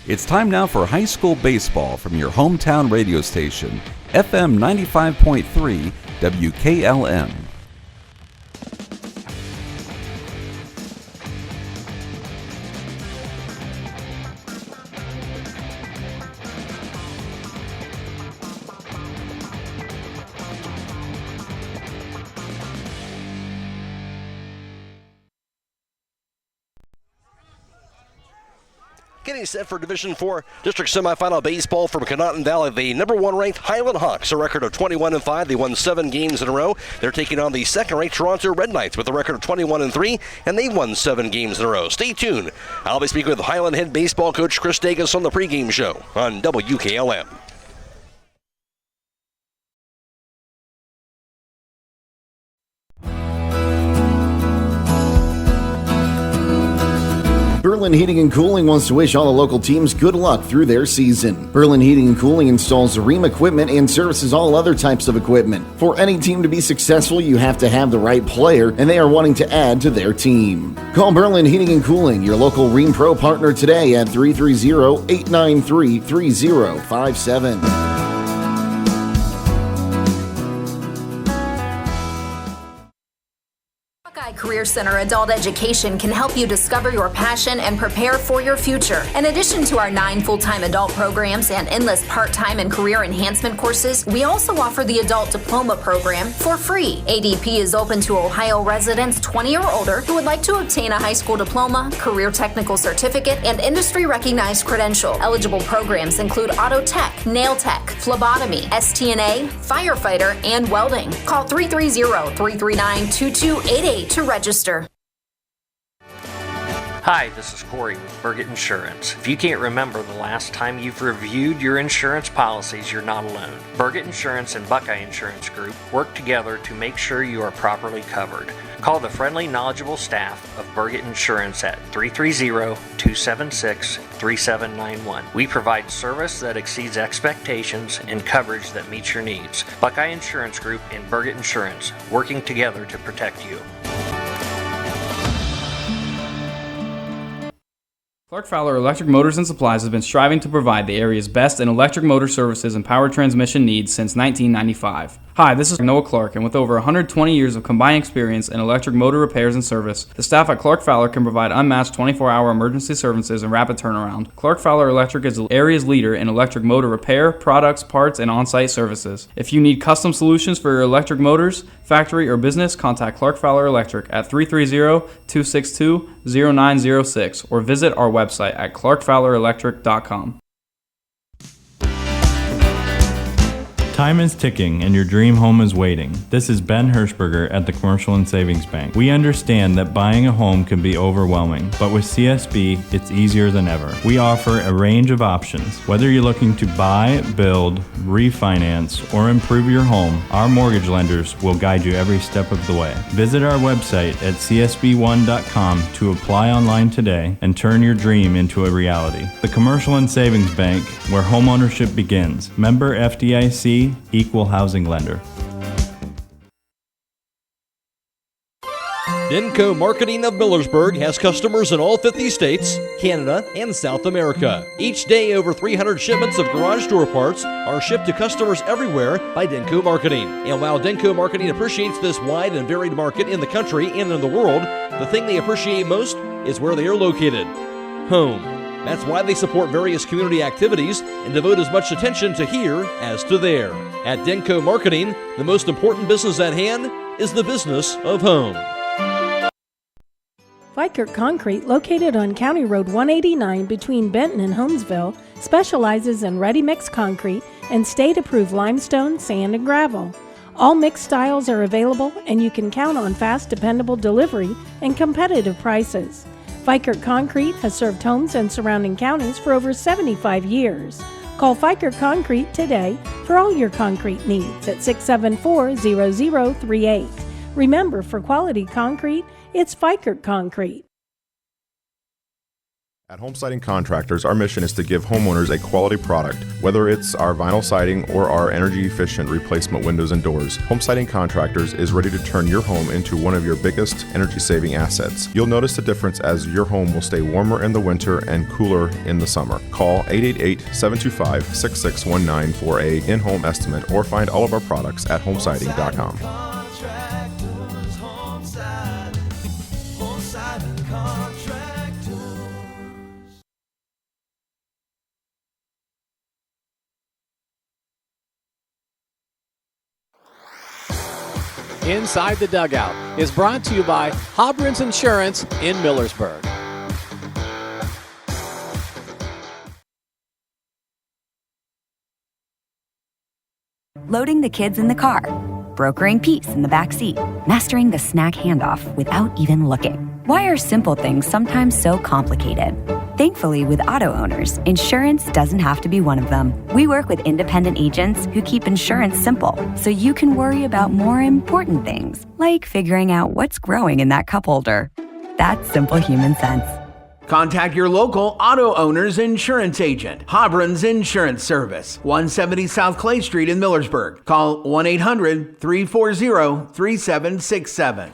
It's time now for high school baseball from your hometown radio station, FM 95.3 WKLM. Getting set for Division IV District Semifinal baseball from Conotton Valley. The number one ranked Hiland Hawks, a record of 21-5. They won 7 games in a row. They're taking on the second ranked Toronto Red Knights with a record of 21-3, and they won 7 games in a row. Stay tuned. I'll be speaking with Hiland head baseball coach Chris Davis on the pregame show on WKLM. Berlin Heating and Cooling wants to wish all the local teams good luck through their season. Berlin Heating and Cooling installs Rheem equipment and services all other types of equipment. For any team to be successful, you have to have the right player, and they are wanting to add to their team. Call Berlin Heating and Cooling, your local Rheem Pro partner today at 330-893-3057. Career Center Adult Education can help you discover your passion and prepare for your future. In addition to our 9 full-time adult programs and endless part-time and career enhancement courses, we also offer the Adult Diploma Program for free. ADP is open to Ohio residents 20 or older who would like to obtain a high school diploma, career technical certificate, and industry-recognized credential. Eligible programs include auto tech, nail tech, phlebotomy, STNA, firefighter, and welding. Call 330-339-2288 to register. Hi, this is Corey with Burgett Insurance. If you can't remember the last time you've reviewed your insurance policies, you're not alone. Burgett Insurance and Buckeye Insurance Group work together to make sure you are properly covered. Call the friendly, knowledgeable staff of Burgett Insurance at 330-276-3791. We provide service that exceeds expectations and coverage that meets your needs. Buckeye Insurance Group and Burgett Insurance, working together to protect you. Clark Fowler Electric Motors and Supplies has been striving to provide the area's best in electric motor services and power transmission needs since 1995. Hi, this is Noah Clark, and with over 120 years of combined experience in electric motor repairs and service, the staff at Clark Fowler can provide unmatched 24-hour emergency services and rapid turnaround. Clark Fowler Electric is the area's leader in electric motor repair, products, parts, and on-site services. If you need custom solutions for your electric motors, factory, or business, contact Clark Fowler Electric at 330-262-0906 or visit our website at clarkfowlerelectric.com. Time is ticking and your dream home is waiting. This is Ben Hirschberger at the Commercial and Savings Bank. We understand that buying a home can be overwhelming, but with CSB, it's easier than ever. We offer a range of options. Whether you're looking to buy, build, refinance, or improve your home, our mortgage lenders will guide you every step of the way. Visit our website at csb1.com to apply online today and turn your dream into a reality. The Commercial and Savings Bank, where homeownership begins. Member FDIC, Equal Housing Lender. Denko Marketing of Millersburg has customers in all 50 states, Canada, and South America. Each day, over 300 shipments of garage door parts are shipped to customers everywhere by Denko Marketing. And while Denko Marketing appreciates this wide and varied market in the country and in the world, the thing they appreciate most is where they are located: home. That's why they support various community activities and devote as much attention to here as to there. At Denko Marketing, the most important business at hand is the business of home. Vikert Concrete, located on County Road 189 between Benton and Holmesville, specializes in ready-mix concrete and state-approved limestone, sand, and gravel. All mixed styles are available, and you can count on fast, dependable delivery and competitive prices. Vikert Concrete has served homes and surrounding counties for over 75 years. Call Vikert Concrete today for all your concrete needs at 674-0038. Remember, for quality concrete, it's Vikert Concrete. At Home Siding Contractors, our mission is to give homeowners a quality product, whether it's our vinyl siding or our energy-efficient replacement windows and doors. Home Siding Contractors is ready to turn your home into one of your biggest energy-saving assets. You'll notice the difference as your home will stay warmer in the winter and cooler in the summer. Call 888-725-6619 for a in-home estimate or find all of our products at homesiding.com. Inside the Dugout is brought to you by Hobron's Insurance in Millersburg. Loading the kids in the car, brokering peace in the back seat, mastering the snack handoff without even looking. Why are simple things sometimes so complicated? Thankfully, with auto owners, insurance doesn't have to be one of them. We work with independent agents who keep insurance simple, so you can worry about more important things, like figuring out what's growing in that cup holder. That's simple human sense. Contact your local auto owner's insurance agent. Hobron's Insurance Service, 170 South Clay Street in Millersburg. Call 1-800-340-3767.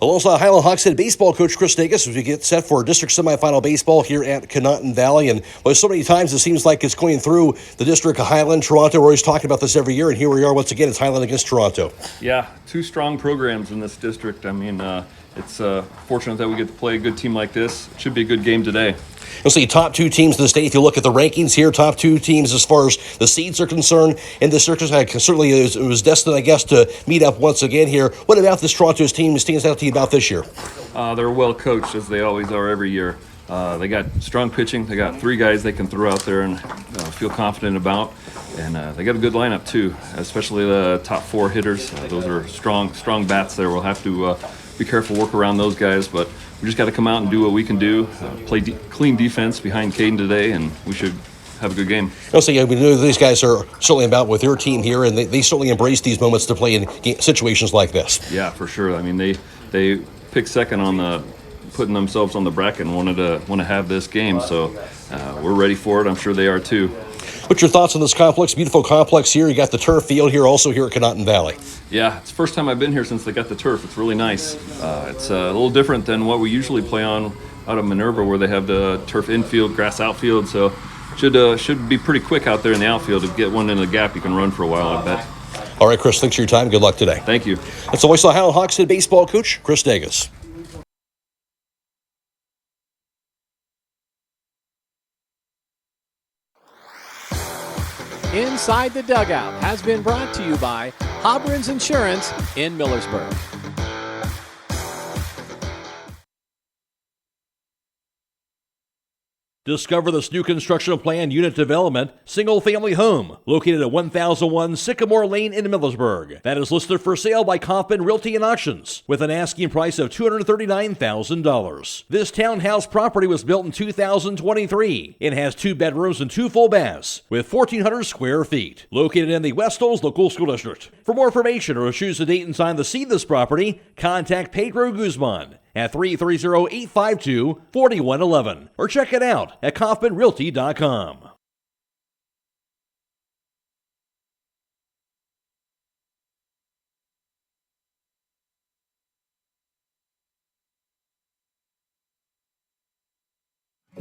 Alongside Hiland Hawks head baseball coach Chris Davis as we get set for district semifinal baseball here at Conotton Valley. And so many times it seems like it's going through the district of Hiland, Toronto. We're always talking about this every year, and here we are once again. It's Hiland against Toronto. Yeah, two strong programs in this district. I mean, it's fortunate that we get to play a good team like this. It should be a good game today. You'll see top two teams in the state. If you look at the rankings here, top two teams as far as the seeds are concerned in this district. Certainly it was destined, I guess, to meet up once again here. What about this Toronto's team stands out to you about this year? They're well coached, as they always are every year. They got strong pitching. They got three guys they can throw out there and feel confident about. And they got a good lineup, too, especially the top four hitters. Those are strong bats there. We'll have to be careful, work around those guys, but we just got to come out and do what we can do, play clean defense behind Caden today, and we should have a good game. I'll say, we know these guys are certainly about with your team here, and they certainly embrace these moments to play in situations like this. Yeah, for sure. I mean, they picked second on putting themselves on the bracket and want to have this game, so we're ready for it. I'm sure they are too. What's your thoughts on this complex? Beautiful complex here. You got the turf field here, also here at Conotton Valley. Yeah, it's the first time I've been here since they got the turf. It's really nice. It's a little different than what we usually play on out of Minerva, where they have the turf infield, grass outfield. So should be pretty quick out there in the outfield. To get one in the gap, you can run for a while, I bet. All right, Chris, thanks for your time. Good luck today. Thank you. That's the voice of Hiland Hawks head baseball coach, Chris Davis. Inside the Dugout has been brought to you by Hobron's Insurance in Millersburg. Discover this new construction plan unit development, single-family home, located at 1001 Sycamore Lane in Millersburg. That is listed for sale by Kaufman Realty and Auctions, with an asking price of $239,000. This townhouse property was built in 2023. It has 2 bedrooms and 2 full baths, with 1,400 square feet. Located in the West Hills Local School District. For more information or to choose a date and time to see this property, contact Pedro Guzman at 330-852-4111 or check it out at kaufmanrealty.com.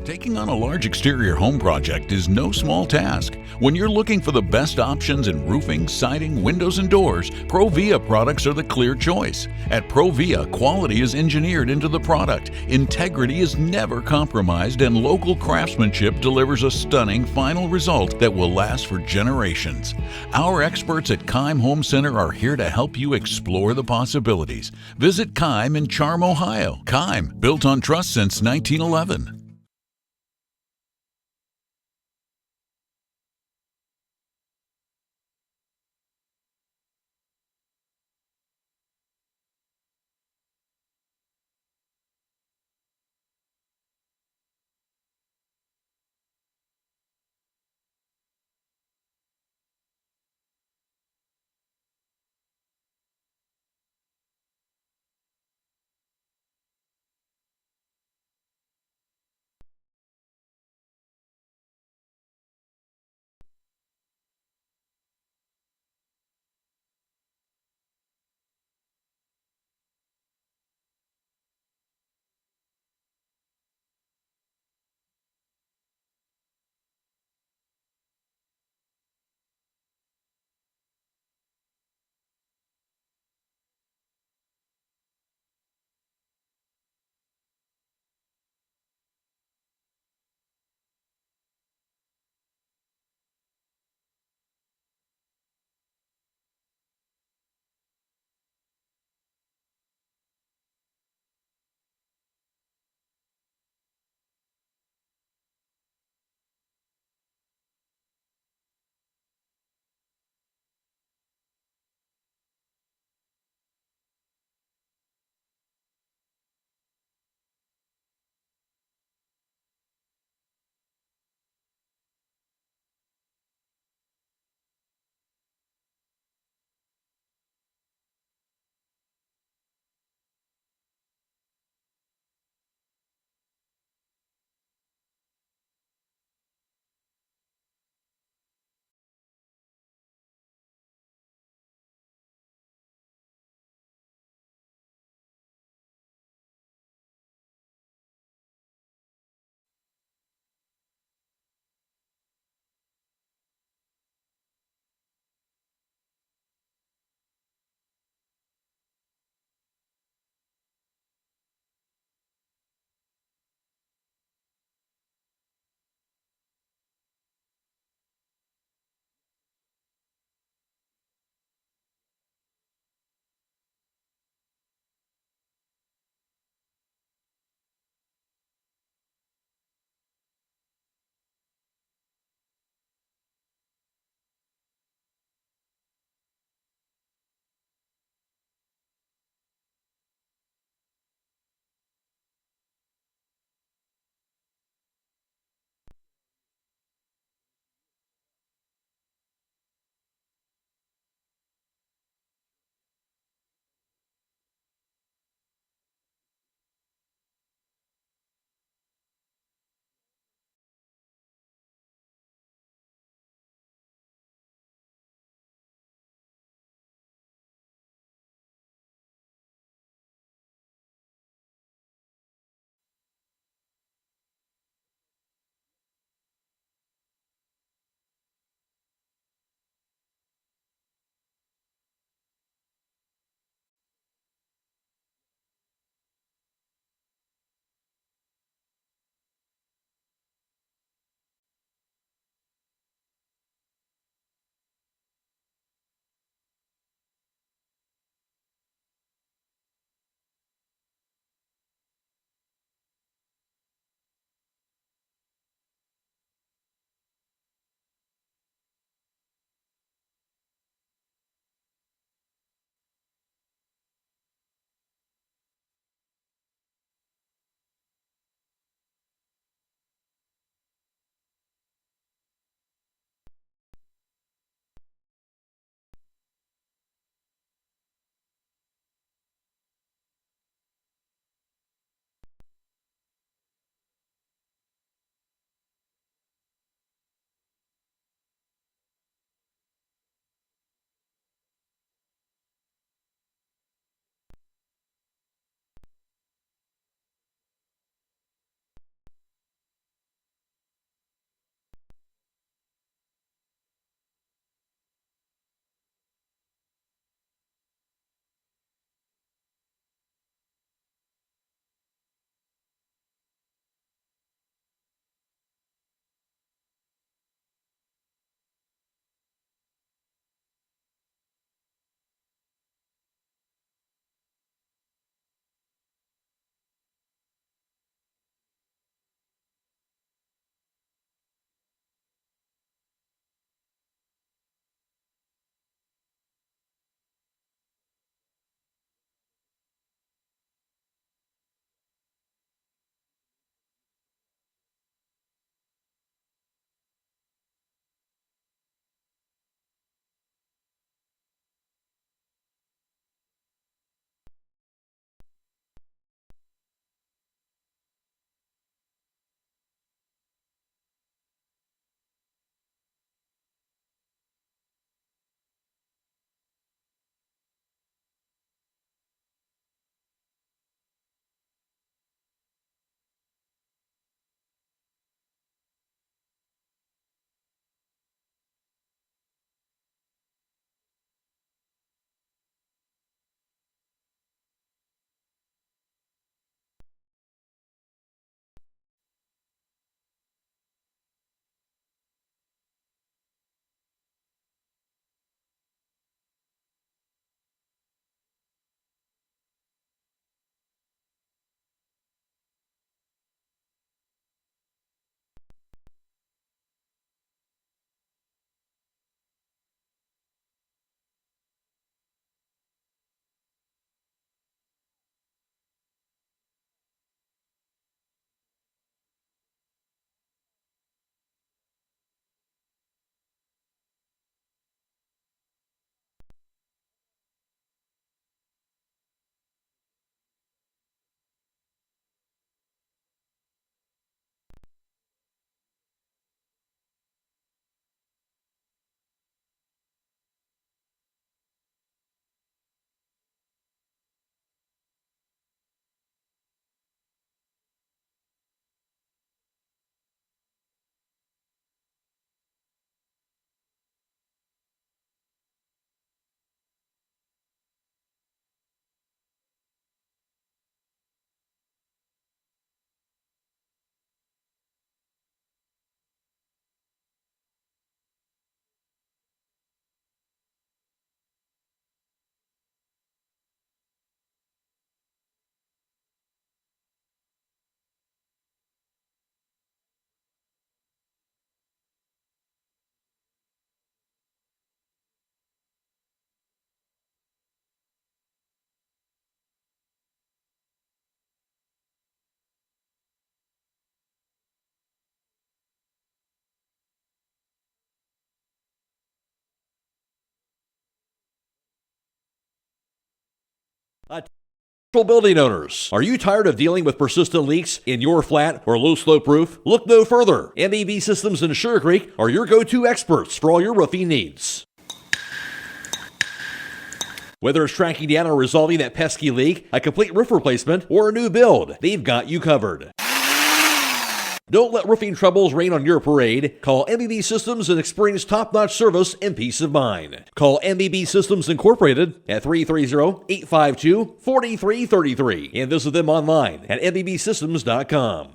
Taking on a large exterior home project is no small task. When you're looking for the best options in roofing, siding, windows, and doors, Provia products are the clear choice. At Provia, quality is engineered into the product, integrity is never compromised, and local craftsmanship delivers a stunning final result that will last for generations. Our experts at Keim Home Center are here to help you explore the possibilities. Visit Keim in Charm, Ohio. Keim, built on trust since 1911. Building owners, are you tired of dealing with persistent leaks in your flat or low slope roof? Look no further. MEB Systems in Sugar Creek are your go-to experts for all your roofing needs. Whether it's tracking down or resolving that pesky leak, a complete roof replacement, or a new build, they've got you covered. Don't let roofing troubles rain on your parade. Call MEB Systems and experience top-notch service and peace of mind. Call MEB Systems Incorporated at 330-852-4333 and visit them online at mebsystems.com.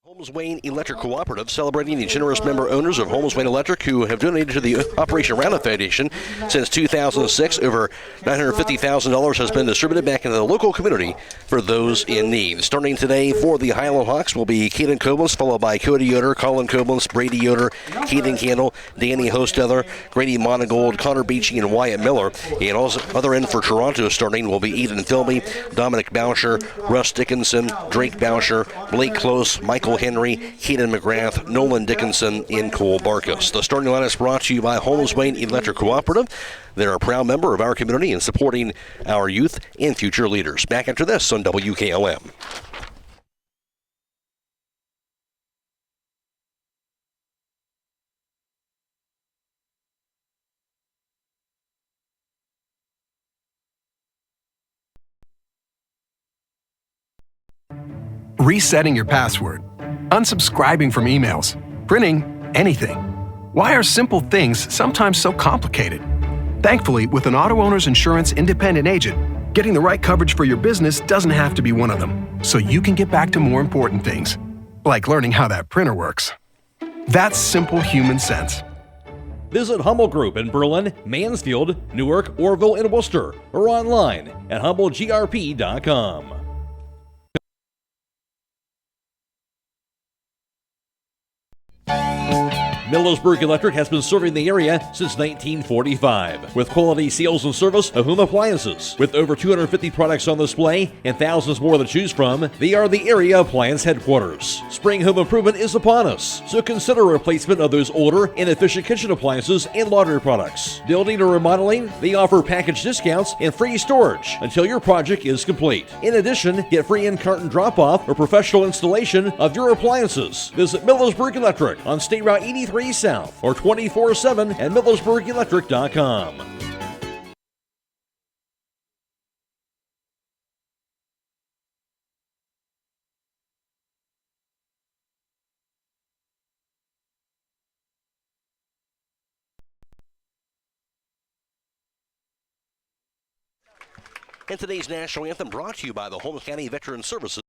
Holmes Wayne Electric Cooperative, celebrating the generous member owners of Holmes Wayne Electric who have donated to the Operation Roundup Foundation since 2006. Over $950,000 has been distributed back into the local community for those in need. Starting today for the Hiland Hawks will be Caden Koblenz, followed by Cody Yoder, Colin Koblenz, Brady Yoder, Keaton Candle, Danny Hostetler, Grady Monagold, Connor Beachy, and Wyatt Miller. And also other end for Toronto starting will be Ethan Philby, Dominic Boucher, Russ Dickinson, Drake Boucher, Blake Close, Michael Henry, Keaton McGrath, Nolan Dickinson, and Cole Barkus. The starting line is brought to you by Holmes Wayne Electric Cooperative. They're a proud member of our community and supporting our youth and future leaders. Back after this on WKLM. Resetting your password, unsubscribing from emails, printing anything. Why are simple things sometimes so complicated? Thankfully, with an auto owner's insurance independent agent, getting the right coverage for your business doesn't have to be one of them, so you can get back to more important things, like learning how that printer works. That's simple human sense. Visit Hummel Group in Berlin, Mansfield, Newark, Orville, and Worcester, or online at HummelGRP.com. Millersburg Electric has been serving the area since 1945 with quality sales and service of home appliances. With over 250 products on display and thousands more to choose from, they are the area appliance headquarters. Spring home improvement is upon us, so consider a replacement of those older and efficient kitchen appliances and laundry products. Building or remodeling, they offer package discounts and free storage until your project is complete. In addition, get free in-carton drop-off or professional installation of your appliances. Visit Millersburg Electric on State Route 83 South or 24/7 at millersburgelectric.com. And today's national anthem brought to you by the Holmes County Veteran Services.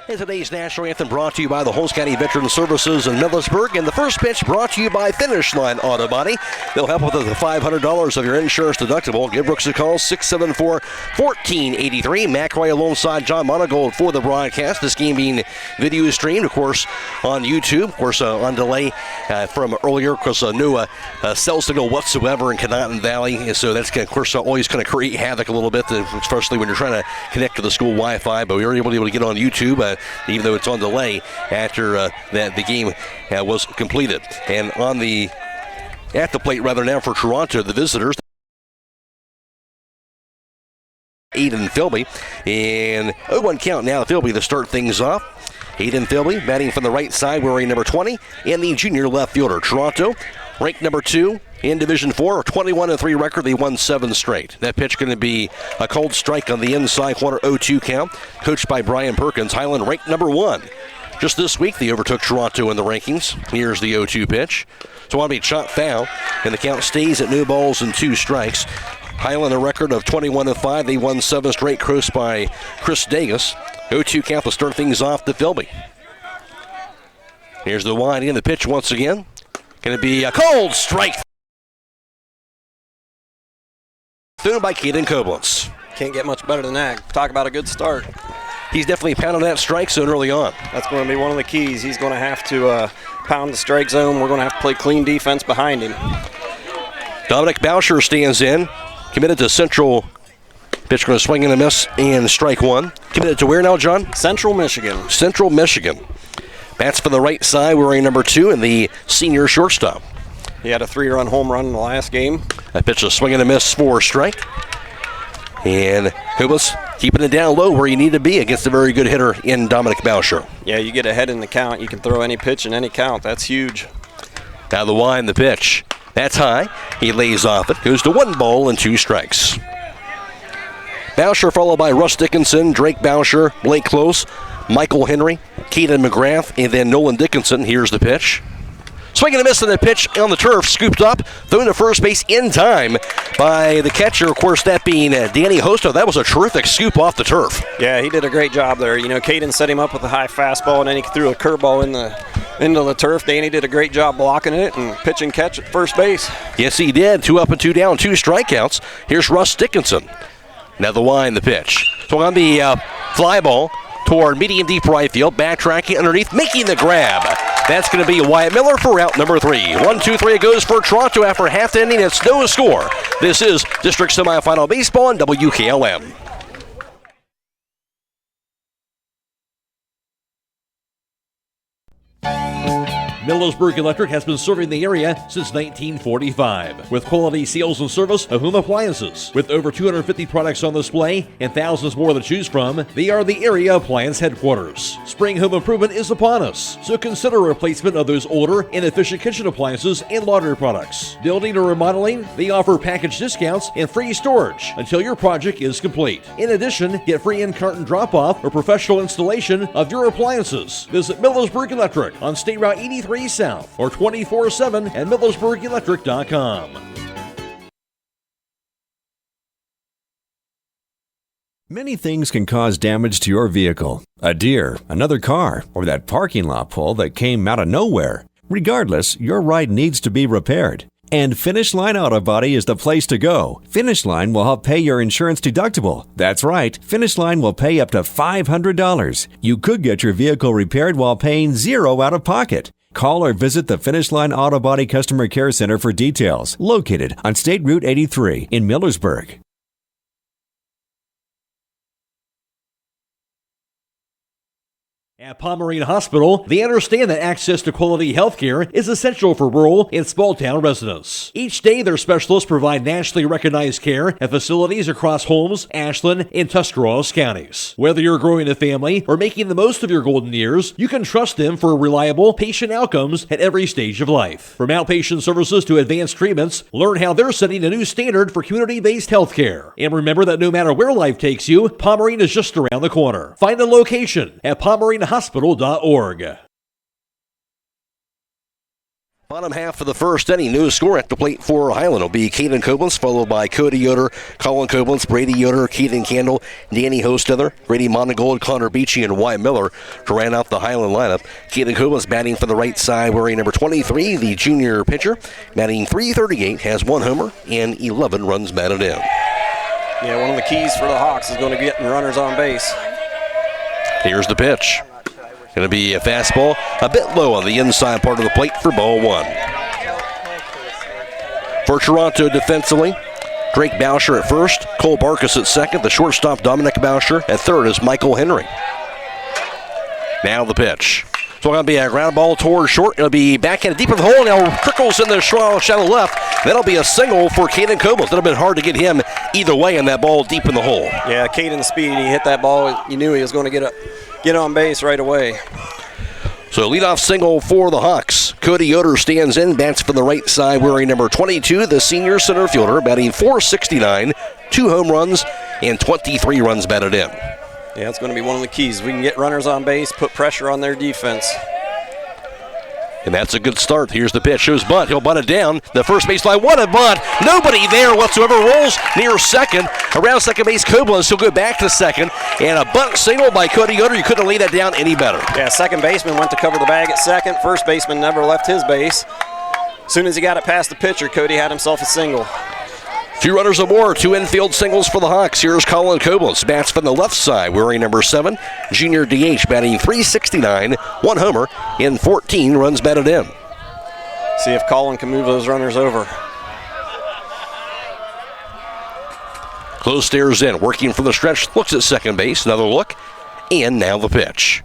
And today's national anthem brought to you by the Holmes County Veteran Services in Millersburg. And the first pitch brought to you by Finish Line Auto Body. They'll help with the $500 of your insurance deductible. Give Brooks a call, 674-1483. Matt Roy alongside John Monagold for the broadcast. This game being video streamed, of course, on YouTube. Of course, on delay from earlier, of course, no cell signal whatsoever in Conotton Valley. And so that's, of course, always going to create havoc a little bit, especially when you're trying to connect to the school Wi-Fi. But we were able to get on YouTube, even though it's on delay after that the game was completed. And on the At the plate rather now for Toronto, the visitors. Aiden Philby. And 0-1 count now to Philby to start things off. Aiden Philby batting from the right side wearing number 20 and the junior left fielder. Toronto ranked number 2 in Division 4, a 21-3 record. They won 7 straight. That pitch going to be a cold strike on the inside corner, 0-2 count. Coached by Brian Perkins. Hiland ranked number 1. Just this week, they overtook Toronto in the rankings. Here's the 0-2 pitch. So want to be chopped foul, and the count stays at no balls and 2 strikes. Hiland a record of 21-5. They won 7 straight, coached by Chris Davis. 0-2 count to start things off to Philby. Here's the wind in the pitch once again. Going to be a cold strike. Thrown by Caden Koblenz. Can't get much better than that. Talk about a good start. He's definitely pounding that strike zone early on. That's going to be one of the keys. He's going to have to pound the strike zone. We're going to have to play clean defense behind him. Dominic Boucher stands in. Committed to Central. Pitch going to swing and a miss and strike 1. Committed to where now, John? Central Michigan. Central Michigan. Bats for the right side wearing number 2 and the senior shortstop. He had a 3-run home run in the last game. That pitch is swing and a miss for a strike. And Koblenz keeping it down low where you need to be against a very good hitter in Dominic Boucher. Yeah, you get ahead in the count. You can throw any pitch in any count. That's huge. Now the wind, the pitch. That's high. He lays off it. Goes to 1 ball and 2 strikes. Boucher followed by Russ Dickinson, Drake Boucher, Blake Close, Michael Henry, Keaton McGrath, and then Nolan Dickinson. Here's the pitch. Swing and a miss on the pitch on the turf, scooped up, thrown to first base in time by the catcher, of course, that being Danny Hosto. That was a terrific scoop off the turf. Yeah, he did a great job there. You know, Caden set him up with a high fastball, and then he threw a curveball into the turf. Danny did a great job blocking it and pitch and catch at first base. Yes, he did. 2 up and 2 down, 2 strikeouts. Here's Russ Dickinson. Now the wind, the pitch. So on the fly ball toward medium deep right field, backtracking underneath, making the grab. That's going to be Wyatt Miller for out number 3. 1-2-3 it goes for Toronto after half the inning. It's no score. This is District Semifinal Baseball on WKLM. Millersburg Electric has been serving the area since 1945 with quality sales and service of home appliances. With over 250 products on display and thousands more to choose from, they are the area appliance headquarters. Spring home improvement is upon us, so consider a replacement of those older, inefficient kitchen appliances and laundry products. Building or remodeling, they offer package discounts and free storage until your project is complete. In addition, get free in-carton drop-off or professional installation of your appliances. Visit Millersburg Electric on State Route 83 South or 24/7 at millersburgelectric.com. Many things can cause damage to your vehicle. A deer, another car, or that parking lot pole that came out of nowhere. Regardless, your ride needs to be repaired. And Finish Line Auto Body is the place to go. Finish Line will help pay your insurance deductible. That's right, Finish Line will pay up to $500. You could get your vehicle repaired while paying $0 out of pocket. Call or visit the Finish Line Auto Body Customer Care Center for details, located on State Route 83 in Millersburg. At Pomerene Hospital, they understand that access to quality health care is essential for rural and small-town residents. Each day, their specialists provide nationally recognized care at facilities across Holmes, Ashland, and Tuscarawas counties. Whether you're growing a family or making the most of your golden years, you can trust them for reliable patient outcomes at every stage of life. From outpatient services to advanced treatments, learn how they're setting a new standard for community-based health care. And remember that no matter where life takes you, Pomerene is just around the corner. Find a location at pomerenehospital.org. Bottom half of the first inning, no score at the plate for Hiland. Will be Caden Koblenz, followed by Cody Yoder, Colin Koblenz, Brady Yoder, Keaton Candle, Danny Hostether, Grady Monagold, Connor Beachy, and Wyatt Miller to round out the Hiland lineup. Caden Koblenz batting from the right side, wearing number 23, the junior pitcher, batting .338, has 1 homer and 11 runs batted in. Yeah, one of the keys for the Hawks is going to be getting runners on base. Here's the pitch. Going to be a fastball a bit low on the inside part of the plate for ball 1. For Toronto defensively, Drake Boucher at first, Cole Barkus at second, the shortstop Dominic Boucher at third is Michael Henry. Now the pitch. So it's going to be a ground ball toward short. It'll be backhanded deep in the hole. Now trickles in the shallow left. That'll be a single for Caden Koblenz. It'll have been hard to get him either way in that ball deep in the hole. Yeah, Caden's speed. He hit that ball. You knew he was going to get on base right away. So leadoff single for the Hawks. Cody Yoder stands in, bats from the right side, wearing number 22, the senior center fielder, batting .469, 2 home runs, and 23 runs batted in. Yeah, it's going to be one of the keys. We can get runners on base, put pressure on their defense. And that's a good start. Here's the pitch. Shows bunt. He'll bunt it down. The first baseline. What a bunt. Nobody there whatsoever. Rolls near second. Around second base, Koblenz. He'll go back to second. And a bunt single by Cody Yoder. You couldn't lay that down any better. Yeah, second baseman went to cover the bag at second. First baseman never left his base. As soon as he got it past the pitcher, Cody had himself a single. 2 runners or more, 2 infield singles for the Hawks. Here's Colin Koblenz, bats from the left side, wearing number 7, junior DH, batting .369, 1 homer, and 14 runs batted in. See if Colin can move those runners over. Close stares in, working from the stretch, looks at second base, another look, and now the pitch.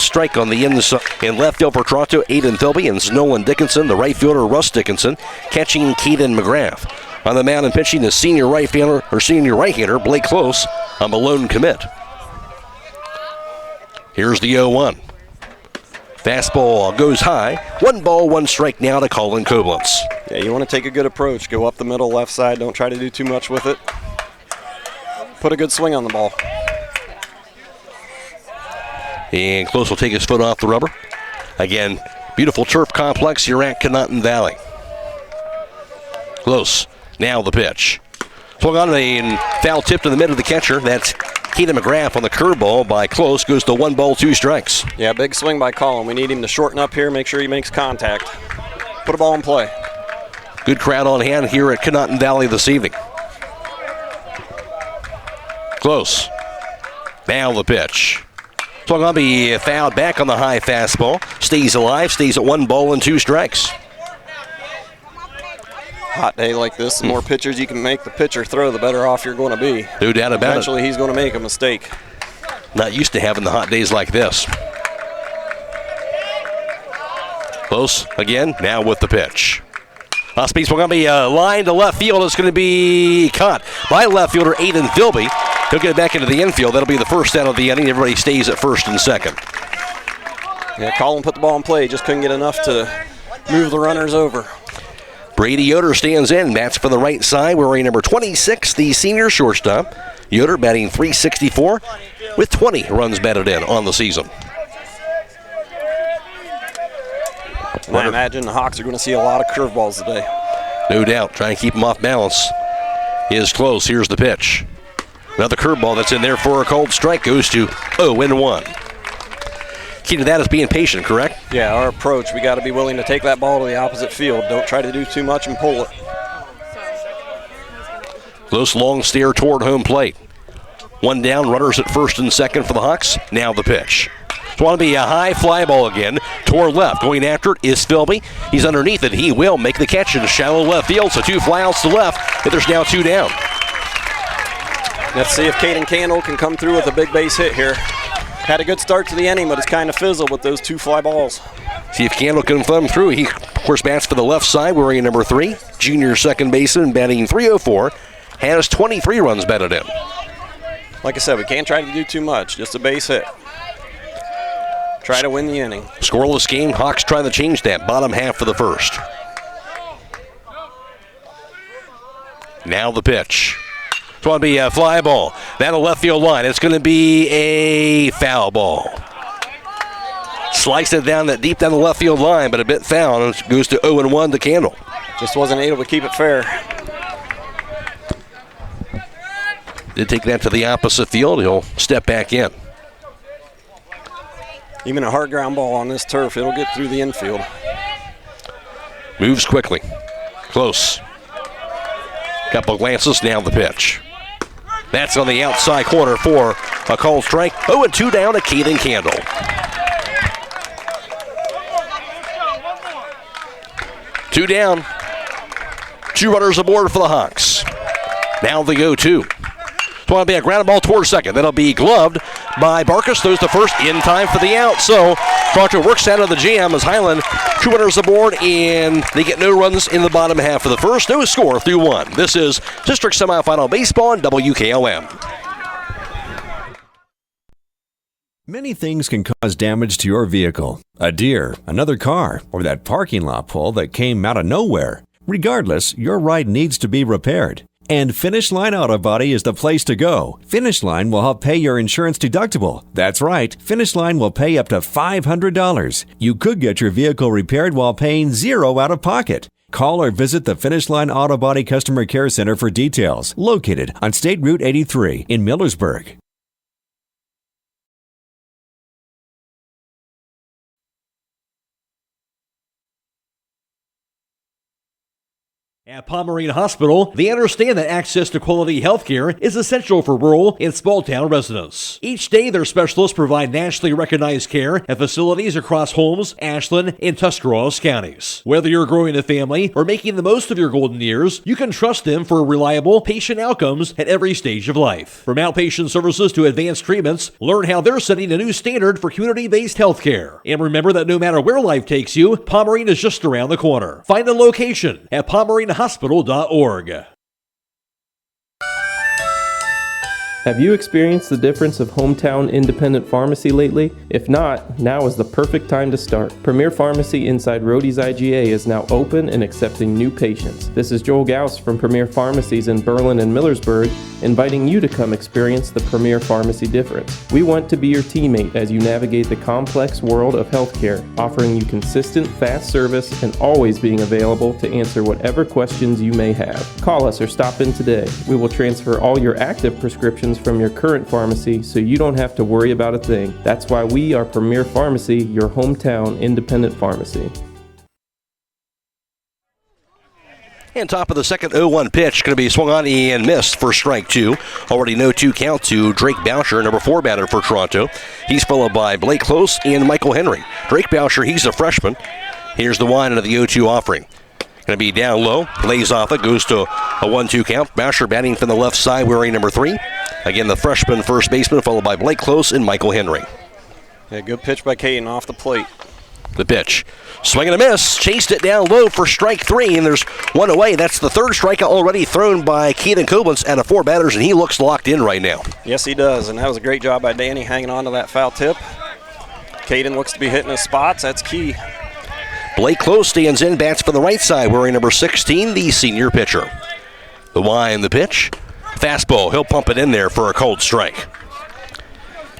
Strike on the inside in left field for Toronto, Aiden Philby and Nolan Dickinson. The right fielder, Russ Dickinson, catching Caden McGrath. On the mound and pitching the senior right-hander, Blake Close, a Malone commit. Here's the 0-1. Fastball goes high. 1 ball, 1 strike now to Colin Koblenz. Yeah, you want to take a good approach. Go up the middle, left side. Don't try to do too much with it. Put a good swing on the ball. And Close will take his foot off the rubber. Again, beautiful turf complex here at Conotton Valley. Close. Now the pitch. Swung on and foul tipped in the middle of the catcher. That's Caden McGrath on the curveball by Close. Goes to 1 ball, 2 strikes. Yeah, big swing by Colin. We need him to shorten up here, make sure he makes contact. Put a ball in play. Good crowd on hand here at Conotton Valley this evening. Close. Now the pitch. Swung on, be fouled back on the high fastball. Stays alive, stays at 1 ball and 2 strikes. Hot day like this, the more pitchers you can make the pitcher throw, the better off you're going to be. No doubt about it. Eventually he's going to make a mistake. Not used to having the hot days like this. Close again, now with the pitch. Off-speed swung on, be line to left field. It's going to be caught by left fielder Aiden Philby. He'll get it back into the infield. That'll be the first out of the inning. Everybody stays at first and second. Yeah, Colin put the ball in play. Just couldn't get enough to move the runners over. Brady Yoder stands in. Bats for the right side. Wearing number 26, the senior shortstop. Yoder batting .364 with 20 runs batted in on the season. And I imagine the Hawks are going to see a lot of curveballs today. No doubt. Trying to keep them off balance. Is Close. Here's the pitch. Another curveball that's in there for a called strike goes to 0-1. Key to that is being patient, correct? Yeah, our approach, we got to be willing to take that ball to the opposite field. Don't try to do too much and pull it. Close long stare toward home plate. 1 down, runners at first and second for the Hawks. Now the pitch. It's going to be a high fly ball again. Toward left. Going after it is Philby. He's underneath it. He will make the catch in shallow left field. So 2 flyouts to left. But there's now 2 down. Let's see if Caden Candle can come through with a big base hit here. Had a good start to the inning, but it's kind of fizzled with those 2 fly balls. See if Candle can thumb through. He, of course, bats for the left side, wearing number 3. Junior second baseman, batting .304. Has 23 runs batted in. Like I said, we can't try to do too much. Just a base hit. Try to win the inning. Scoreless game. Hawks trying to change that. Bottom half of the first. Now the pitch. It's going to be a fly ball. Down the left field line. It's going to be a foul ball. Sliced it down that deep down the left field line, but a bit foul. And it goes to 0-1 to Candle. Just wasn't able to keep it fair. Did take that to the opposite field. He'll step back in. Even a hard ground ball on this turf, it'll get through the infield. Moves quickly. Close. Couple glances, now the pitch. That's on the outside corner for a called strike. 0-2 down to Caden Candle. Two down. 2 runners aboard for the Hawks. Now the 0-2. It's going to be a ground ball towards second. That'll be gloved by Barkus. Throws the first in time for the out. So Toronto works out of the jam as Hiland 2 runners aboard, and they get no runs in the bottom half of the first. No score through 1. This is District Semifinal Baseball on WKLM. Many things can cause damage to your vehicle. A deer, another car, or that parking lot pole that came out of nowhere. Regardless, your ride needs to be repaired. And Finish Line Auto Body is the place to go. Finish Line will help pay your insurance deductible. That's right, Finish Line will pay up to $500. You could get your vehicle repaired while paying $0 out of pocket. Call or visit the Finish Line Auto Body Customer Care Center for details. Located on State Route 83 in Millersburg. At Pomerene Hospital, they understand that access to quality health care is essential for rural and small-town residents. Each day, their specialists provide nationally recognized care at facilities across Holmes, Ashland, and Tuscarawas counties. Whether you're growing a family or making the most of your golden years, you can trust them for reliable patient outcomes at every stage of life. From outpatient services to advanced treatments, learn how they're setting a new standard for community-based health care. And remember that no matter where life takes you, Pomerene is just around the corner. Find a location at pomerenehospital.org. Have you experienced the difference of hometown independent pharmacy lately? If not, now is the perfect time to start. Premier Pharmacy inside Rhodey's IGA is now open and accepting new patients. This is Joel Gauss from Premier Pharmacies in Berlin and Millersburg, inviting you to come experience the Premier Pharmacy difference. We want to be your teammate as you navigate the complex world of healthcare, offering you consistent, fast service and always being available to answer whatever questions you may have. Call us or stop in today. We will transfer all your active prescriptions from your current pharmacy so you don't have to worry about a thing. That's why we are Premier Pharmacy, your hometown independent pharmacy. And top of the second, 0-1 pitch going to be swung on and missed for strike 2. Already no 2 count to Drake Boucher, number 4 batter for Toronto. He's followed by Blake Close and Michael Henry. Drake Boucher, he's a freshman. Here's the wind into the 0-2 offering. Going to be down low, lays off it, goes to a 1-2 count. Boucher batting from the left side, wearing number 3. Again, the freshman first baseman, followed by Blake Close and Michael Henry. Yeah, good pitch by Caden off the plate. The pitch. Swing and a miss. Chased it down low for strike 3, and there's one away. That's the third strikeout already thrown by Keelan Koblenz out of 4 batters, and he looks locked in right now. Yes, he does, and that was a great job by Danny hanging on to that foul tip. Caden looks to be hitting his spots. That's key. Blake Close stands in, bats for the right side, wearing number 16, the senior pitcher. The wind, the pitch. Fastball. He'll pump it in there for a cold strike.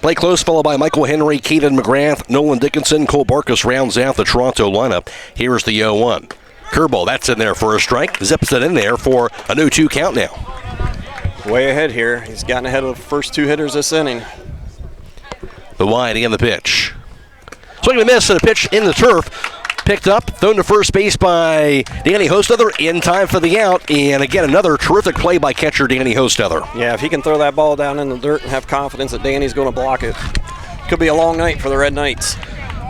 Blake Close followed by Michael Henry, Keaton McGrath, Nolan Dickinson, Cole Barkus rounds out the Toronto lineup. Here's the 0-1. Curveball, that's in there for a strike. Zips it in there for a new 2 count now. Way ahead here. He's gotten ahead of the first 2 hitters this inning. The wide and the pitch. Swing and a miss and a pitch in the turf. Picked up, thrown to first base by Danny Hostetler in time for the out. And again, another terrific play by catcher Danny Hostetler. Yeah, if he can throw that ball down in the dirt and have confidence that Danny's going to block it, could be a long night for the Red Knights.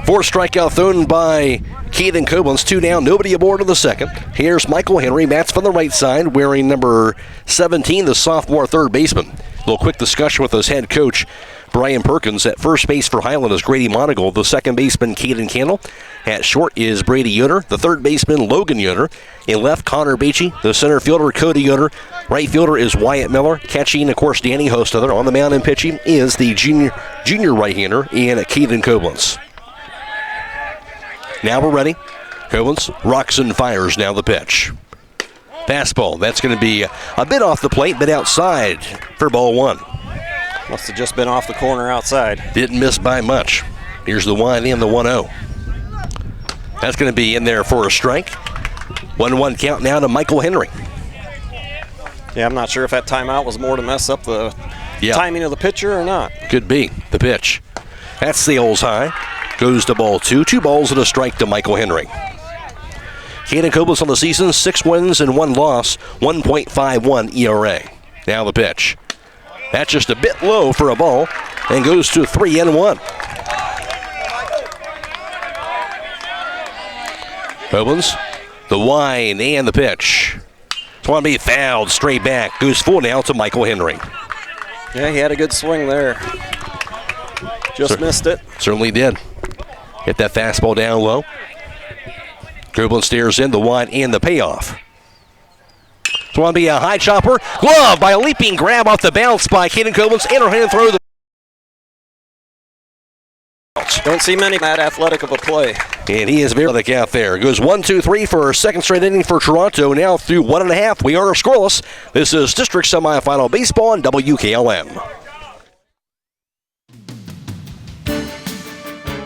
4 strikeout thrown by Keelan Koblenz, 2 down, nobody aboard in the second. Here's Michael Henry, bats from the right side, wearing number 17, the sophomore third baseman. A little quick discussion with his head coach, Brian Perkins. At first base for Hiland is Grady Monagle. The second baseman, Caden Candle. At short is Brady Yoder. The third baseman, Logan Yoder. In left, Connor Beachy. The center fielder, Cody Yoder. Right fielder is Wyatt Miller. Catching, of course, Danny Hostetler. On the mound and pitching is the junior right-hander and Keelan Koblenz. Now we're ready. Koblenz rocks and fires now the pitch. Fastball. That's going to be a bit off the plate, but outside for ball 1. Must have just been off the corner outside. Didn't miss by much. Here's the wind in, the 1-0. That's going to be in there for a strike. 1-1 count now to Michael Henry. Yeah, I'm not sure if that timeout was more to mess up the timing of the pitcher or not. Could be. The pitch. That sails high. Goes to ball 2. 2 balls and a strike to Michael Henry. Caden Koblenz on the season, 6 wins and 1 loss, 1.51 ERA. Now the pitch. That's just a bit low for a ball and goes to 3-1. Koblenz, the wind and the pitch. It's going to be fouled straight back. Goes full now to Michael Henry. Yeah, he had a good swing there. Just missed it. Certainly did. Hit that fastball down low. Copeland stares in the wide and the payoff. It's going to be a high chopper. Glove by a leaping grab off the bounce by Caden Copeland's underhand throw. Don't see many that athletic of a play. And he is very athletic out there. Goes 1-2-3 for a second straight inning for Toronto. Now through 1.5. We are scoreless. This is District Semifinal Baseball on WKLM.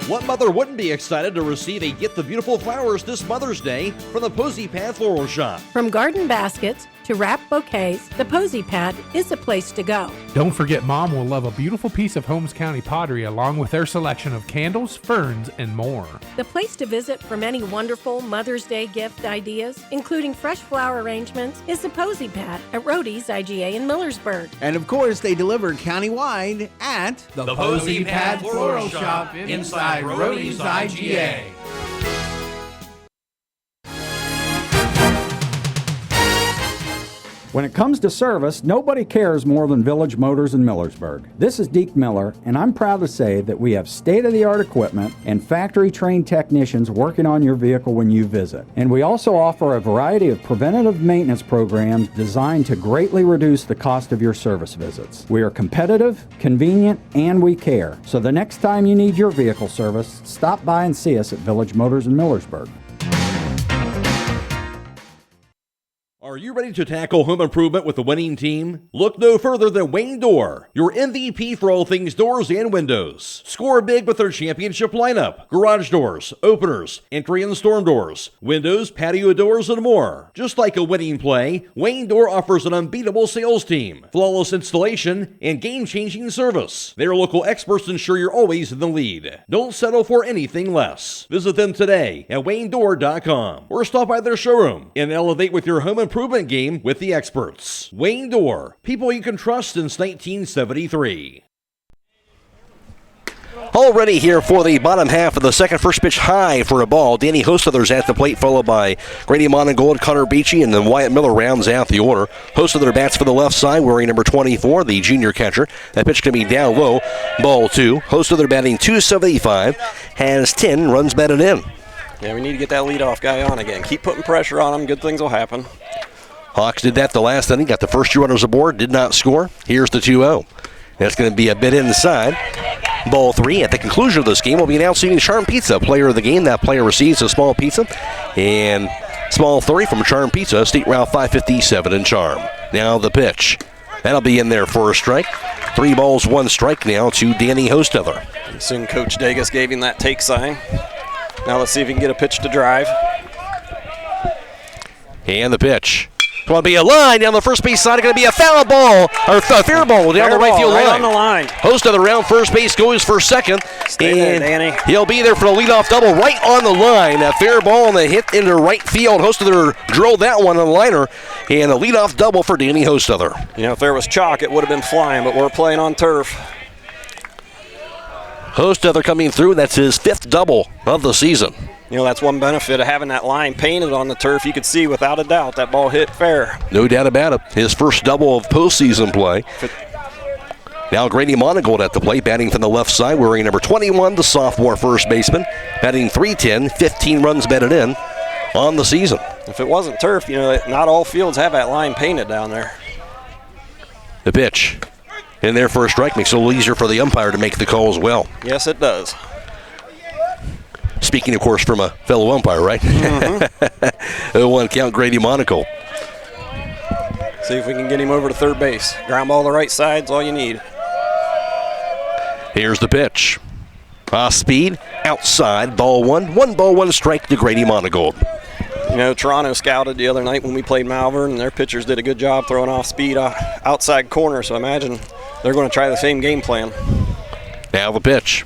What mother wouldn't be excited to receive a Get the Beautiful Flowers this Mother's Day from the Posy Path Floral Shop? From garden baskets to wrapped bouquets, the Posy Pad is the place to go. Don't forget Mom will love a beautiful piece of Holmes County pottery along with their selection of candles, ferns, and more. The place to visit for many wonderful Mother's Day gift ideas, including fresh flower arrangements, is the Posy Pad at Rody's IGA in Millersburg. And of course, they deliver countywide at the Posy Pad Floral Shop inside Rody's IGA. When it comes to service, nobody cares more than Village Motors in Millersburg. This is Deke Miller, and I'm proud to say that we have state-of-the-art equipment and factory-trained technicians working on your vehicle when you visit. And we also offer a variety of preventative maintenance programs designed to greatly reduce the cost of your service visits. We are competitive, convenient, and we care. So the next time you need your vehicle service, stop by and see us at Village Motors in Millersburg. Are you ready to tackle home improvement with the winning team? Look no further than Wayne Door, your MVP for all things doors and windows. Score big with their championship lineup: garage doors, openers, entry and storm doors, windows, patio doors, and more. Just like a winning play, Wayne Door offers an unbeatable sales team, flawless installation, and game-changing service. Their local experts ensure you're always in the lead. Don't settle for anything less. Visit them today at waynedoor.com or stop by their showroom and elevate with your home improvement game with the experts. Wayne Door, people you can trust since 1973. Already here for the bottom half of the second. First pitch high for a ball. Danny Hostother's at the plate, followed by Grady Monagold, Connor Beachy, and then Wyatt Miller rounds out the order. Hostother bats for the left side, wearing number 24, the junior catcher. That pitch going to be down low. Ball 2. Hostother batting .275, has 10 runs batted in. Yeah, we need to get that leadoff guy on again. Keep putting pressure on him. Good things will happen. Hawks did that the last inning. Got the first 2 runners aboard. Did not score. Here's the 2-0. That's going to be a bit inside. Ball 3. At the conclusion of this game, we'll be announcing Charm Pizza, player of the game. That player receives a small pizza. And small 3 from Charm Pizza, State Route 557 in Charm. Now the pitch. That'll be in there for a strike. 3 balls, 1 strike now to Danny Hostother. Soon Coach Dagus gave him that take sign. Now let's see if he can get a pitch to drive. And the pitch. It's going to be a line down the first base side. It's going to be a foul ball, or a fair ball down the right field line. Right on the line. Hostother around first base, goes for second. Stay there, Danny. He'll be there for the leadoff double right on the line. A fair ball and a hit into right field. Hostother drilled that one on the liner. And a leadoff double for Danny Hostother. You know, if there was chalk, it would have been flying, but we're playing on turf. Hostother coming through. That's his 5th double of the season. You know, that's one benefit of having that line painted on the turf. You could see without a doubt that ball hit fair. No doubt about it. His first double of postseason play. Now Grady Monagold at the plate, batting from the left side, wearing number 21, the sophomore first baseman. Batting .310, 15 runs batted in on the season. If it wasn't turf, you know, not all fields have that line painted down there. The pitch. In there for a strike, makes it a little easier for the umpire to make the call as well. Yes, it does. Speaking, of course, from a fellow umpire, right? 0-1 count, Grady Monaco. See if we can get him over to third base. Ground ball to the right side's all you need. Here's the pitch. Off speed, outside, ball 1. 1 ball, 1 strike to Grady Monagold. You know, Toronto scouted the other night when we played Malvern, and their pitchers did a good job throwing off speed outside corner, so I imagine they're going to try the same game plan. Now the pitch.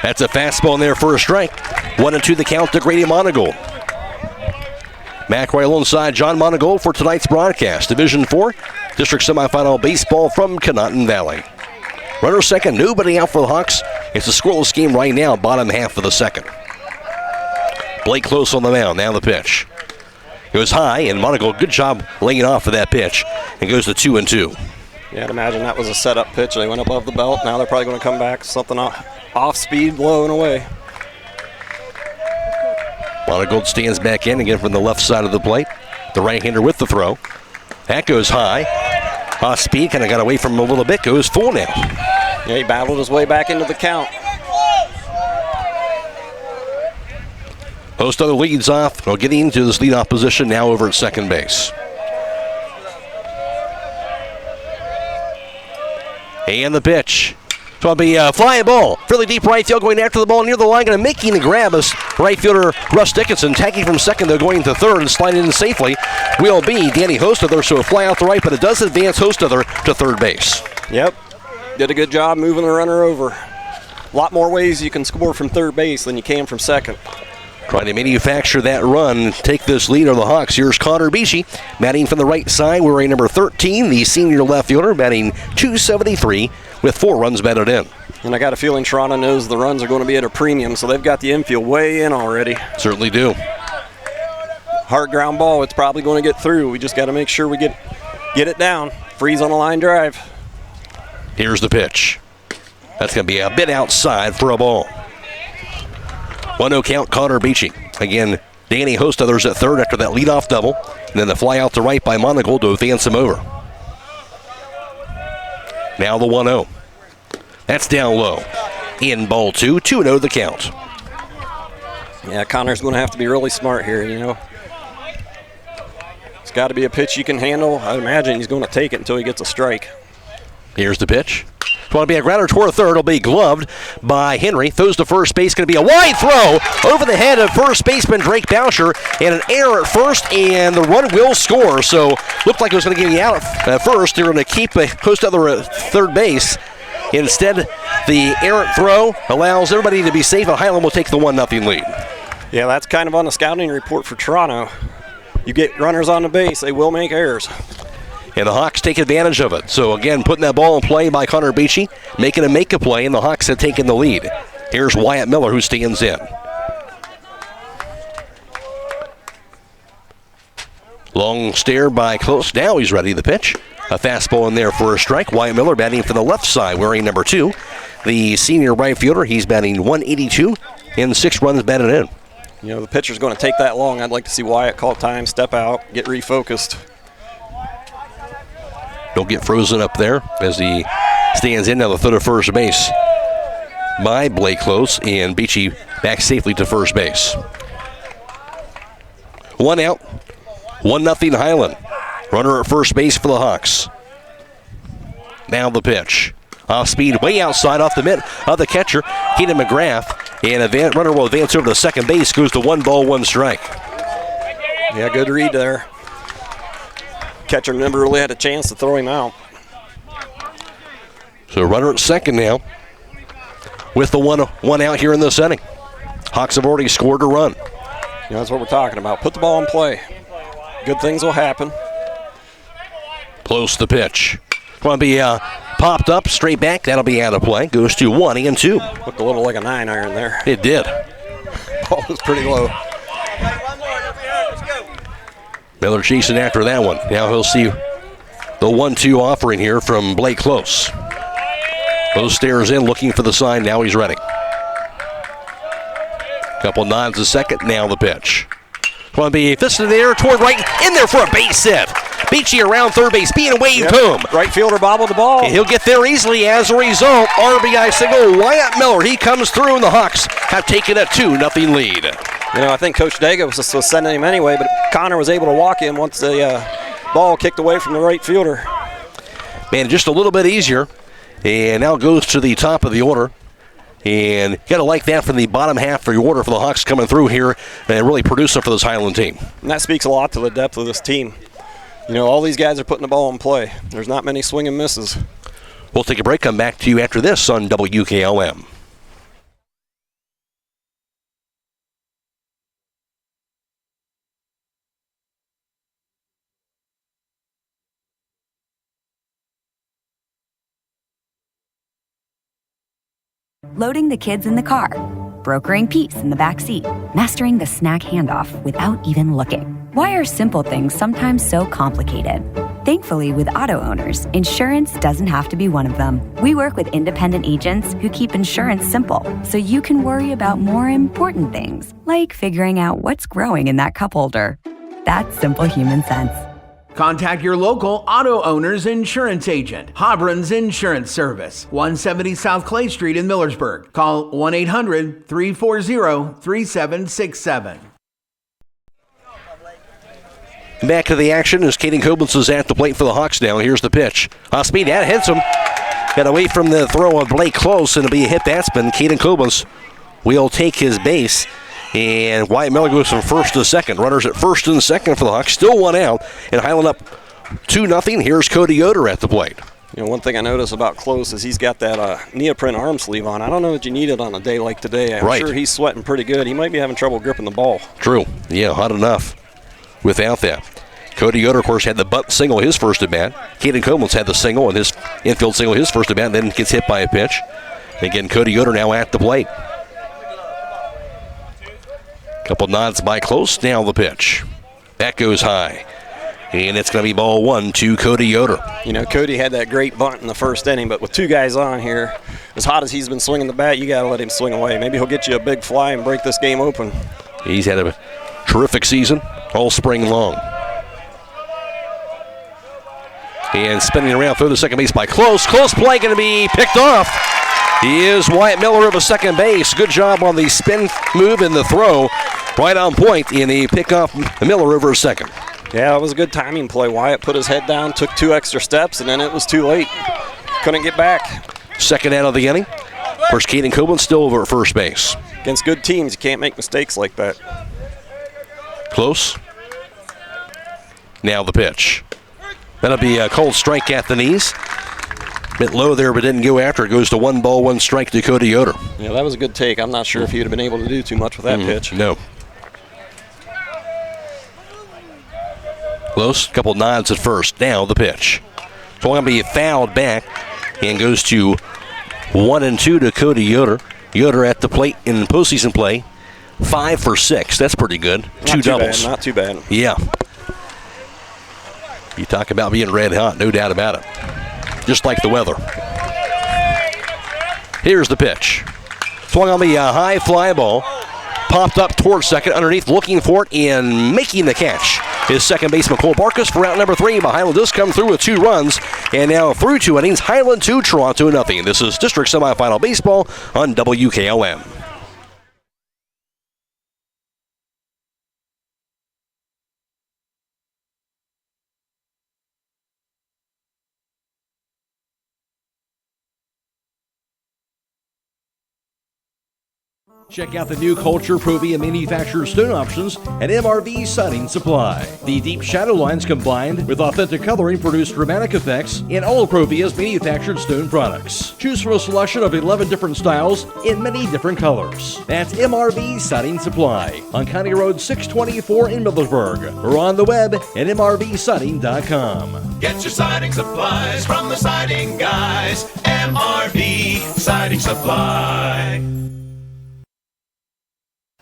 That's a fastball in there for a strike. 1-2 the count to Grady Monagold. Mac right alongside John Monagold for tonight's broadcast. Division 4, District Semifinal Baseball from Conotton Valley. Runner second, nobody out for the Hawks. It's a scoreless game right now, bottom half of the second. Blake close on the mound, now the pitch. Goes high, and Monagold, good job laying off for that pitch. And goes to 2-2. Yeah, I'd imagine that was a setup pitch. They went above the belt. Now they're probably going to come back something off speed, blowing away. Monagold stands back in again from the left side of the plate. The right-hander with the throw. That goes high. Off speed, kind of got away from him a little bit. Goes full now. Yeah, he battled his way back into the count. Host other leads off. Well, getting into this leadoff position now over at second base. And the pitch. It's going to be a flying ball. Fairly deep right field, going after the ball near the line. Going to making the grab as right fielder Russ Dickinson tagging from second, though going to third and sliding in safely will be Danny Hostother. So a fly out the right, but it does advance Hostother to third base. Yep. Did a good job moving the runner over. A lot more ways you can score from third base than you can from second. Trying to manufacture that run, take this lead on the Hawks. Here's Connor Beachy, batting from the right side, wearing number 13, the senior left fielder, batting .273 with 4 runs batted in. And I got a feeling Toronto knows the runs are going to be at a premium, so they've got the infield way in already. Certainly do. Hard ground ball, it's probably going to get through. We just got to make sure we get it down. Freeze on the line drive. Here's the pitch. That's going to be a bit outside for a ball. 1-0 count, Connor Beachy. Again, Danny Hostother's at third after that leadoff double. And then the fly out to right by Monagold to advance him over. Now the 1-0. That's down low. In ball 2, 2-0 the count. Yeah, Connor's going to have to be really smart here, you know. It's got to be a pitch you can handle. I imagine he's going to take it until he gets a strike. Here's the pitch. It's going to be a grounder toward third. It'll be gloved by Henry. Throws to first base. Going to be a wide throw over the head of first baseman Drake Boucher. And an error at first, and the run will score. So looked like it was going to get you out at first. They're going to keep the Hostother at third base. Instead, the errant throw allows everybody to be safe, and Hiland will take the 1-0 lead. Yeah, that's kind of on the scouting report for Toronto. You get runners on the base, they will make errors. And the Hawks take advantage of it. So again, putting that ball in play by Connor Beachy, making him make a play, and the Hawks have taken the lead. Here's Wyatt Miller, who stands in. Long stare by Close. Now he's ready. The pitch. A fastball in there for a strike. Wyatt Miller batting from the left side, wearing number 2. The senior right fielder, he's batting 182 and 6 runs batted in. You know, the pitcher's going to take that long. I'd like to see Wyatt call time, step out, get refocused. Don't get frozen up there as he stands in now the third of first base by Blake Close, and Beachy back safely to first base. 1 out, 1-0 Hiland. Runner at first base for the Hawks. Now the pitch. Off speed, way outside, off the mitt of the catcher, Keenan McGrath. And runner will advance over to second base, goes to 1 ball, 1 strike. Yeah, good read there. Catcher never really had a chance to throw him out. So runner at second now with the one out here in this inning. Hawks have already scored a run. You know, that's what we're talking about. Put the ball in play. Good things will happen. Close the pitch. Going to be popped up, straight back. That'll be out of play. Goes to 1-2. Looked a little like a 9-iron there. It did. Ball was pretty low. Miller chasing after that one. Now he'll see the 1-2 offering here from Blake Close. Close stares in, looking for the sign. Now he's ready. Couple nods a second. Now the pitch. Going to be fist in the air toward right. In there for a base hit. Beachy around third base, being waved home. Right fielder bobbled the ball. And he'll get there easily as a result. RBI single, Wyatt Miller. He comes through, and the Hawks have taken a 2-0 lead. You know, I think Coach Dega was sending him anyway, but Connor was able to walk in once the ball kicked away from the right fielder. Man, just a little bit easier. And now goes to the top of the order. And you got to like that from the bottom half of your order for the Hawks coming through here and really producing for this Hiland team. And that speaks a lot to the depth of this team. You know, all these guys are putting the ball in play. There's not many swing and misses. We'll take a break, come back to you after this on WKLM. Loading the kids in the car, brokering peace in the back seat, mastering the snack handoff without even looking. Why are simple things sometimes so complicated? Thankfully, with auto owners, insurance doesn't have to be one of them. We work with independent agents who keep insurance simple, so you can worry about more important things, like figuring out what's growing in that cup holder. That's simple human sense. Contact your local auto owner's insurance agent. Hobron's Insurance Service, 170 South Clay Street in Millersburg. Call 1-800-340-3767. Back to the action as Caden Koblenz is at the plate for the Hawks now. Here's the pitch. Off speed, that hits him. Got away from the throw of Blake Close, and it'll be a hit batsman. Caden Koblenz will take his base. And Wyatt Miller goes from first to second. Runners at first and second for the Hawks. Still one out. And Hiland up 2-0. Here's Cody Yoder at the plate. You know, one thing I notice about Close is he's got that neoprene arm sleeve on. I don't know that you need it on a day like today. I'm sure he's sweating pretty good. He might be having trouble gripping the ball. True. Yeah, hot enough without that. Cody Yoder, of course, had the bunt single his first at bat. Caden Koblenz had the single and his infield single his first at bat, and then gets hit by a pitch. Again, Cody Yoder now at the plate. Couple nods by Close. Now the pitch. That goes high. And it's going to be ball one to Cody Yoder. You know, Cody had that great bunt in the first inning, but with two guys on here, as hot as he's been swinging the bat, you got to let him swing away. Maybe he'll get you a big fly and break this game open. He's had a terrific season all spring long. And spinning around through the second base by Close. Close play going to be picked off. He is Wyatt Miller of a second base. Good job on the spin move and the throw. Right on point in the pickoff Miller over a second. Yeah, it was a good timing play. Wyatt put his head down, took 2 extra steps, and then it was too late. Couldn't get back. Second out of the inning. First, Caden Koblenz still over at first base. Against good teams, you can't make mistakes like that. Close. Now the pitch. That'll be a cold strike at the knees. Bit low there, but didn't go after. It goes to 1 ball, 1 strike to Cody Yoder. Yeah, that was a good take. I'm not sure if he'd have been able to do too much with that pitch. No. Close. Couple nods at first. Now the pitch. So going to be fouled back and goes to 1-2 to Cody Yoder. Yoder at the plate in postseason play. 5 for 6. That's pretty good. Not 2 doubles. Not too bad. Yeah. You talk about being red hot, no doubt about it. Just like the weather. Here's the pitch. Swung on the high fly ball. Popped up towards second, underneath, looking for it and making the catch. His second baseman, Cole Barkas, for out number 3. But Hiland does come through with 2 runs. And now through 2 innings, Hiland 2, Toronto 0. This is district semifinal baseball on WKLM. Check out the new Culture, Provia manufacturer stone options at MRV Siding Supply. The deep shadow lines combined with authentic coloring produce dramatic effects in all Provia's manufactured stone products. Choose from a selection of 11 different styles in many different colors. That's MRV Siding Supply on County Road 624 in Millersburg or on the web at mrvsiding.com. Get your siding supplies from the siding guys. MRV Siding Supply.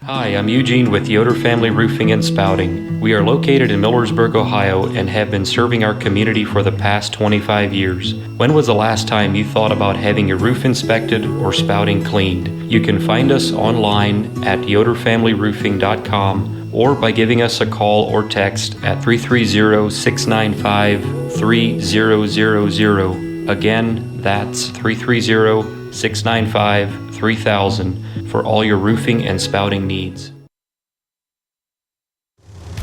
Hi, I'm Eugene with Yoder Family Roofing and Spouting. We are located in Millersburg, Ohio, and have been serving our community for the past 25 years. When was the last time you thought about having your roof inspected or spouting cleaned? You can find us online at yoderfamilyroofing.com or by giving us a call or text at 330-695-3000. Again, that's 330-695-3000 for all your roofing and spouting needs.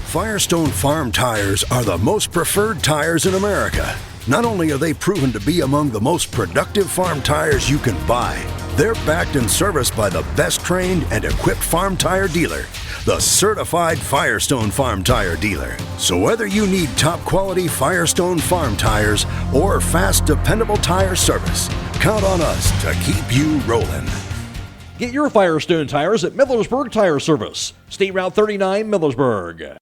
Firestone Farm Tires are the most preferred tires in America. Not only are they proven to be among the most productive farm tires you can buy, they're backed and serviced by the best trained and equipped farm tire dealer, the certified Firestone Farm Tire dealer. So whether you need top quality Firestone Farm Tires or fast, dependable tire service, count on us to keep you rolling. Get your Firestone tires at Millersburg Tire Service, State Route 39, Millersburg.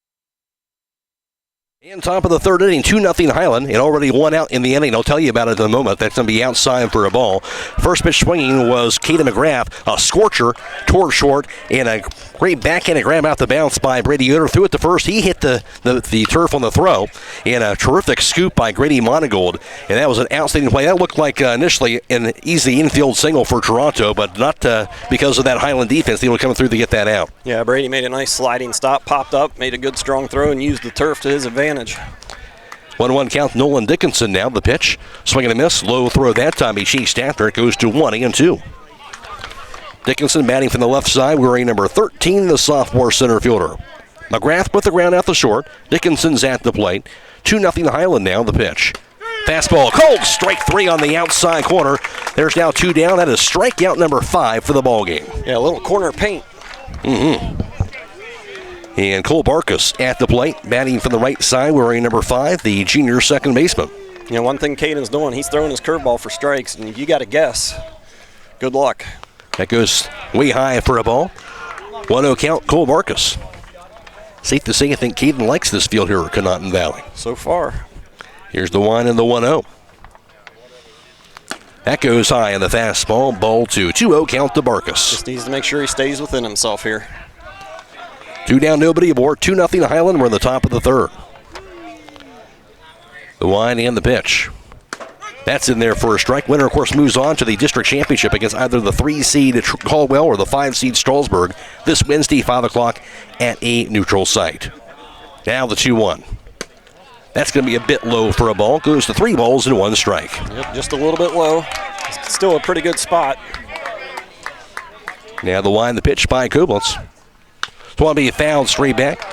And top of the third inning, 2-0 Hiland. It already won out in the inning. I'll tell you about it in a moment. That's going to be outside for a ball. First pitch swinging was Caden McGrath. A scorcher toward short and a great backhanded grab out the bounce by Brady Yoder. Threw it to first. He hit the turf on the throw. And a terrific scoop by Grady Monagold. And that was an outstanding play. That looked like initially an easy infield single for Toronto, but not because of that Hiland defense. They were coming through to get that out. Yeah, Brady made a nice sliding stop, popped up, made a good strong throw, and used the turf to his advantage. 1-1 count. Nolan Dickinson now the pitch. Swing and a miss. Low throw that time. He chased after. It goes to 1-2. Dickinson batting from the left side, wearing number 13, the sophomore center fielder. McGrath put the ground out the short. Dickinson's at the plate. 2-0 Hiland now the pitch. Fastball, cold, strike 3 on the outside corner. There's now 2 down. That is strikeout number 5 for the ball game. Yeah, a little corner paint. And Cole Barkus at the plate, batting from the right side, wearing number 5, the junior second baseman. You know, one thing Caden's doing, he's throwing his curveball for strikes, and you got to guess. Good luck. That goes way high for a ball. 1-0 count, Cole Barkus. Safe to say, I think Caden likes this field here at Conotton Valley. So far. Here's the 1 and the 1-0. That goes high in the fastball, ball 2. 2-0 count to Barkus. Just needs to make sure he stays within himself here. 2 down, nobody aboard. 2-0 Hiland. We're in the top of the third. The 1 and the pitch. That's in there for a strike. Winner, of course, moves on to the district championship against either the 3-seed Caldwell or the 5-seed Strasburg this Wednesday, 5 o'clock at a neutral site. Now the 2-1. That's going to be a bit low for a ball. Goes to 3 balls and 1 strike. Yep, just a little bit low. Still a pretty good spot. Now the 1, the pitch by Koblenz. Swampy fouled straight back.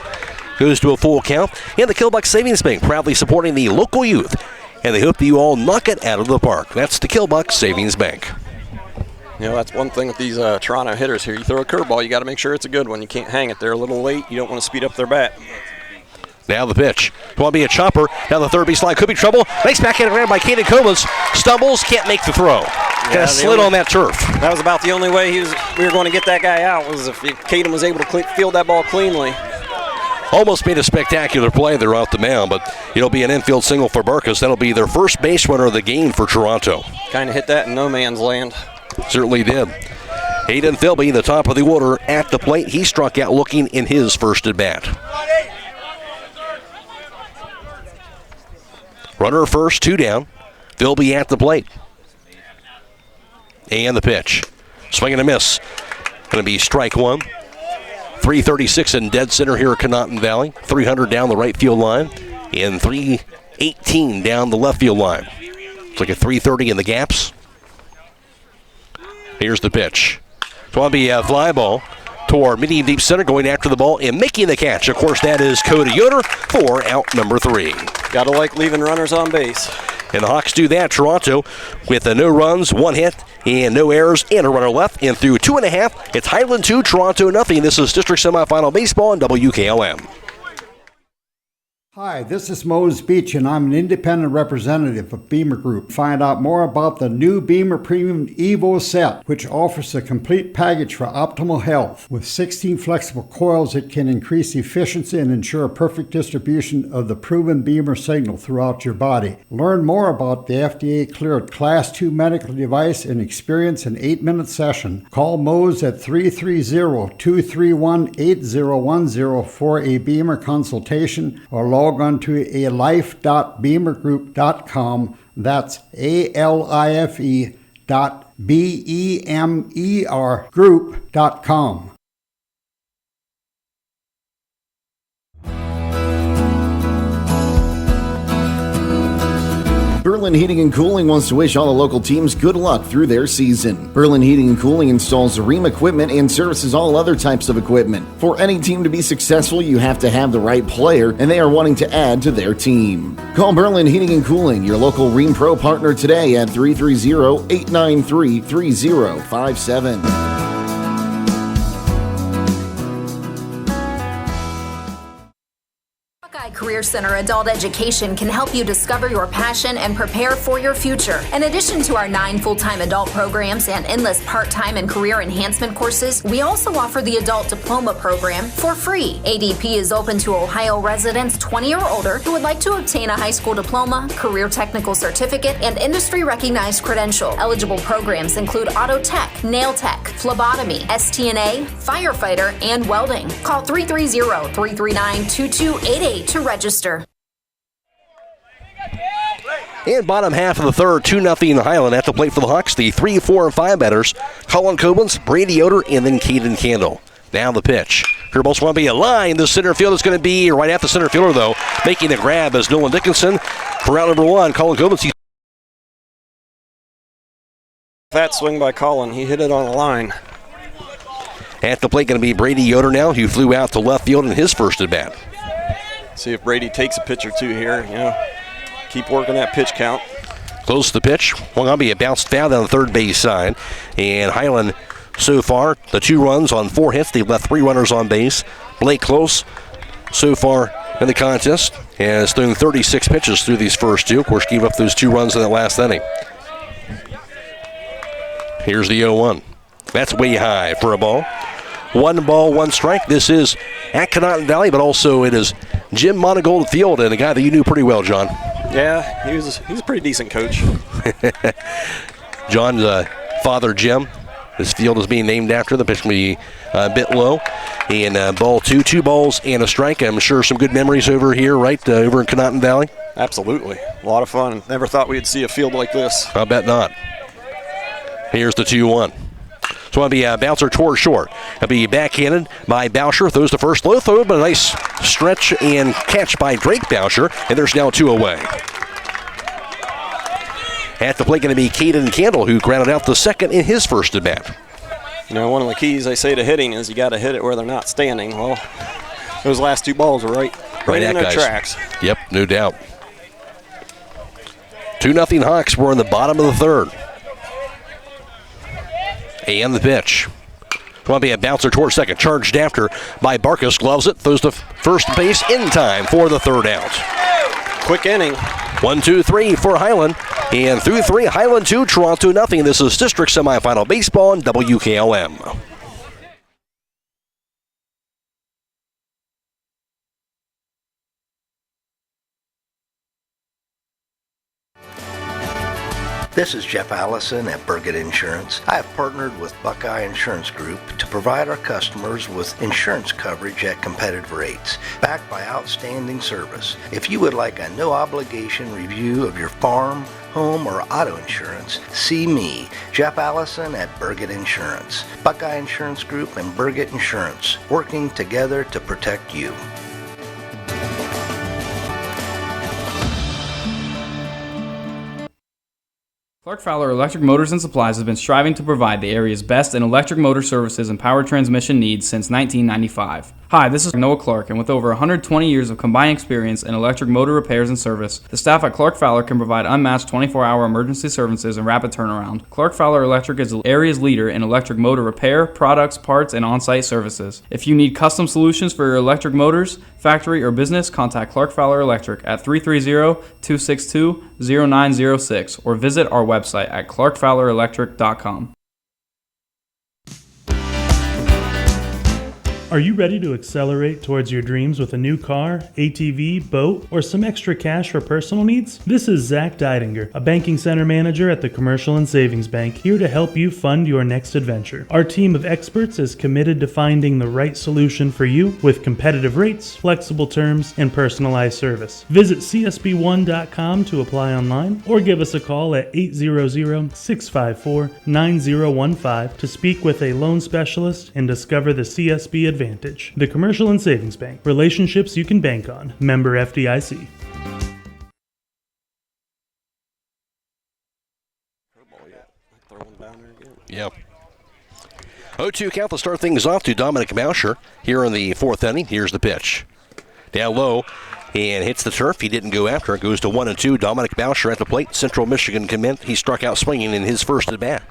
Goes to a full count. And the Killbuck Savings Bank proudly supporting the local youth. And they hope that you all knock it out of the park. That's the Killbuck Savings Bank. You know, that's one thing with these Toronto hitters here. You throw a curveball, you got to make sure it's a good one. You can't hang it there a little late. You don't want to speed up their bat. Now the pitch. Swampy a chopper. Down the third base line. Could be trouble. Nice backhand grab by Caden Koblenz. Stumbles. Can't make the throw. Kind of slid on that turf. That was about the only way we were going to get that guy out, was if Caden was able to field that ball cleanly. Almost made a spectacular play there off the mound, but it'll be an infield single for Barkus. That'll be their first base runner of the game for Toronto. Kind of hit that in no man's land. Certainly did. Hayden Philby, the top of the order at the plate. He struck out looking in his first at bat. Runner first, 2 down. Philby at the plate. And the pitch. Swing and a miss. Going to be strike 1. 336 in dead center here at Conotton Valley. 300 down the right field line. And 318 down the left field line. It's like a 330 in the gaps. Here's the pitch. Swampy fly ball toward medium deep center, going after the ball and making the catch. Of course, that is Cody Yoder for out number 3. Gotta like leaving runners on base. And the Hawks do that. Toronto with no runs, 1 hit, and no errors, and a runner left. And through 2.5, it's Hiland 2, Toronto nothing. This is district semifinal baseball on WKLM. Hi, this is Mose Beach, and I'm an independent representative of Beamer Group. Find out more about the new Beamer Premium Evo set, which offers a complete package for optimal health. With 16 flexible coils, it can increase efficiency and ensure perfect distribution of the proven Beamer signal throughout your body. Learn more about the FDA-cleared Class 2 medical device and experience an 8-minute session. Call Mose at 330-231-8010 for a Beamer consultation, or log on to alife.beamergroup.com. That's alife.bemergroup.com. Berlin Heating and Cooling wants to wish all the local teams good luck through their season. Berlin Heating and Cooling installs Rheem equipment and services all other types of equipment. For any team to be successful, you have to have the right player, and they are wanting to add to their team. Call Berlin Heating and Cooling, your local Rheem Pro partner, today at 330-893-3057. Career Career Center Adult Education can help you discover your passion and prepare for your future. In addition to our 9 full-time adult programs and endless part-time and career enhancement courses, we also offer the Adult Diploma Program for free. ADP is open to Ohio residents 20 or older who would like to obtain a high school diploma, career technical certificate, and industry-recognized credential. Eligible programs include auto tech, nail tech, phlebotomy, STNA, firefighter, and welding. Call 330-339-2288 to register. And bottom half of the third, 2-0 Hiland at the plate for the Hawks. The 3, 4, and 5 batters, Colin Koblenz, Brady Yoder, and then Caden Candle. Now the pitch. Curveballs want to be a line. The center field is going to be right at the center fielder, though. Making the grab is Nolan Dickinson. For round number 1, Colin Koblenz. That swing by Colin. He hit it on the line. At the plate going to be Brady Yoder now, who flew out to left field in his first at-bat. See if Brady takes a pitch or two here. Keep working that pitch count. Close to the pitch. Well, going to be a bounced foul down the third base side. And Hiland, so far, the 2 runs on 4 hits. They've left 3 runners on base. Blake Close, so far in the contest, has thrown 36 pitches through these first 2. Of course, gave up those 2 runs in that last inning. Here's the 0-1. That's way high for a ball. 1 ball, 1 strike. This is at Conotton Valley, but also it is Jim Monagold Field, and a guy that you knew pretty well, John. Yeah, he's a pretty decent coach. John's father, Jim. This field is being named after. The pitch can be a bit low. And ball 2 balls and a strike. I'm sure some good memories over here, right, over in Conotton Valley? Absolutely. A lot of fun. Never thought we'd see a field like this. I bet not. Here's the 2-1. So it'll be a bouncer toward short. It'll be backhanded by Boucher. Throws the first low throw, but a nice stretch and catch by Drake Boucher. And there's now 2 away. At the plate going to be Caden Candle, who grounded out the second in his first at bat. One of the keys they say to hitting is you got to hit it where they're not standing. Well, those last 2 balls were right in their tracks. Yep, no doubt. 2-0 Hawks. We're in the bottom of the third. And the pitch. Going to be a bouncer towards second. Charged after by Barkus. Gloves it. Throws to first base in time for the third out. Quick inning. 1, 2, 3 for Hiland. And through 3, Hiland 2, Toronto nothing. This is district semifinal baseball on WKLM. This is Jeff Allison at Burgett Insurance. I have partnered with Buckeye Insurance Group to provide our customers with insurance coverage at competitive rates, backed by outstanding service. If you would like a no-obligation review of your farm, home, or auto insurance, see me, Jeff Allison at Burgett Insurance. Buckeye Insurance Group and Burgett Insurance, working together to protect you. Clark Fowler Electric Motors and Supplies has been striving to provide the area's best in electric motor services and power transmission needs since 1995. Hi, this is Noah Clark, and with over 120 years of combined experience in electric motor repairs and service, the staff at Clark Fowler can provide unmatched 24-hour emergency services and rapid turnaround. Clark Fowler Electric is the area's leader in electric motor repair, products, parts, and on-site services. If you need custom solutions for your electric motors, factory, or business, contact Clark Fowler Electric at 330-262-0906 or visit our website at clarkfowlerelectric.com. Are you ready to accelerate towards your dreams with a new car, ATV, boat, or some extra cash for personal needs? This is Zach Deidinger, a banking center manager at the Commercial and Savings Bank, here to help you fund your next adventure. Our team of experts is committed to finding the right solution for you with competitive rates, flexible terms, and personalized service. Visit csb1.com to apply online or give us a call at 800-654-9015 to speak with a loan specialist and discover the CSB advantage. The Commercial and Savings Bank. Relationships you can bank on. Member FDIC. Yeah. 0-2 count to start things off to Dominic Boucher here in the fourth inning. Here's the pitch. Down low and hits the turf. He didn't go after it. Goes to 1-2. Dominic Boucher at the plate. Central Michigan commit. He struck out swinging in his first at bat.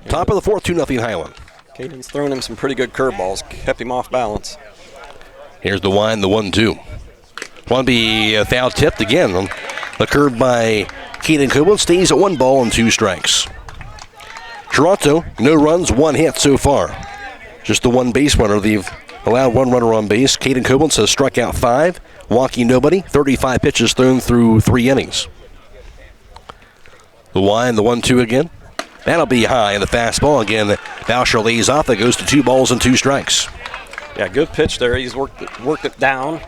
Top of the fourth, 2-0 Hiland. Caden's thrown him some pretty good curveballs, kept him off balance. Here's the wind, the 1-2. One be foul tipped again on the curve by Keaton Koblenz. Stays at 1 ball and 2 strikes. Toronto, no runs, 1 hit so far. Just the 1 base runner. They've allowed 1 runner on base. Keaton Koblenz has struck out 5, walking nobody. 35 pitches thrown through 3 innings. The Y and the 1-2 again. That'll be high, and the fastball again. Boucher lays off. That goes to 2 balls and 2 strikes. Yeah, good pitch there. He's worked it down.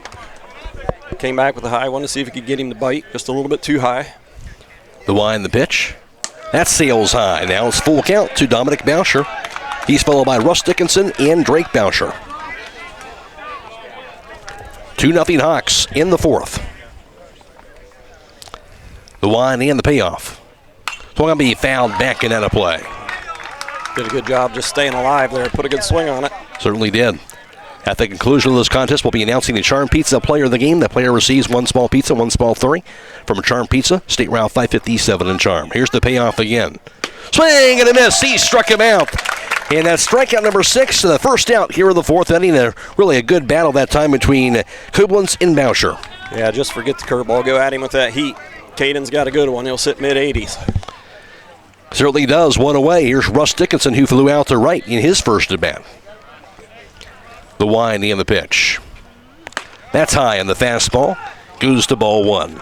Came back with a high one to see if he could get him to bite. Just a little bit too high. The Y and the pitch. That sails high. Now it's full count to Dominic Boucher. He's followed by Russ Dickinson and Drake Boucher. 2-0 Hawks in the 4th. The Y and the payoff. It's going to be fouled back and out of play. Did a good job just staying alive there. Put a good swing on it. Certainly did. At the conclusion of this contest, we'll be announcing the Charm Pizza player of the game. The player receives 1 small pizza, 1 small flurry from Charm Pizza, State Route 557 in Charm. Here's the payoff again. Swing and a miss. He struck him out. And that's strikeout number 6, the first out here in the 4th inning. Really a good battle that time between Koblenz and Boucher. Yeah, just forget the curveball. Go at him with that heat. Caden's got a good one. He'll sit mid-80s. Certainly does. 1 away. Here's Russ Dickinson, who flew out to right in his first at bat. The Y and the pitch. That's high, and the fastball goes to ball 1.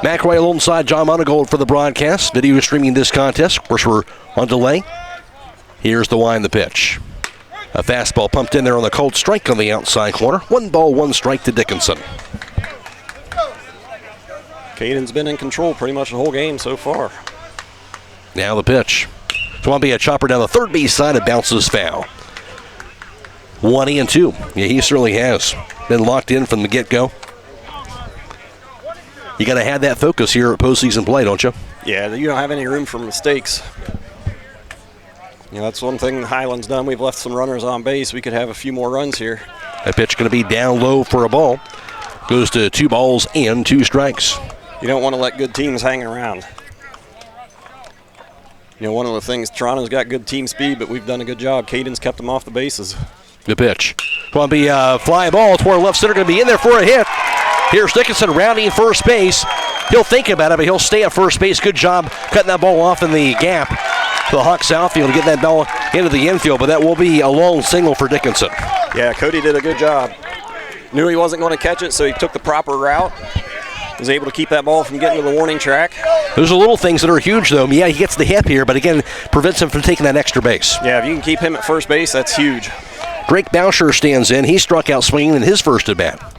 McRae alongside John Monagold for the broadcast. Video streaming this contest. Of course, we're on delay. Here's the Y and the pitch. A fastball pumped in there on the cold strike on the outside corner. 1 ball, 1 strike to Dickinson. Caden's been in control pretty much the whole game so far. Now the pitch. It's going to be a chopper down the third base side. It bounces foul. 1-2. Yeah, he certainly has been locked in from the get-go. You got to have that focus here at postseason play, don't you? Yeah, you don't have any room for mistakes. You know, that's one thing Hiland's done. We've left some runners on base. We could have a few more runs here. That pitch going to be down low for a ball. Goes to 2 balls and 2 strikes. You don't want to let good teams hang around. You know, one of the things, Toronto's got good team speed, but we've done a good job. Caden's kept them off the bases. Good pitch. Going to be a fly ball toward left center. Going to be in there for a hit. Here's Dickinson rounding first base. He'll think about it, but he'll stay at first base. Good job cutting that ball off in the gap to the Hawks outfield to get that ball into the infield, but that will be a long single for Dickinson. Yeah, Cody did a good job. Knew he wasn't going to catch it, so he took the proper route. Was able to keep that ball from getting to the warning track. Those are little things that are huge, though. Yeah, he gets the hip here, but again, prevents him from taking that extra base. Yeah, if you can keep him at first base, that's huge. Drake Boucher stands in. He struck out swinging in his first at bat.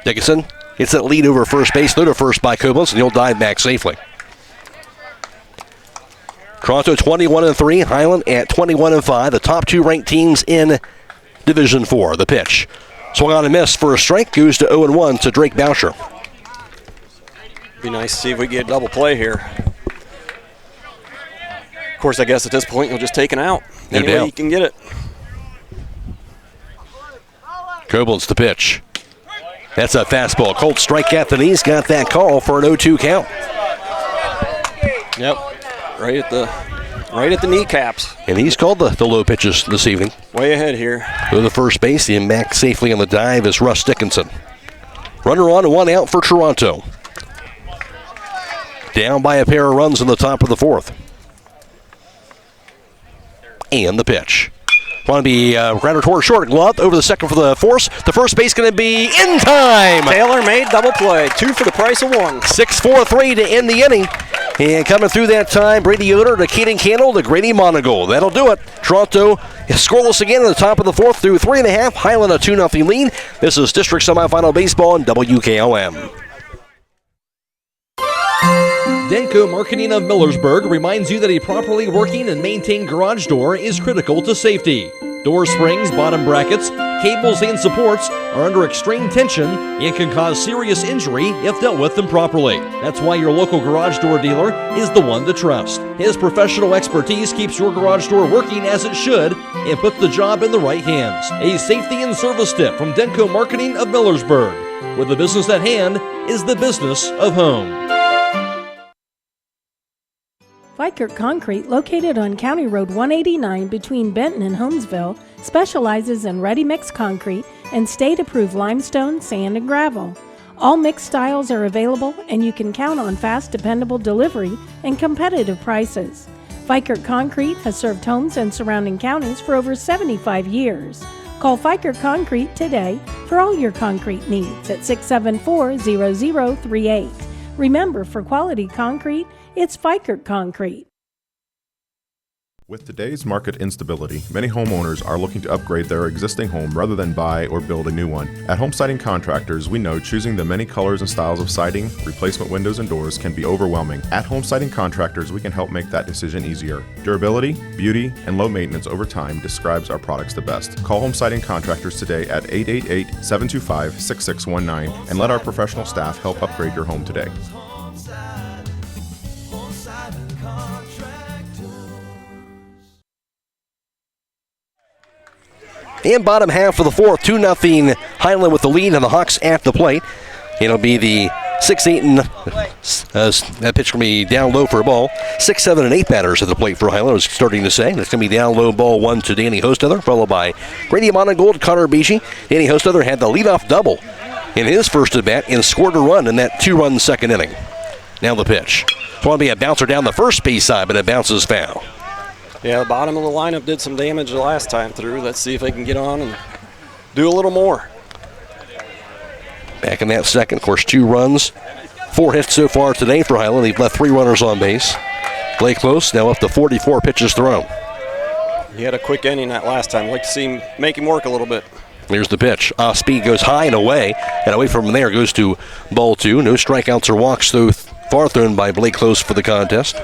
Dickinson gets that lead over first base, throw to first by Koblenz, and he'll dive back safely. Toronto 21-3, Hiland at 21-5. The top 2 ranked teams in Division 4. The pitch. Swung on and missed for a strike. Goes to 0-1 to Drake Boucher. Be nice to see if we get a double play here. Of course, I guess at this point you'll just take an out. No Any way doubt. you can get it. Koblenz the pitch. That's a fastball. Cold strike at the knees. Got that call for an 0-2 count. Yep. Right at the kneecaps. And he's called the low pitches this evening. Way ahead here. Go to first base. The back safely on the dive is Russ Dickinson. Runner on and 1 out for Toronto. Down by a pair of runs in the top of the 4th. And the pitch. Want to be grounder toward short, glove over the second for the force. The first base going to be in time. Taylor made double play. 2 for the price of 1. 6-4-3 to end the inning. And coming through that time, Brady Yoder to Keaton Candle to Grady Monagold. That'll do it. Toronto is scoreless again in the top of the 4th through 3.5. Hiland a 2-0 lead. This is district semifinal baseball on WKLM. Denko Marketing of Millersburg reminds you that a properly working and maintained garage door is critical to safety. Door springs, bottom brackets, cables, and supports are under extreme tension and can cause serious injury if dealt with improperly. That's why your local garage door dealer is the one to trust. His professional expertise keeps your garage door working as it should and puts the job in the right hands. A safety and service tip from Denko Marketing of Millersburg, where the business at hand is the business of home. Vikert Concrete, located on County Road 189 between Benton and Holmesville, specializes in ready-mix concrete and state-approved limestone, sand, and gravel. All mixed styles are available, and you can count on fast, dependable delivery and competitive prices. Fikert Concrete has served homes and surrounding counties for over 75 years. Call Fikert Concrete today for all your concrete needs at 674-0038. Remember, for quality concrete, it's Fikert Concrete. With today's market instability, many homeowners are looking to upgrade their existing home rather than buy or build a new one. At Home Siding Contractors, we know choosing the many colors and styles of siding, replacement windows, and doors can be overwhelming. At Home Siding Contractors, we can help make that decision easier. Durability, beauty, and low maintenance over time describes our products the best. Call Home Siding Contractors today at 888-725-6619 and let our professional staff help upgrade your home today. And bottom half of the fourth, 2-0 Hiland with the lead, and the Hawks at the plate. It'll be the 6-8 and that pitch going to be down low for a ball. 6, 7, and 8 batters at the plate for Hiland. I was starting to say that's going to be down low, ball 1 to Danny Hostother, followed by Grady Monagold, Connor Beachy. Danny Hostother had the leadoff double in his first at bat and scored a run in that 2-run second inning. Now the pitch. It's going to be a bouncer down the first base side, but it bounces foul. Yeah, the bottom of the lineup did some damage the last time through. Let's see if they can get on and do a little more. Back in that second, of course, 2 runs, 4 hits so far today for Hiland. They've left 3 runners on base. Blake Close now up to 44 pitches thrown. He had a quick inning that last time. I'd like to see him make him work a little bit. Here's the pitch. Speed goes high and away from there goes to ball 2. No strikeouts or walks though far thrown by Blake Close for the contest.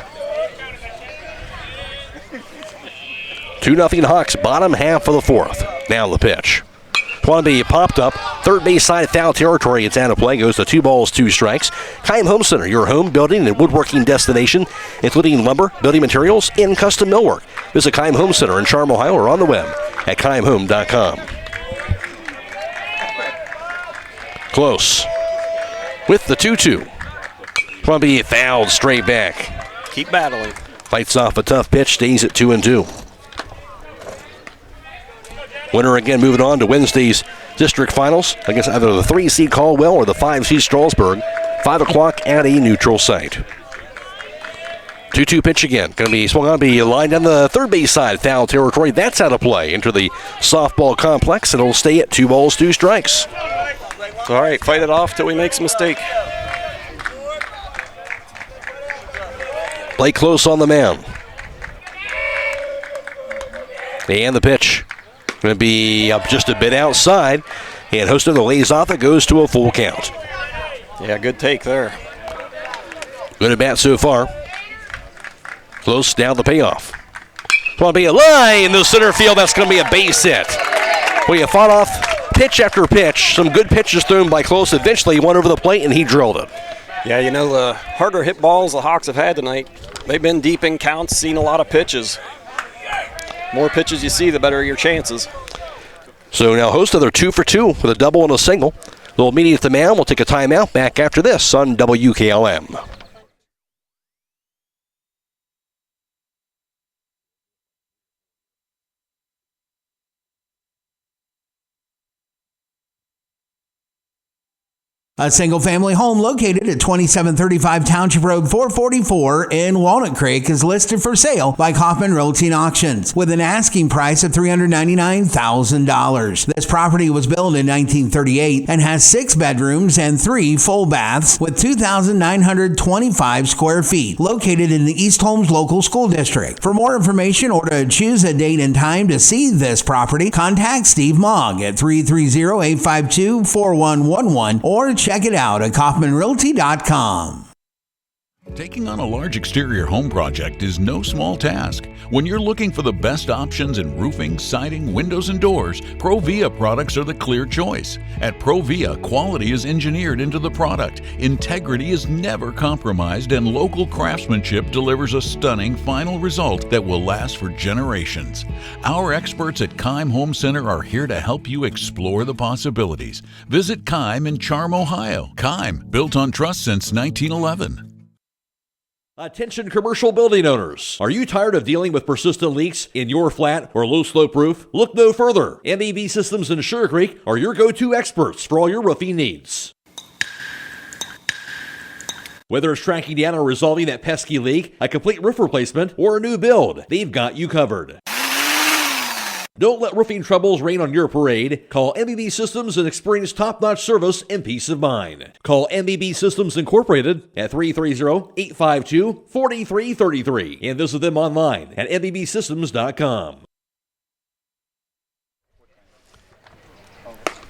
2-0 Hawks, bottom half of the fourth. Now the pitch. Twanby popped up, third base side, foul territory. It's out of play, goes to 2 balls, 2 strikes. Keim Home Center, your home building and woodworking destination, including lumber, building materials, and custom millwork. Visit Keim Home Center in Charm, Ohio, or on the web at keimhome.com. Close with the 2-2. Twanby fouled straight back. Keep battling. Fights off a tough pitch, stays at 2-2. Winner again moving on to Wednesday's district finals against either the 3-seed Caldwell or the 5-seed Strasburg. 5 o'clock at a neutral site. 2-2 pitch again. Going to be swung on, be lined down the third base side. Foul territory. That's out of play. Into the softball complex, and it'll stay at 2 balls, 2 strikes. All right, fight it off till we make a mistake. Blake Close on the mound. And the pitch. Going to be up just a bit outside. And Hostother lays off. It goes to a full count. Yeah, good take there. Good at bat so far. Close down the payoff. Going to be a line in the center field. That's going to be a base hit. Well, you fought off pitch after pitch. Some good pitches thrown by Close. Eventually, he went over the plate and he drilled it. Yeah, you know, the harder hit balls the Hawks have had tonight, they've been deep in counts, seen a lot of pitches. More pitches you see, the better your chances. So now Hostother 2 for 2 with a double and a single. Little meeting at the mound. We'll take a timeout. Back after this on WKLM. A single-family home located at 2735 Township Road 444 in Walnut Creek is listed for sale by Kaufman Realty and Auctions with an asking price of $399,000. This property was built in 1938 and has 6 bedrooms and 3 full baths with 2,925 square feet, located in the East Holmes Local School District. For more information or to choose a date and time to see this property, contact Steve Mogg at 330-852-4111 or check it out at KaufmanRealty.com. Taking on a large exterior home project is no small task. When you're looking for the best options in roofing, siding, windows, and doors, Provia products are the clear choice. At Provia, quality is engineered into the product, integrity is never compromised, and local craftsmanship delivers a stunning final result that will last for generations. Our experts at Keim Home Center are here to help you explore the possibilities. Visit Keim in Charm, Ohio. Keim, built on trust since 1911. Attention commercial building owners. Are you tired of dealing with persistent leaks in your flat or low slope roof? Look no further. MEB Systems in Sugar Creek are your go-to experts for all your roofing needs. Whether it's tracking down or resolving that pesky leak, a complete roof replacement, or a new build, they've got you covered. Don't let roofing troubles rain on your parade. Call MEB Systems and experience top-notch service and peace of mind. Call MEB Systems Incorporated at 330-852-4333 and visit them online at mebsystems.com.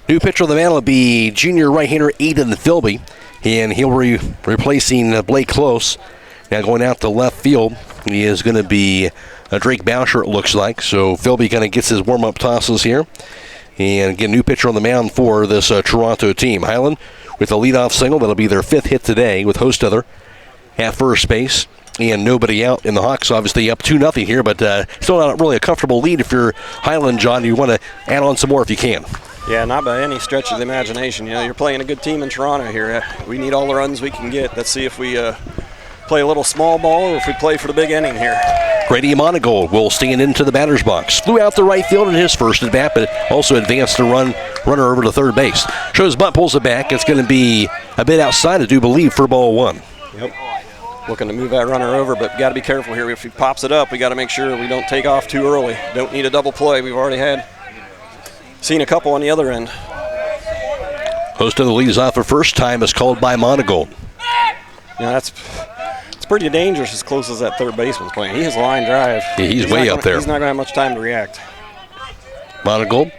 New pitcher on the mound will be junior right-hander Aiden Philby, and he'll be replacing Blake Close. Now going out to left field, he is going to be Drake Boucher, it looks like. So Philby kind of gets his warm-up tosses here. And again, new pitcher on the mound for this Toronto team. Hiland with a leadoff single. That'll be their 5th hit today with Hostetler at first base. And nobody out, in the Hawks obviously up 2-0 here, but still not really a comfortable lead if you're Hiland, John. You want to add on some more if you can. Yeah, not by any stretch of the imagination. You know, you're playing a good team in Toronto here. We need all the runs we can get. Let's see if we play a little small ball or if we play for the big inning here. Grady Monagold will stand into the batter's box. Flew out the right field in his first at bat, but also advanced the runner over to third base. Shows bunt, pulls it back. It's going to be a bit outside, I do believe, for ball one. Yep. Looking to move that runner over, but got to be careful here. If he pops it up, we got to make sure we don't take off too early. Don't need a double play. We've already seen a couple on the other end. Host of the leads off for first. Time is called by Monagold. Yeah, it's pretty dangerous as close as that third baseman's playing. He has a line drive. Yeah, he's way up there. He's not going to have much time to react. Monagold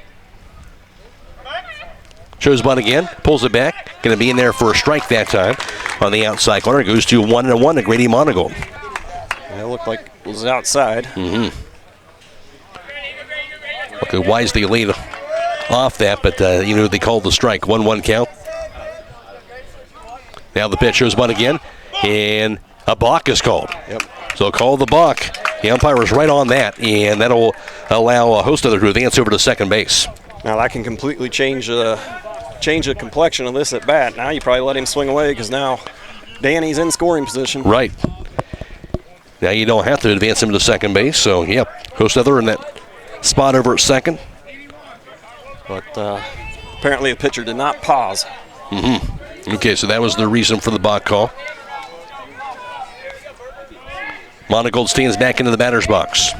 shows bunt again, pulls it back. Going to be in there for a strike that time on the outside corner. Goes to 1-1 to Grady Monagold. Yeah, it looked like it was outside. Mm-hmm. Okay, wisely laid off that, but they called the strike. 1-1 count. Now the pitch shows bunt again, and a balk is called. Yep. So call the balk. The umpire is right on that, and that'll allow a Hostetler to advance over to second base. Now that can completely change the complexion of this at bat. Now you probably let him swing away because now Danny's in scoring position. Right. Now you don't have to advance him to second base, so Hostetler in that spot over at second. But apparently the pitcher did not pause. Mm-hmm. Okay, so that was the reason for the balk call. Monagold stands back into the batter's box.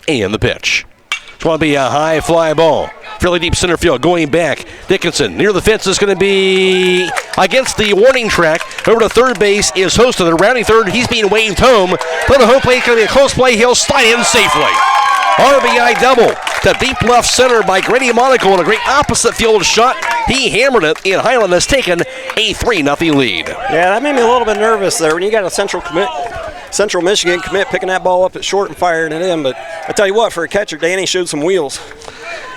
And the pitch. It's going to be a high fly ball. Fairly deep center field. Going back. Dickinson near the fence is going to be against the warning track. Over to third base is Hostetler. Rounding third. He's being waved home. But the home plate is going to be a close play. He'll slide in safely. RBI double to deep left center by Grady Monagold. A great opposite field shot. He hammered it, and Hiland has taken a 3-0 lead. Yeah, that made me a little bit nervous there when you got a Central Michigan commit picking that ball up at short and firing it in. But I tell you what, for a catcher, Danny showed some wheels.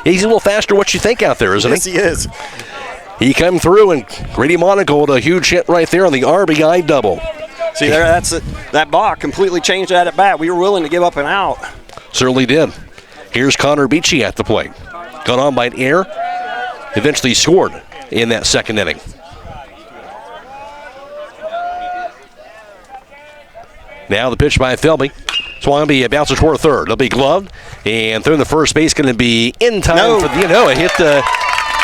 He's a little faster than what you think out there, isn't he? Yes, he is. He come through, and Grady Monagold, a huge hit right there on the RBI double. See, there, that's it. That balk completely changed that at bat. We were willing to give up an out. Certainly did. Here's Connor Beachy at the plate. Got on by an error. Eventually scored in that second inning. Now the pitch by Philby. It's going to be a bouncer toward third. It'll be gloved. And through the first base, going to be in time for it hit the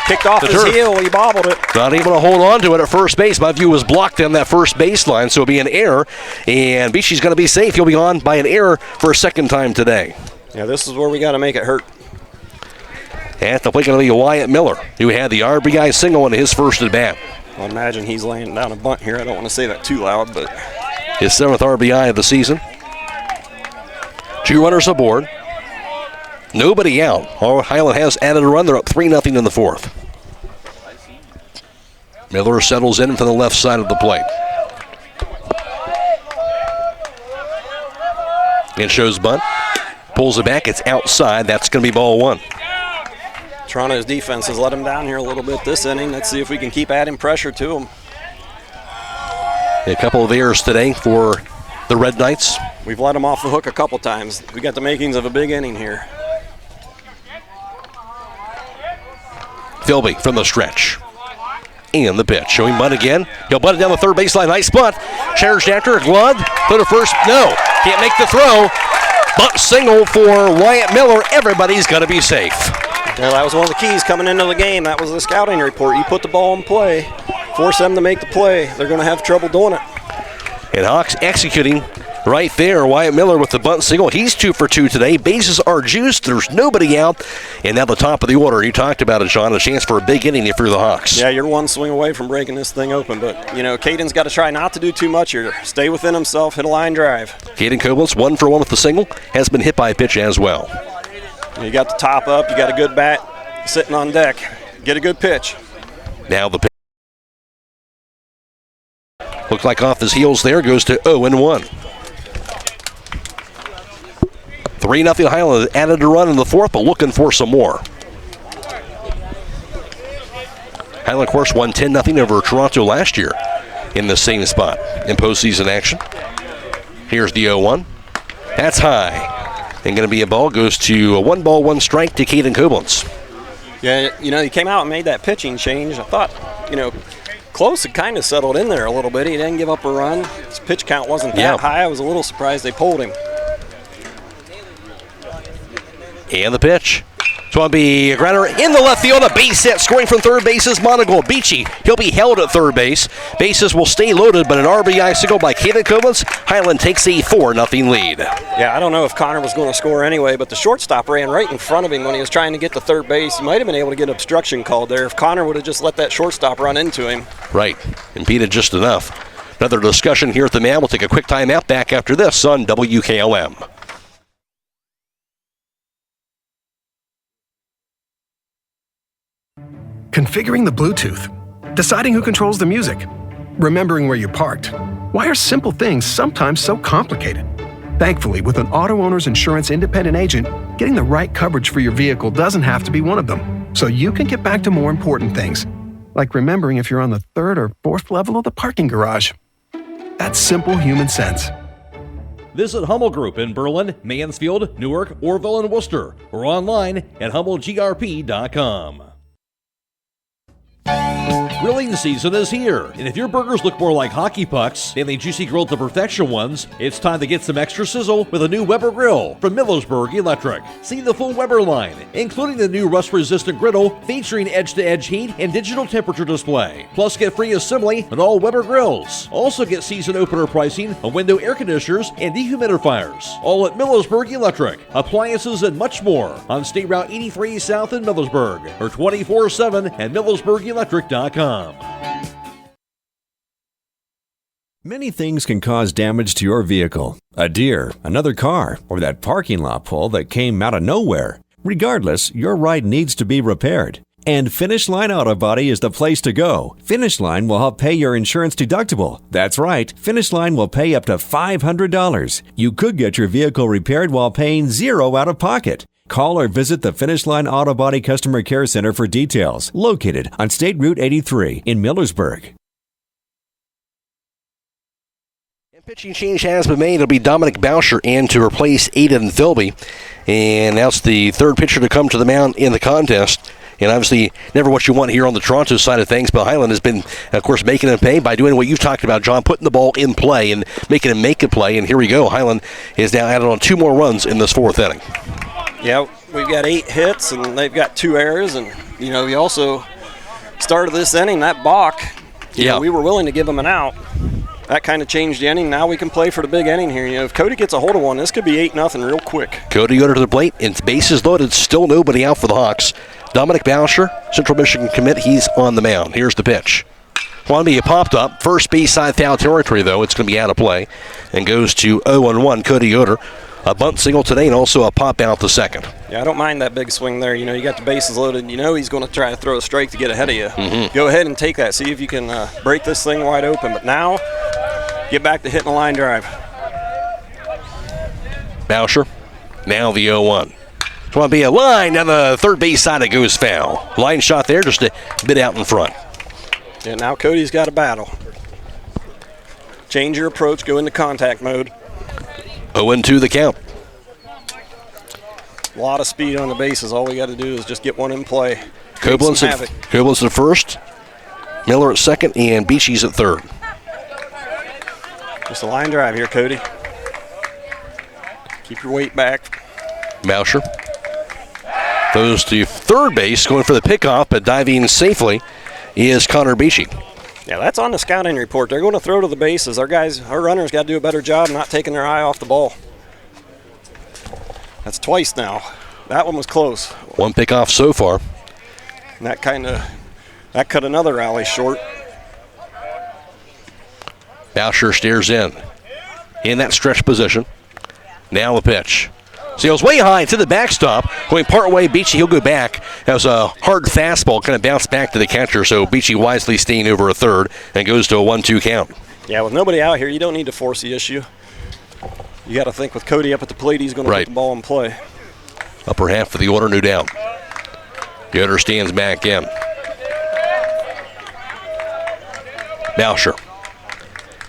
kicked off his heel. He bobbled it. Not able to hold on to it at first base. My view was blocked on that first baseline, so it'll be an error. And Beachy's going to be safe. He'll be on by an error for a second time today. Yeah, this is where we got to make it hurt. At the plate going to be Wyatt Miller, who had the RBI single in his first at bat. I imagine he's laying down a bunt here. I don't want to say that too loud, but his 7th RBI of the season. 2 runners aboard. Nobody out. Hiland has added a run. They're up 3-0 in the 4th. Miller settles in from the left side of the plate. And shows bunt. Pulls it back. It's outside. That's going to be ball one. Toronto's defense has let him down here a little bit this inning. Let's see if we can keep adding pressure to him. A couple of errors today for the Red Knights. We've let them off the hook a couple times. We got the makings of a big inning here. Philby from the stretch. And the pitch. Showing bunt again. He'll bunt it down the third baseline. Nice bunt. Charged after. Glove. Throw to first. No. Can't make the throw. Bunt single for Wyatt Miller. Everybody's going to be safe. Well, that was one of the keys coming into the game. That was the scouting report. You put the ball in play, force them to make the play. They're going to have trouble doing it. And Hawks executing right there. Wyatt Miller with the bunt single. He's 2 for 2 today. Bases are juiced. There's nobody out. And now the top of the order. You talked about it, Sean. A chance for a big inning if you're the Hawks. Yeah, you're one swing away from breaking this thing open. But, Caden's got to try not to do too much here. Stay within himself, hit a line drive. Caden Koblenz 1 for 1 with the single. Has been hit by a pitch as well. You got the top up. You got a good bat sitting on deck. Get a good pitch. Now the pitch. Looks like off his heels there. Goes to 0-1. 3-0 Hiland added a run in the fourth, but looking for some more. Hiland, of course, won 10-0 over Toronto last year in the same spot in postseason action. Here's the 0-1. That's high. And going to be a ball. Goes to a 1 ball, 1 strike to Caden Koblenz. Yeah, he came out and made that pitching change. I thought, Close had kind of settled in there a little bit. He didn't give up a run. His pitch count wasn't that high. I was a little surprised they pulled him. And the pitch. It's going to be a grounder in the left field. A base hit. Scoring from third base is Monagle. Beachy. He'll be held at third base. Bases will stay loaded, but an RBI single by Caden Koblenz. Hiland takes a 4-0 lead. Yeah, I don't know if Connor was going to score anyway, but the shortstop ran right in front of him when he was trying to get to third base. He might have been able to get obstruction called there if Connor would have just let that shortstop run into him. Right. Impeded just enough. Another discussion here at the Mound. We'll take a quick timeout. Back after this on WKLM. Configuring the Bluetooth, deciding who controls the music, remembering where you parked. Why are simple things sometimes so complicated? Thankfully, with an auto owner's insurance independent agent, getting the right coverage for your vehicle doesn't have to be one of them, so you can get back to more important things, like remembering if you're on the 3rd or 4th level of the parking garage. That's simple human sense. Visit Hummel Group in Berlin, Mansfield, Newark, Orville, and Worcester, or online at HummelGRP.com. Grilling season is here, and if your burgers look more like hockey pucks than the juicy grilled to perfection ones, it's time to get some extra sizzle with a new Weber grill from Millersburg Electric. See the full Weber line, including the new rust-resistant griddle featuring edge-to-edge heat and digital temperature display. Plus, get free assembly on all Weber grills. Also get season opener pricing on window air conditioners and dehumidifiers. All at Millersburg Electric, appliances and much more on State Route 83 South in Millersburg, or 24/7 at MillersburgElectric.com. Many things can cause damage to your vehicle. A deer, another car, or that parking lot pole that came out of nowhere. Regardless, your ride needs to be repaired. And Finish Line Auto Body is the place to go. Finish Line will help pay your insurance deductible. That's right, Finish Line will pay up to $500. You could get your vehicle repaired while paying $0 out of pocket. Call or visit the Finish Line Auto Body Customer Care Center for details, located on State Route 83 in Millersburg. Pitching change has been made. It'll be Dominic Bauscher in to replace Aiden Philby. And that's the third pitcher to come to the mound in the contest. And obviously, never what you want here on the Toronto side of things, but Hiland has been, of course, making it pay by doing what you've talked about, John, putting the ball in play and making him make a play. And here we go. Hiland is now added on 2 more runs in this 4th inning. Yeah, we've got 8 hits, and they've got 2 errors. And, we also started this inning, that balk, we were willing to give him an out. That kind of changed the inning. Now we can play for the big inning here. If Cody gets a hold of one, this could be 8-0 real quick. Cody Yoder to the plate, and bases loaded. Still nobody out for the Hawks. Dominic Bauscher, Central Michigan commit, he's on the mound. Here's the pitch. Well, he popped up. First base side foul territory, though. It's going to be out of play. And goes to 0-1, Cody Yoder. A bunt single today and also a pop out to second. Yeah, I don't mind that big swing there. You got the bases loaded. He's going to try to throw a strike to get ahead of you. Mm-hmm. Go ahead and take that. See if you can break this thing wide open. But now, get back to hitting a line drive. Bauscher, now the 0-1. It's going to be a line down the third base side that goes foul. Line shot there, just a bit out in front. Yeah, now Cody's got a battle. Change your approach, go into contact mode. 0-2 the count. A lot of speed on the bases. All we got to do is just get one in play. Koblenz at first. Miller at second, and Beachy's at third. Just a line drive here, Cody. Keep your weight back. Bousher goes to third base, going for the pickoff, but diving safely is Connor Beachy. Yeah, that's on the scouting report. They're going to throw to the bases. Our runners got to do a better job not taking their eye off the ball. That's twice now. That one was close. One pickoff so far. And that cut another rally short. Bousher stares in that stretch position. Now the pitch. Sails way high to the backstop. Going part way, Beachy, he'll go back. That was a hard fastball, kind of bounced back to the catcher, so Beachy wisely staying over a third and goes to a 1-2 count. Yeah, with nobody out here, you don't need to force the issue. You got to think with Cody up at the plate, he's going to put the ball in play. Upper half for the order, no doubt. Yoder stands back in. Bousher.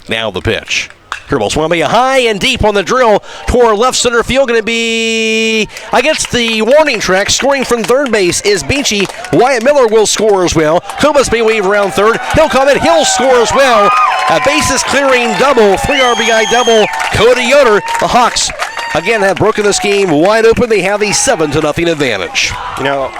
Now the pitch. Curveball swung by high and deep on the drill toward left center field. Going to be against the warning track. Scoring from third base is Beachy. Wyatt Miller will score as well. Kobus may wave around third. He'll come in. He'll score as well. A bases clearing double. 3 RBI double. Cody Yoder. The Hawks again have broken this game wide open. They have a 7-0 advantage. You know,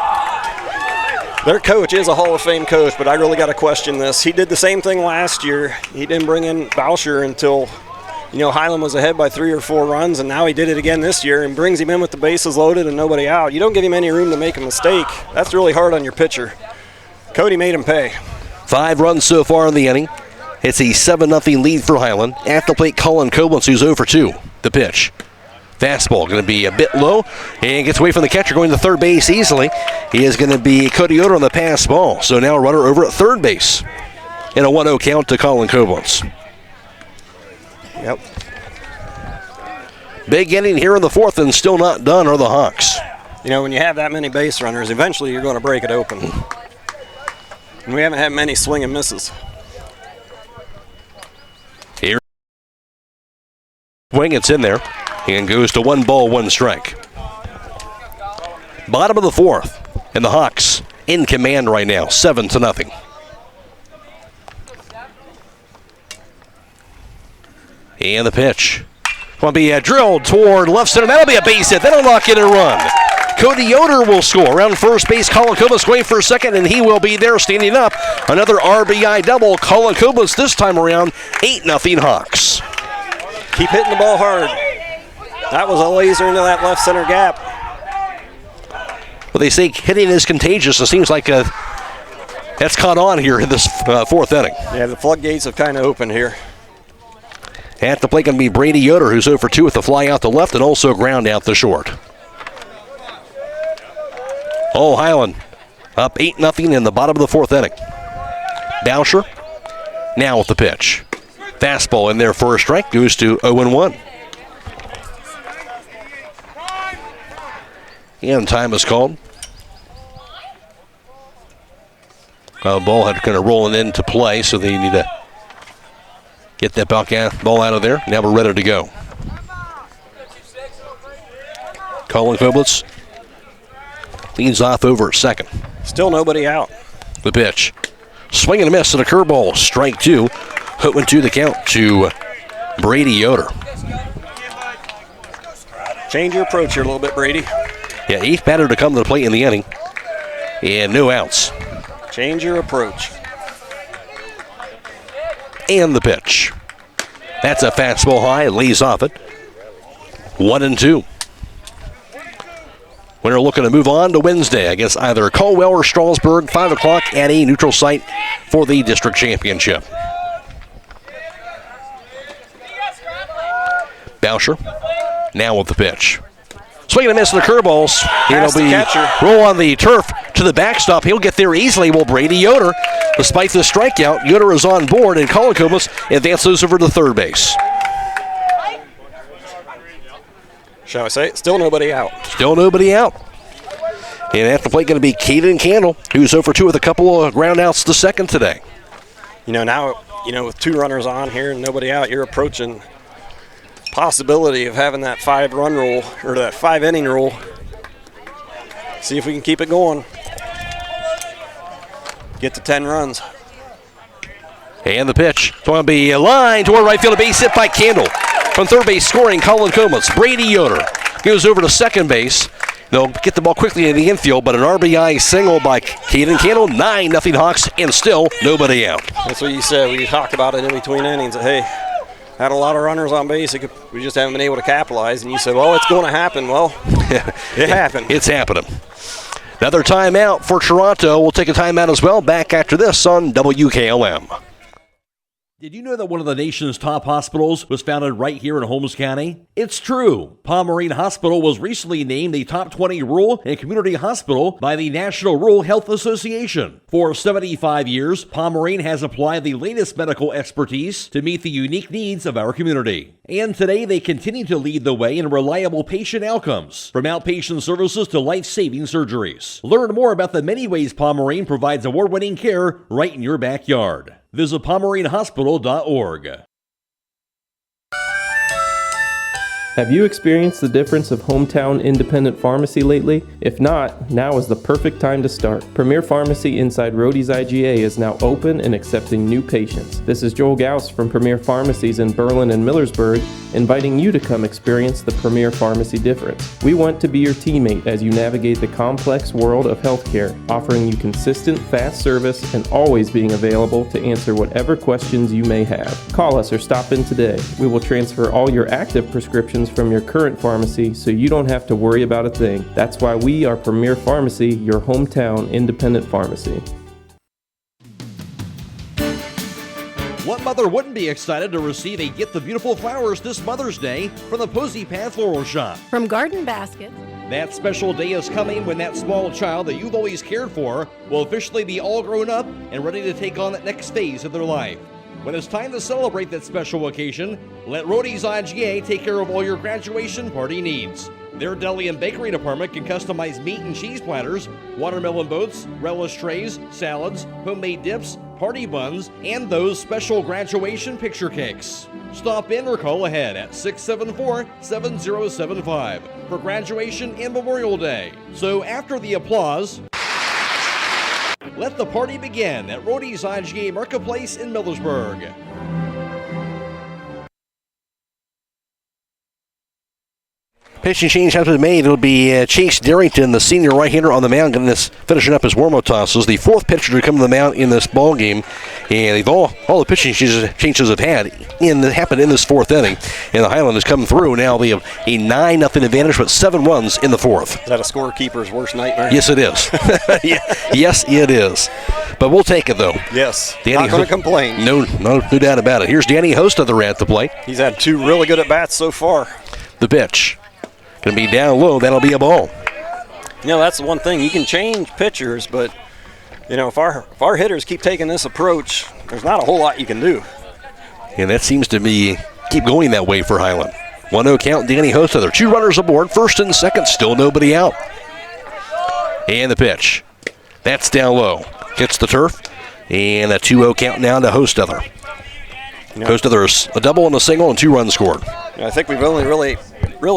their coach is a Hall of Fame coach, but I really got to question this. He did the same thing last year. He didn't bring in Bousher until, Hiland was ahead by 3 or 4 runs, and now he did it again this year and brings him in with the bases loaded and nobody out. You don't give him any room to make a mistake. That's really hard on your pitcher. Cody made him pay. 5 runs so far in the inning. It's a 7-0 lead for Hiland. At the plate, Colin Koblenz, who's 0 for 2. The pitch. Fastball going to be a bit low and gets away from the catcher, going to third base easily. He is going to be Cody Yoder on the pass ball. So now a runner over at third base in a 1-0 count to Colin Koblenz. Yep. Big inning here in the fourth, and still not done are the Hawks. When you have that many base runners, eventually you're going to break it open. And we haven't had many swing and misses. Here. Swing, it's in there. And goes to 1 ball, 1 strike. Bottom of the fourth. And the Hawks in command right now, 7-0. And the pitch. Will be drilled toward left center. That'll be a base hit. That'll knock in a run. Cody Yoder will score. Around first base, Colin Koblenz going for a second, and he will be there standing up. Another RBI double. Colin Koblenz this time around, 8-0 Hawks. Keep hitting the ball hard. That was a laser into that left center gap. Well, they say hitting is contagious. It seems like that's caught on here in this fourth inning. Yeah, the floodgates have kind of opened here. At the plate going to be Brady Yoder, who's 0 for 2 with the fly out the left and also ground out the short. Oh, Hiland up 8-0 in the bottom of the fourth inning. Bousher now with the pitch. Fastball in there for a strike, goes to 0-1. And time is called. Ball had kind of rolling into play, so they need to get that ball out of there. Now we're ready to go. Colin Koblenz leads off over at second. Still nobody out. The pitch. Swing and a miss and a curveball. Strike 2. Hook went to the count to Brady Yoder. Change your approach here a little bit, Brady. Yeah, 8th batter to come to the plate in the inning. And no outs. Change your approach. And the pitch. That's a fastball high. It lays off it. 1-2. Winner looking to move on to Wednesday against either Caldwell or Strasburg. 5 o'clock at a neutral site for the district championship. Bousher now with the pitch. Swing and a miss to the curveballs. It'll be roll on the turf to the backstop. He'll get there easily. Will Brady Yoder, despite the strikeout, Yoder is on board, and Colin Koblenz advances over to third base. Shall I say it? Still nobody out. Still nobody out. And at the plate going to be Caden Candle, who's 0 for 2 with a couple of ground outs to second today. Now, with 2 runners on here and nobody out, you're approaching possibility of having that 5-run rule or that 5-inning rule. See if we can keep it going. Get to 10 runs. And the pitch. It's going to be a line toward right field. A base hit by Candle. From third base scoring, Colin Comas. Brady Yoder goes over to second base. They'll get the ball quickly in the infield, but an RBI single by Caden Candle. 9-0 Hawks, and still nobody out. That's what you said. We talked about it in between innings. That, hey, had a lot of runners on base. We just haven't been able to capitalize. And you said, well, it's going to happen. Well, it happened. It's happening. Another timeout for Toronto. We'll take a timeout as well. Back after this on WKLM. Did you know that one of the nation's top hospitals was founded right here in Holmes County? It's true. Pomerene Hospital was recently named the top 20 rural and community hospital by the National Rural Health Association. For 75 years, Pomerene has applied the latest medical expertise to meet the unique needs of our community. And today they continue to lead the way in reliable patient outcomes, from outpatient services to life-saving surgeries. Learn more about the many ways Pomerene provides award-winning care right in your backyard. Visit PomereneHospital.org. Have you experienced the difference of hometown independent pharmacy lately? If not, now is the perfect time to start. Premier Pharmacy inside Rody's IGA is now open and accepting new patients. This is Joel Gauss from Premier Pharmacies in Berlin and Millersburg, inviting you to come experience the Premier Pharmacy difference. We want to be your teammate as you navigate the complex world of healthcare, offering you consistent, fast service and always being available to answer whatever questions you may have. Call us or stop in today. We will transfer all your active prescriptions from your current pharmacy so you don't have to worry about a thing. That's why we are Premier Pharmacy, your hometown independent pharmacy. What mother wouldn't be excited to receive a Get the Beautiful Flowers this Mother's Day from the Posy Path Floral Shop? From Garden Baskets. That special day is coming when that small child that you've always cared for will officially be all grown up and ready to take on that next phase of their life. When it's time to celebrate that special occasion, let Rody's IGA take care of all your graduation party needs. Their deli and bakery department can customize meat and cheese platters, watermelon boats, relish trays, salads, homemade dips, party buns, and those special graduation picture cakes. Stop in or call ahead at 674-7075 for graduation and Memorial Day. So after the applause, let the party begin at Rody's IGA Marketplace in Millersburg. Pitching change has been made. It'll be Chase Darrington, the senior right-hander on the mound, getting this, finishing up his warm-up tosses. The fourth pitcher to come to the mound in this ball game, and they've all the pitching changes have happened in this fourth inning. And the Highland has come through. Now they have a 9-0 advantage, but 7 runs in the fourth. Is that a scorekeeper's worst nightmare? Yes, it is. Yes, it is. But we'll take it though. Yes. Not going to complain. No doubt about it. Here's Danny Hostetler at the plate. He's had 2 really good at-bats so far. The pitch. Going to be down low. That'll be a ball. You know, that's the one thing. You can change pitchers, but, you know, if our hitters keep taking this approach, there's not a whole lot you can do. And that seems to keep going that way for Hiland. 1-0 count, Danny Hostetler. 2 runners aboard. First and second, still nobody out. And the pitch. That's down low. Hits the turf. And a 2-0 count now to Hostetler. Hostetler's a double and a single and 2 runs scored. I think we've only really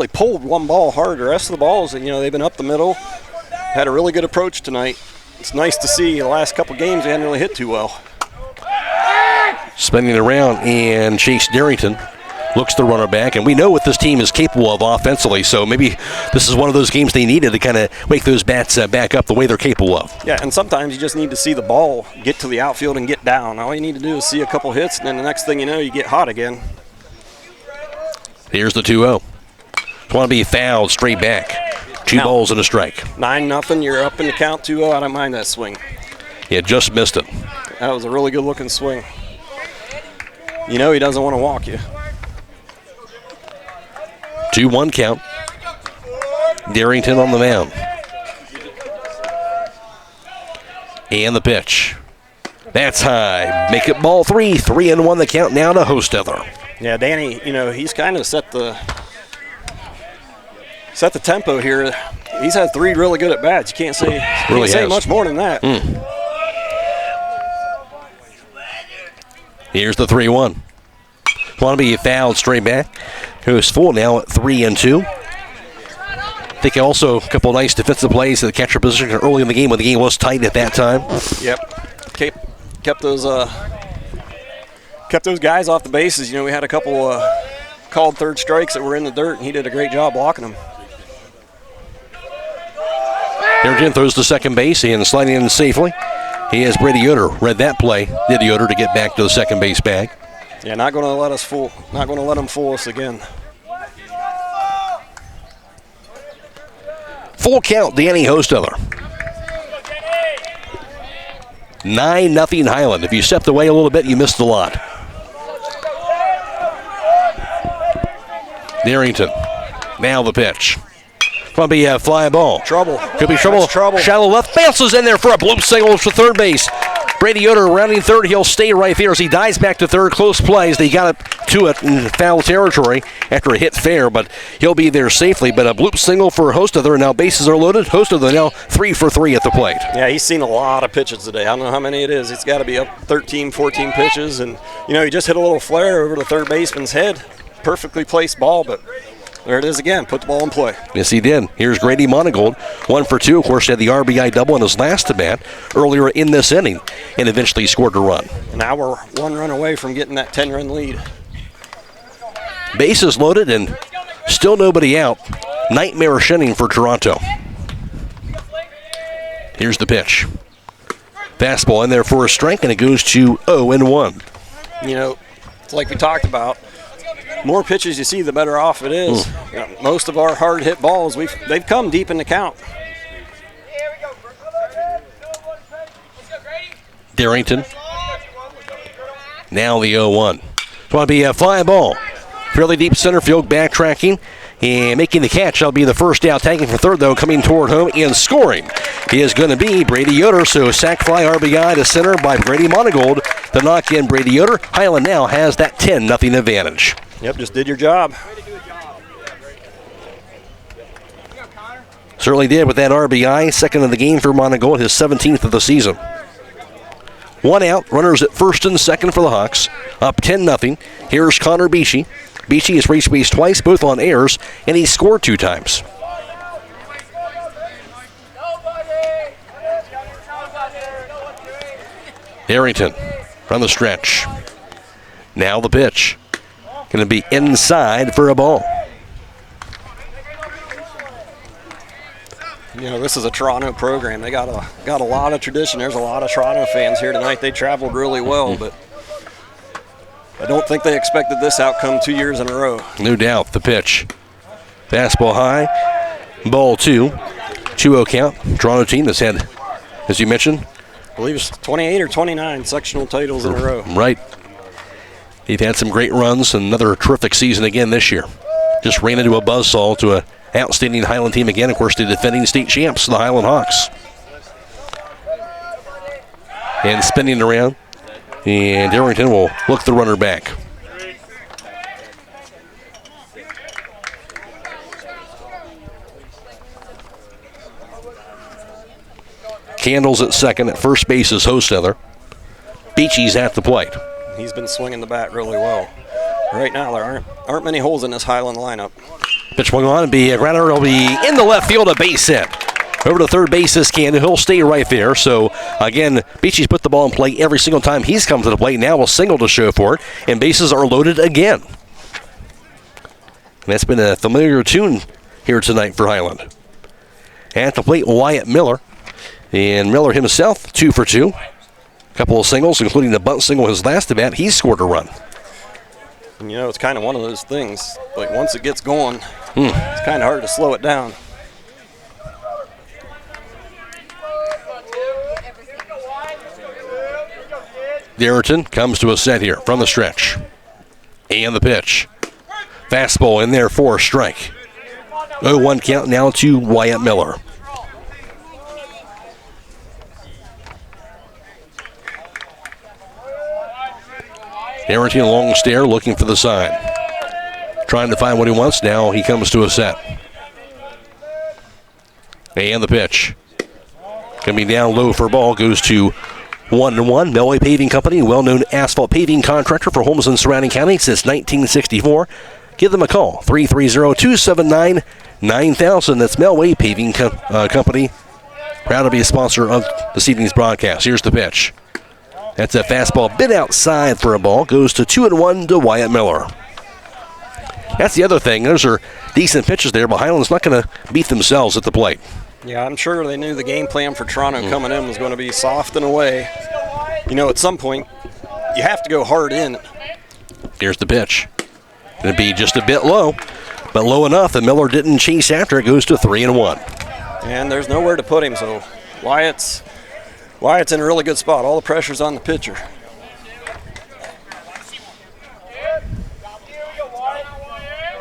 pulled one ball hard. The rest of the balls, you know, they've been up the middle. Had a really good approach tonight. It's nice to see the last couple games they hadn't really hit too well. Spinning around, and Chase Darrington looks the runner back, and we know what this team is capable of offensively, so maybe this is one of those games they needed to kind of wake those bats back up the way they're capable of. Yeah, and sometimes you just need to see the ball get to the outfield and get down. All you need to do is see a couple hits, and then the next thing you know, you get hot again. Here's the 2-0. Want to be fouled straight back. 2 balls and a strike. 9-0, you're up in the count 2-0. I don't mind that swing. Yeah, just missed it. That was a really good looking swing. You know he doesn't want to walk you. 2-1 count. Darrington on the mound. And the pitch. That's high. Make it ball 3. 3-1 the count now to Hostetler. Yeah, Danny, you know, he's kind of set the tempo here. He's had 3 really good at-bats. You can't say much more than that. Here's the 3-1. Want to be fouled straight back. Goes full now at 3-2. I think also a couple of nice defensive plays at the catcher position early in the game when the game was tight at that time. Yep. Kept those kept those guys off the bases. You know, we had a couple called third strikes that were in the dirt, and he did a great job blocking them. Harrington throws to second base and sliding in safely. He has Brady Yoder. Read that play. Did Yoder to get back to the second base bag. Yeah, not going to let them fool us again. Full count, Danny Hostetler. 9-0 Hiland. If you stepped away a little bit, you missed a lot. Darrington. Now the pitch. Going to be a fly ball. Trouble. Could be trouble. That's trouble. Shallow left. Bounces in there for a bloop single to third base. Brady Yoder rounding third. He'll stay right there as he dives back to third. Close plays. They got to it in foul territory after a hit fair, but he'll be there safely. But a bloop single for Hostetler. Now bases are loaded. Hostetler now 3 for 3 at the plate. Yeah, he's seen a lot of pitches today. I don't know how many it is. It's got to be up 13, 14 pitches. And, you know, he just hit a little flare over the third baseman's head. Perfectly placed ball, but there it is again. Put the ball in play. Yes, he did. Here's Grady Monagold, 1 for 2. Of course, he had the RBI double in his last at-bat earlier in this inning, and eventually scored a run. And now we're 1 run away from getting that 10-run lead. Bases loaded and still nobody out. Nightmarish inning for Toronto. Here's the pitch. Fastball in there for a strike, and it goes to 0-1. You know, it's like we talked about. More pitches you see, the better off it is. You know, most of our hard hit balls, they've come deep in the count. Darrington. Now the 0-1. It's going to be a fly ball. Fairly deep center field, backtracking and making the catch. That'll be the first out. Tagging for third, though, coming toward home and scoring is going to be Brady Yoder. So sac fly RBI to center by Brady Monagold. The knock in Brady Yoder. Hiland now has that 10-0 advantage. Yep, just did your job. Certainly did with that RBI. Second of the game for Monagold, his 17th of the season. 1 out, runners at first and second for the Hawks. Up 10-0. Here's Connor Beachy. Beachy has reached base twice, both on errors, and he scored 2 times. Harrington from the stretch. Now the pitch. Going to be inside for a ball. You know, this is a Toronto program. They got a lot of tradition. There's a lot of Toronto fans here tonight. They traveled really well, but I don't think they expected this outcome 2 years in a row. No doubt. The pitch. Fastball high. Ball 2. 2-0 count. Toronto team that's had, as you mentioned, I believe it's 28 or 29 sectional titles in a row. Right. They've had some great runs and another terrific season again this year. Just ran into a buzzsaw to an outstanding Hiland team again. Of course, the defending state champs, the Hiland Hawks. And spinning around. And Darrington will look the runner back. Candles at second. At first base is Hostetler. Beachy's at the plate. He's been swinging the bat really well. Right now, there aren't many holes in this Hiland lineup. Pitch swung on and be a grounder. It'll be in the left field, a base hit. Over to third base is Candle. He'll stay right there. So, again, Beachy's put the ball in play every single time he's come to the plate. Now a single to show for it, and bases are loaded again. And that's been a familiar tune here tonight for Hiland. At the plate, Wyatt Miller. And Miller himself, 2 for 2. A couple of singles, including the bunt single his last at bat. He's scored a run. And, you know, it's kind of one of those things. Like, once it gets going, it's kind of hard to slow it down. Darrington comes to a set here from the stretch. And the pitch. Fastball in there for a strike. 0-1 count now to Wyatt Miller. Darrington, a long stare, looking for the sign. Trying to find what he wants. Now he comes to a set. And the pitch. Going to be down low for a ball. Goes to 1-1. Melway Paving Company, well-known asphalt paving contractor for homes in surrounding counties since 1964. Give them a call, 330-279-9000. That's Melway Paving Company. Proud to be a sponsor of this evening's broadcast. Here's the pitch. That's a fastball bit outside for a ball. Goes to 2-1 to Wyatt Miller. That's the other thing. Those are decent pitches there, but Hiland's not going to beat themselves at the plate. Yeah, I'm sure they knew the game plan for Toronto coming in was going to be soft and away. You know, at some point, you have to go hard in. Here's the pitch. Going to be just a bit low, but low enough that Miller didn't chase after it. Goes to 3-1. And there's nowhere to put him, so Wyatt's in a really good spot. All the pressure's on the pitcher.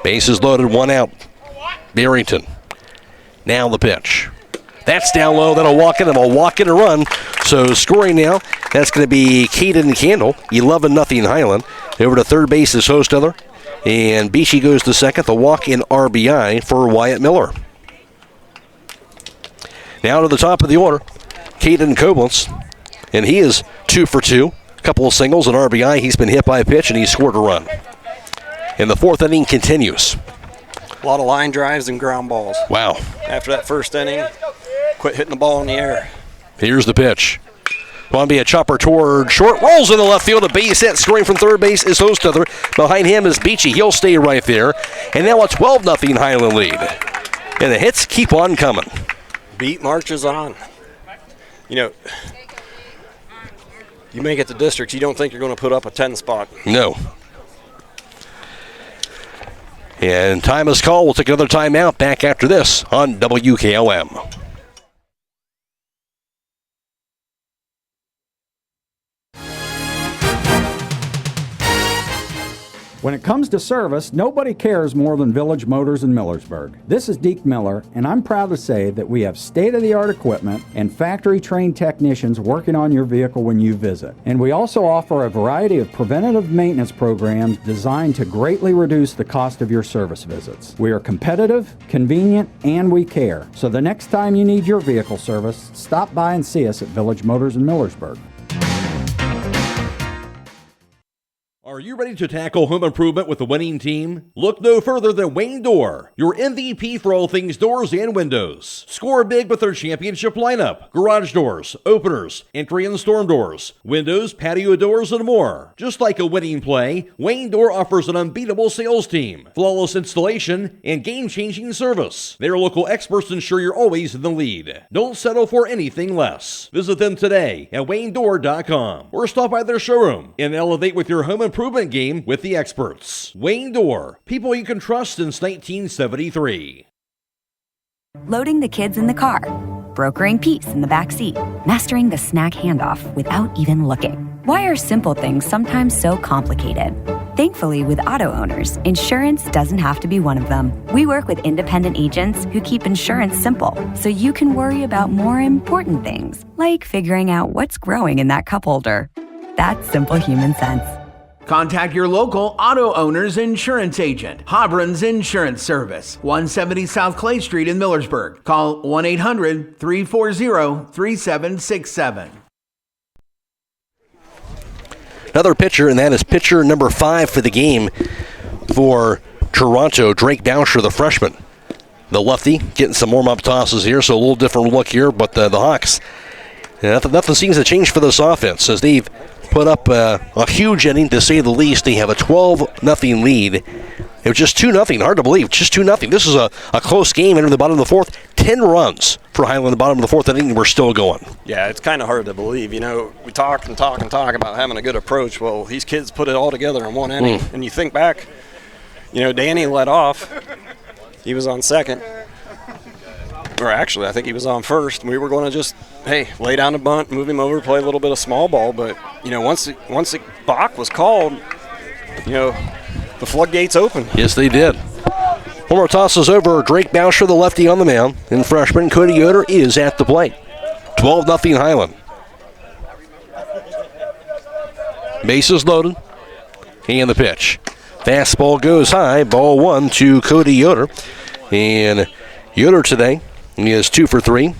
Bases loaded, 1 out. Barrington. Now the pitch. That's down low. That'll walk in. And will walk in a run. So scoring now, that's going to be Caden Candle. 11-0 Hiland. Over to third base is Hostetler. And Beachy goes to second. The walk-in RBI for Wyatt Miller. Now to the top of the order, Caden Koblenz. And he is 2 for 2. A couple of singles, an RBI. He's been hit by a pitch, and he scored a run. And the fourth inning continues. A lot of line drives and ground balls. Wow. After that first inning, quit hitting the ball in the air. Here's the pitch. Want to be a chopper toward short. Rolls in the left field. A base hit. Scoring from third base is Hostetler. Behind him is Beachy. He'll stay right there. And now a 12-0 Hiland lead. And the hits keep on coming. Beat marches on. You know, you make it to districts, you don't think you're going to put up a 10 spot. No. And time is called. We'll take another timeout. Back after this on WKLM. When it comes to service, nobody cares more than Village Motors in Millersburg. This is Deke Miller, and I'm proud to say that we have state-of-the-art equipment and factory-trained technicians working on your vehicle when you visit. And we also offer a variety of preventative maintenance programs designed to greatly reduce the cost of your service visits. We are competitive, convenient, and we care. So the next time you need your vehicle service, stop by and see us at Village Motors in Millersburg. Are you ready to tackle home improvement with a winning team? Look no further than Wayne Door, your MVP for all things doors and windows. Score big with their championship lineup: garage doors, openers, entry and storm doors, windows, patio doors, and more. Just like a winning play, Wayne Door offers an unbeatable sales team, flawless installation, and game-changing service. Their local experts ensure you're always in the lead. Don't settle for anything less. Visit them today at WayneDoor.com or stop by their showroom and elevate with your home improvement game with the experts. Wayne Door, people you can trust since 1973. Loading the kids in the car, brokering peace in the back seat, mastering the snack handoff without even looking. Why are simple things sometimes so complicated? Thankfully, with auto owners, insurance doesn't have to be one of them. We work with independent agents who keep insurance simple, so you can worry about more important things, like figuring out what's growing in that cup holder. That's simple human sense. Contact your local auto owner's insurance agent, Hobron's Insurance Service, 170 South Clay Street in Millersburg. Call 1-800-340-3767. Another pitcher, and that is pitcher number 5 for the game for Toronto, Drake Bousher, the freshman. The lefty getting some warm-up tosses here, so a little different look here, but the Hawks, nothing seems to change for this offense as they've put up a huge inning, to say the least. They have a 12-0 lead. It was just 2-0. Hard to believe. Just 2-0. This is a close game into the bottom of the fourth. 10 runs for Hiland in the bottom of the fourth inning, and we're still going. Yeah, it's kind of hard to believe. You know, we talk about having a good approach. Well, these kids put it all together in one inning. And you think back, you know, Danny led off. He was on second. Or actually, I think he was on first. We were going to just, lay down the bunt, move him over, play a little bit of small ball. But, you know, once the balk was called, you know, the floodgates opened. Yes, they did. One more tosses over. Drake Bousher, the lefty on the mound. And freshman Cody Yoder is at the plate. 12-0 Hiland. Bases loaded. And the pitch. Fastball goes high. Ball 1 to Cody Yoder. And Yoder today, he is 2 for 3.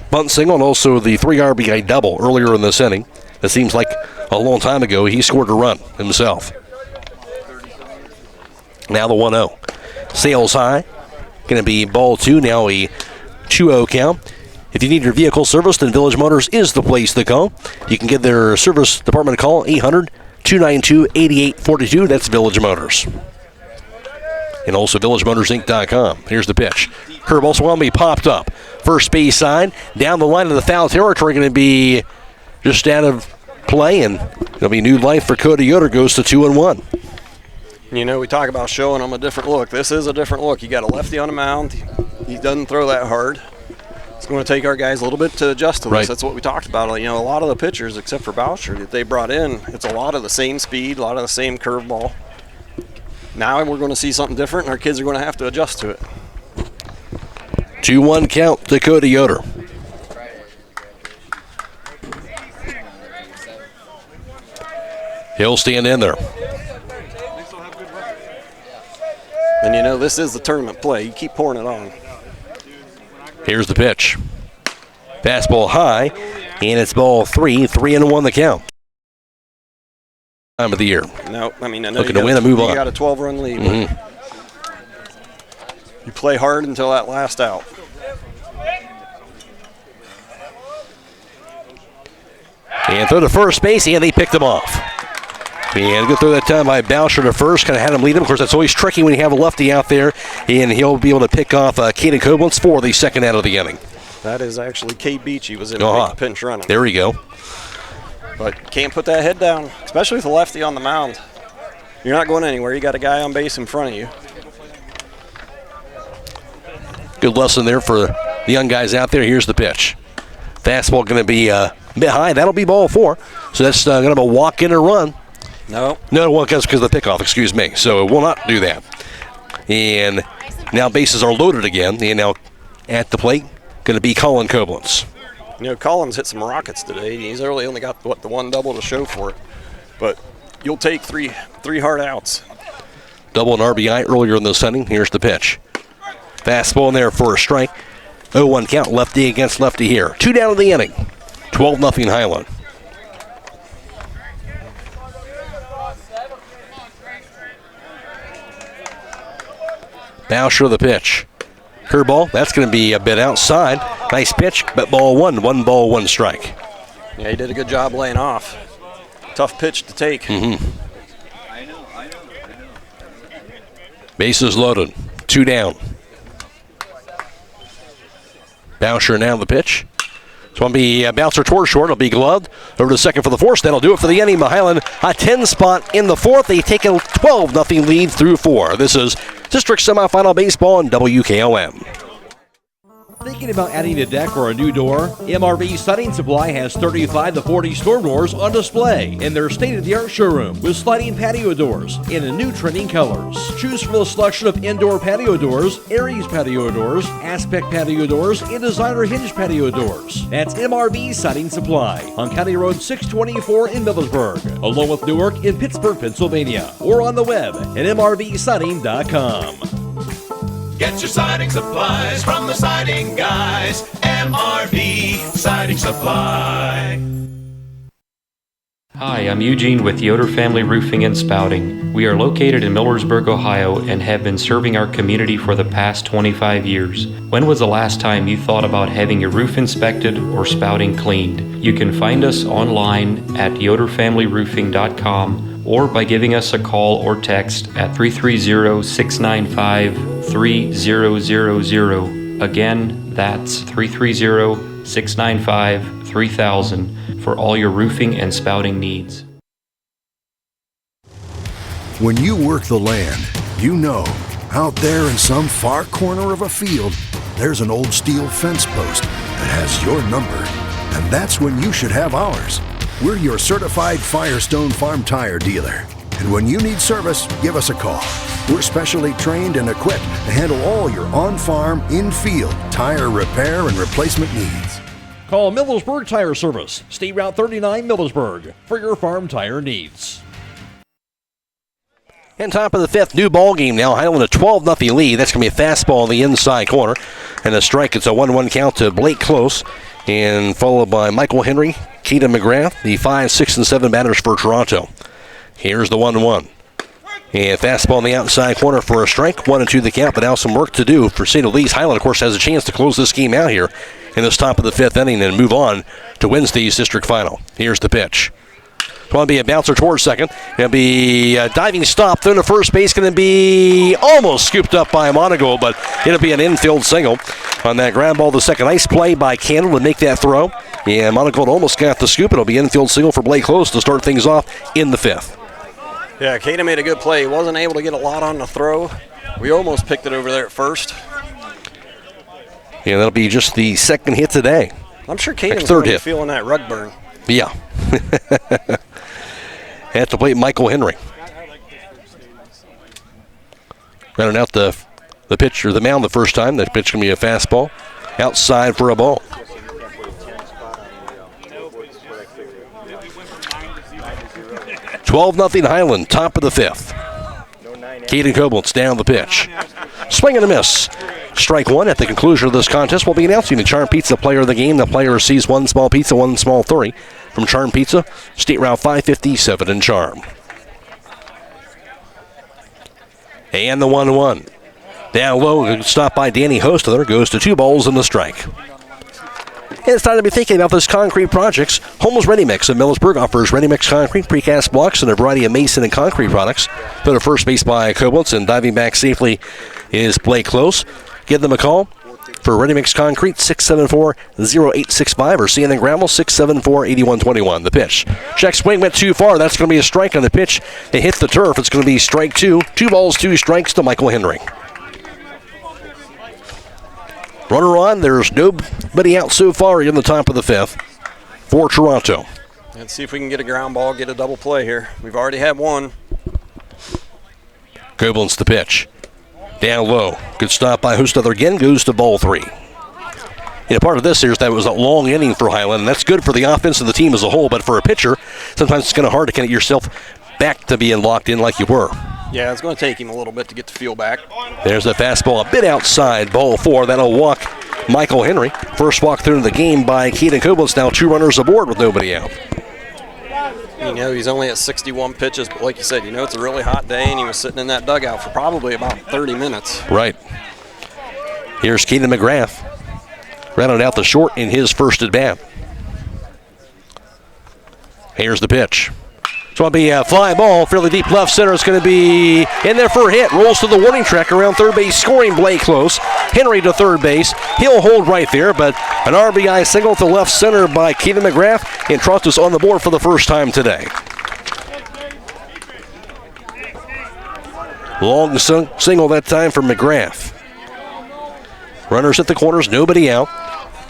Bunt single and also the 3 RBI double earlier in this inning. It seems like a long time ago he scored a run himself. Now the 1-0. Sails high. Going to be ball 2. Now a 2-0 count. If you need your vehicle serviced, then Village Motors is the place to go. You can give their service department a call, 800-292-8842. That's Village Motors. And also villagemotorsinc.com. Here's the pitch. Curveball swung, be popped up. First base side, down the line of the foul territory, going to be just out of play, and it'll be new life for Cody Yoder, goes to 2-1. You know, we talk about showing them a different look. This is a different look. You got a lefty on the mound. He doesn't throw that hard. It's going to take our guys a little bit to adjust to this. Right. That's what we talked about. You know, a lot of the pitchers, except for Boucher, that they brought in, it's a lot of the same speed, a lot of the same curveball. Now we're going to see something different, and our kids are going to have to adjust to it. 2-1 count to Cody Yoder. He'll stand in there. And you know, this is the tournament play. You keep pouring it on. Here's the pitch. Fastball high, and it's ball 3-1 the count. Time of the year. No, I mean, I know looking to win and move on. You got a 12-run lead. Mm-hmm. You play hard until that last out. And throw to first base, and they picked him off. And good throw that time by Boucher to first, kind of had him lead him. Of course, that's always tricky when you have a lefty out there, and he'll be able to pick off Caden Koblenz for the second out of the inning. That is actually Kate Beachy was in a big pinch running. There we go. But can't put that head down, especially with a lefty on the mound. You're not going anywhere. You got a guy on base in front of you. Good lesson there for the young guys out there. Here's the pitch. Fastball going to be a bit high. That'll be ball 4. So that's going to be a walk in and run. No, well, because of the pickoff, excuse me. So it will not do that. And now bases are loaded again. And now at the plate, going to be Colin Koblenz. You know, Collins hit some rockets today. He's only got, the one double to show for it. But you'll take three hard outs. Double and RBI earlier in this inning. Here's the pitch. Fastball in there for a strike. 0-1 count, lefty against lefty here. 2 down in the inning. 12-0 Hiland. Boucher the pitch. Curveball, that's going to be a bit outside. Nice pitch, but ball 1. 1 ball, 1 strike. Yeah, he did a good job laying off. Tough pitch to take. Mm-hmm. Bases loaded. 2 down. Boucher now the pitch. It's going to be a bouncer towards short. It'll be gloved. Over to second for the force. That'll do it for the inning. Hiland, a 10 spot in the 4th. They take a 12-0 lead through 4. This is District Semifinal Baseball on WKLM. Thinking about adding a deck or a new door? MRV Siding Supply has 35 to 40 storm doors on display in their state-of-the-art showroom with sliding patio doors in a new trending colors. Choose from a selection of indoor patio doors, Aries patio doors, Aspect patio doors, and designer hinge patio doors. That's MRV Siding Supply on County Road 624 in Millersburg, along with Newark in Pittsburgh, Pennsylvania, or on the web at mrvsiding.com. Get your siding supplies from the siding guys. MRV Siding Supply. Hi, I'm Eugene with Yoder Family Roofing and Spouting. We are located in Millersburg, Ohio, and have been serving our community for the past 25 years. When was the last time you thought about having your roof inspected or spouting cleaned? You can find us online at yoderfamilyroofing.com or by giving us a call or text at 330-695-3000. Again, that's 330-695-3000 for all your roofing and spouting needs. When you work the land, you know, out there in some far corner of a field, there's an old steel fence post that has your number. And that's when you should have ours. We're your certified Firestone Farm Tire dealer. And when you need service, give us a call. We're specially trained and equipped to handle all your on-farm, in-field tire repair and replacement needs. Call Millersburg Tire Service, State Route 39 Millersburg, for your farm tire needs. And top of the 5th, new ball game now. Hiland a 12-0 lead. That's going to be a fastball in the inside corner. And a strike. It's a 1-1 count to Blake Close. And followed by Michael Henry, Keaton McGrath, the 5, 6, and 7 batters for Toronto. Here's the 1-1. And fastball in the outside corner for a strike. 1-2 the count, but now some work to do for St. Elise. Hiland, of course, has a chance to close this game out here in this top of the 5th inning and move on to Wednesday's district final. Here's the pitch. It's going to be a bouncer towards second. Going to be a diving stop. Through to first base. Going to be almost scooped up by Monaco, but it'll be an infield single on that ground ball to second. Nice play by Candle to make that throw. And Monaco almost got the scoop. It'll be infield single for Blake Close to start things off in the 5th. Yeah, Caden made a good play. He wasn't able to get a lot on the throw. We almost picked it over there at first. Yeah, that'll be just the second hit today. I'm sure Caden's going to be feeling that rug burn. Yeah. At the plate, Michael Henry. Running out the pitch or the mound the first time. That pitch going to be a fastball. Outside for a ball. $12-0 Hiland, top of the 5th. Caden Koblenz down the pitch. Swing and a miss. Strike one. At the conclusion of this contest, we'll be announcing the Charm Pizza player of the game. The player receives 1 small pizza, 1 small 30 from Charm Pizza, State Route 557 in Charm. And the 1-1. Down low, stopped by Danny Hostler, goes to 2 balls and a strike. And it's time to be thinking about this concrete projects. Homeless Ready Mix of Millersburg offers ready mix concrete, precast blocks, and a variety of mason and concrete products. Go to first base by Koblenz, and diving back safely is Blake Close. Give them a call for Ready Mix Concrete, 674-0865, or CNN Gravel, 674-8121. The pitch. Check swing went too far. That's going to be a strike on the pitch. It hit the turf. It's going to be strike 2. 2 balls, 2 strikes to Michael Henry. Runner on. There's nobody out so far in the top of the 5th for Toronto. Let's see if we can get a ground ball, get a double play here. We've already had one. Koblenz the pitch. Down low. Good stop by Hostler again. Goes to ball 3. Part of this is that it was a long inning for Hiland, and that's good for the offense and the team as a whole, but for a pitcher, sometimes it's kind of hard to get yourself back to being locked in like you were. Yeah, it's going to take him a little bit to get the feel back. There's a fastball a bit outside, ball 4. That'll walk Michael Henry. First walk through the game by Caden Koblenz. Now 2 runners aboard with nobody out. He's only at 61 pitches, but like you said, it's a really hot day, and he was sitting in that dugout for probably about 30 minutes. Right. Here's Caden McGrath. Rounded out the short in his first at bat. Here's the pitch. It's going to be a fly ball, fairly deep left center. It's going to be in there for a hit. Rolls to the warning track around third base, scoring Blake Close. Henry to third base. He'll hold right there, but an RBI single to left center by Keaton McGrath, and Toronto's on the board for the first time today. Long single that time for McGrath. Runners at the corners, nobody out.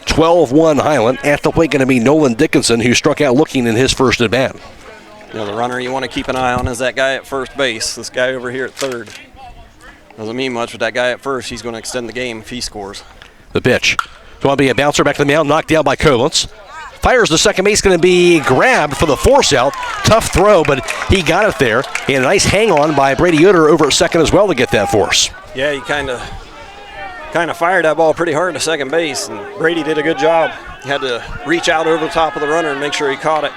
12-1 Hiland. At the plate going to be Nolan Dickinson, who struck out looking in his first at bat. The runner you want to keep an eye on is that guy at first base. This guy over here at third. Doesn't mean much, but that guy at first, he's going to extend the game if he scores. The pitch. It's going to be a bouncer back to the mound, knocked down by Koblenz. Fires to second base, going to be grabbed for the force out. Tough throw, but he got it there. And a nice hang on by Brady Yoder over at second as well to get that force. Yeah, he kind of fired that ball pretty hard to second base, and Brady did a good job. He had to reach out over the top of the runner and make sure he caught it.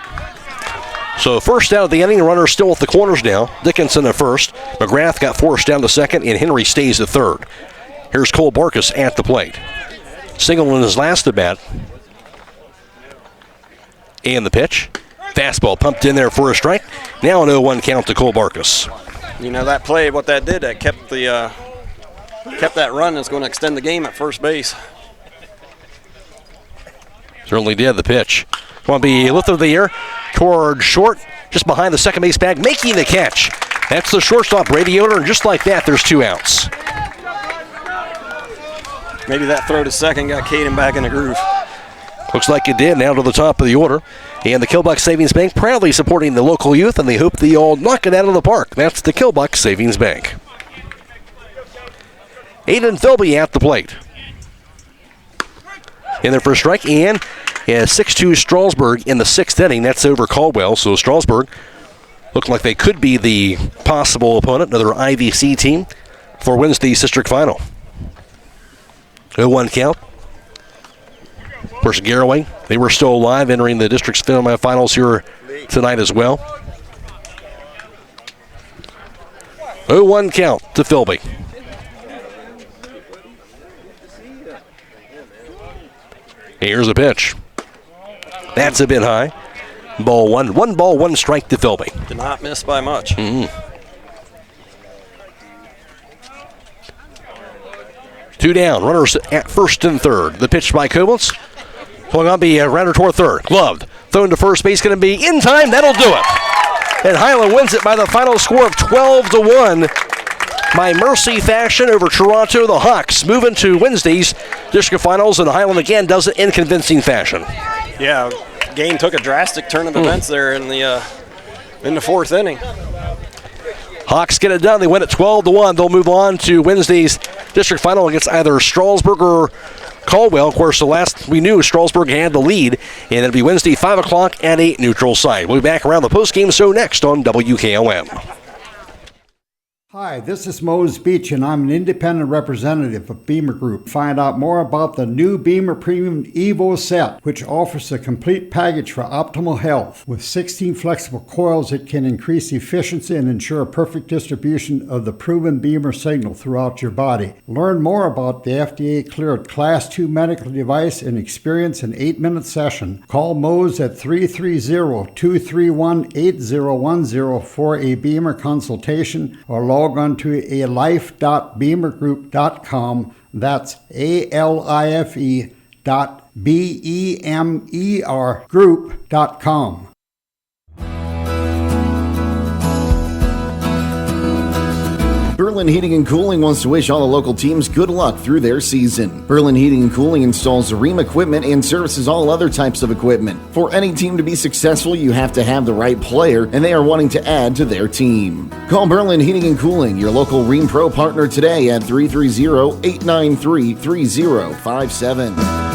So first out of the inning, runner still at the corners now. Dickinson at first. McGrath got forced down to second, and Henry stays at third. Here's Cole Barkus at the plate. Single in his last at bat. And the pitch. Fastball pumped in there for a strike. Now an 0-1 count to Cole Barkus. That play, what that did, that kept that run that's going to extend the game at first base. Certainly did. The pitch. Going to be lifted of the air toward short, just behind the second base bag, making the catch. That's the shortstop, Brady Yoder, and just like that, there's 2 outs. Maybe that throw to second got Caden back in the groove. Looks like it did. Now to the top of the order. And the Killbuck Savings Bank proudly supporting the local youth, and they hope they all knock it out of the park. That's the Killbuck Savings Bank. Aiden Philby at the plate. In there for a strike, and 6-2 Strasburg in the 6th inning. That's over Caldwell. So Strasburg look like they could be the possible opponent, another IVC team for Wednesday's district final. 0-1 count. Of course, Garraway, they were still alive entering the district's semifinals here tonight as well. 0-1 count to Philby. Here's a pitch. That's a bit high. Ball one. 1 ball, 1 strike to Philby. Did not miss by much. Two down. Runners at first and third. The pitch by Koblenz. Going on be a rounder toward third. Gloved. Thrown to first base. Going to be in time. That'll do it. And Hiland wins it by the final score of 12-1 by mercy fashion over Toronto. The Hawks move into Wednesday's district finals, and Hiland again does it in convincing fashion. Yeah, game took a drastic turn of events there in the fourth inning. Hawks get it done. They win it 12-1. They'll move on to Wednesday's district final against either Strasburg or Caldwell. Of course, the last we knew, Strasburg had the lead, and it'll be Wednesday, 5 o'clock at a neutral site. We'll be back around the postgame show next on WKLM. Hi, this is Mose Beach, and I'm an independent representative of Beamer Group. Find out more about the new Beamer Premium Evo set, which offers a complete package for optimal health. With 16 flexible coils, it can increase efficiency and ensure perfect distribution of the proven Beamer signal throughout your body. Learn more about the FDA-cleared Class 2 medical device and experience an 8-minute session. Call Mose at 330-231-8010 for a Beamer consultation, or log on to alife.beamergroup.com. That's ALIFE.BEMER group.com. Berlin Heating and Cooling wants to wish all the local teams good luck through their season. Berlin Heating and Cooling installs Rheem equipment and services all other types of equipment. For any team to be successful, you have to have the right player, and they are wanting to add to their team. Call Berlin Heating and Cooling, your local Rheem Pro partner, today at 330-893-3057.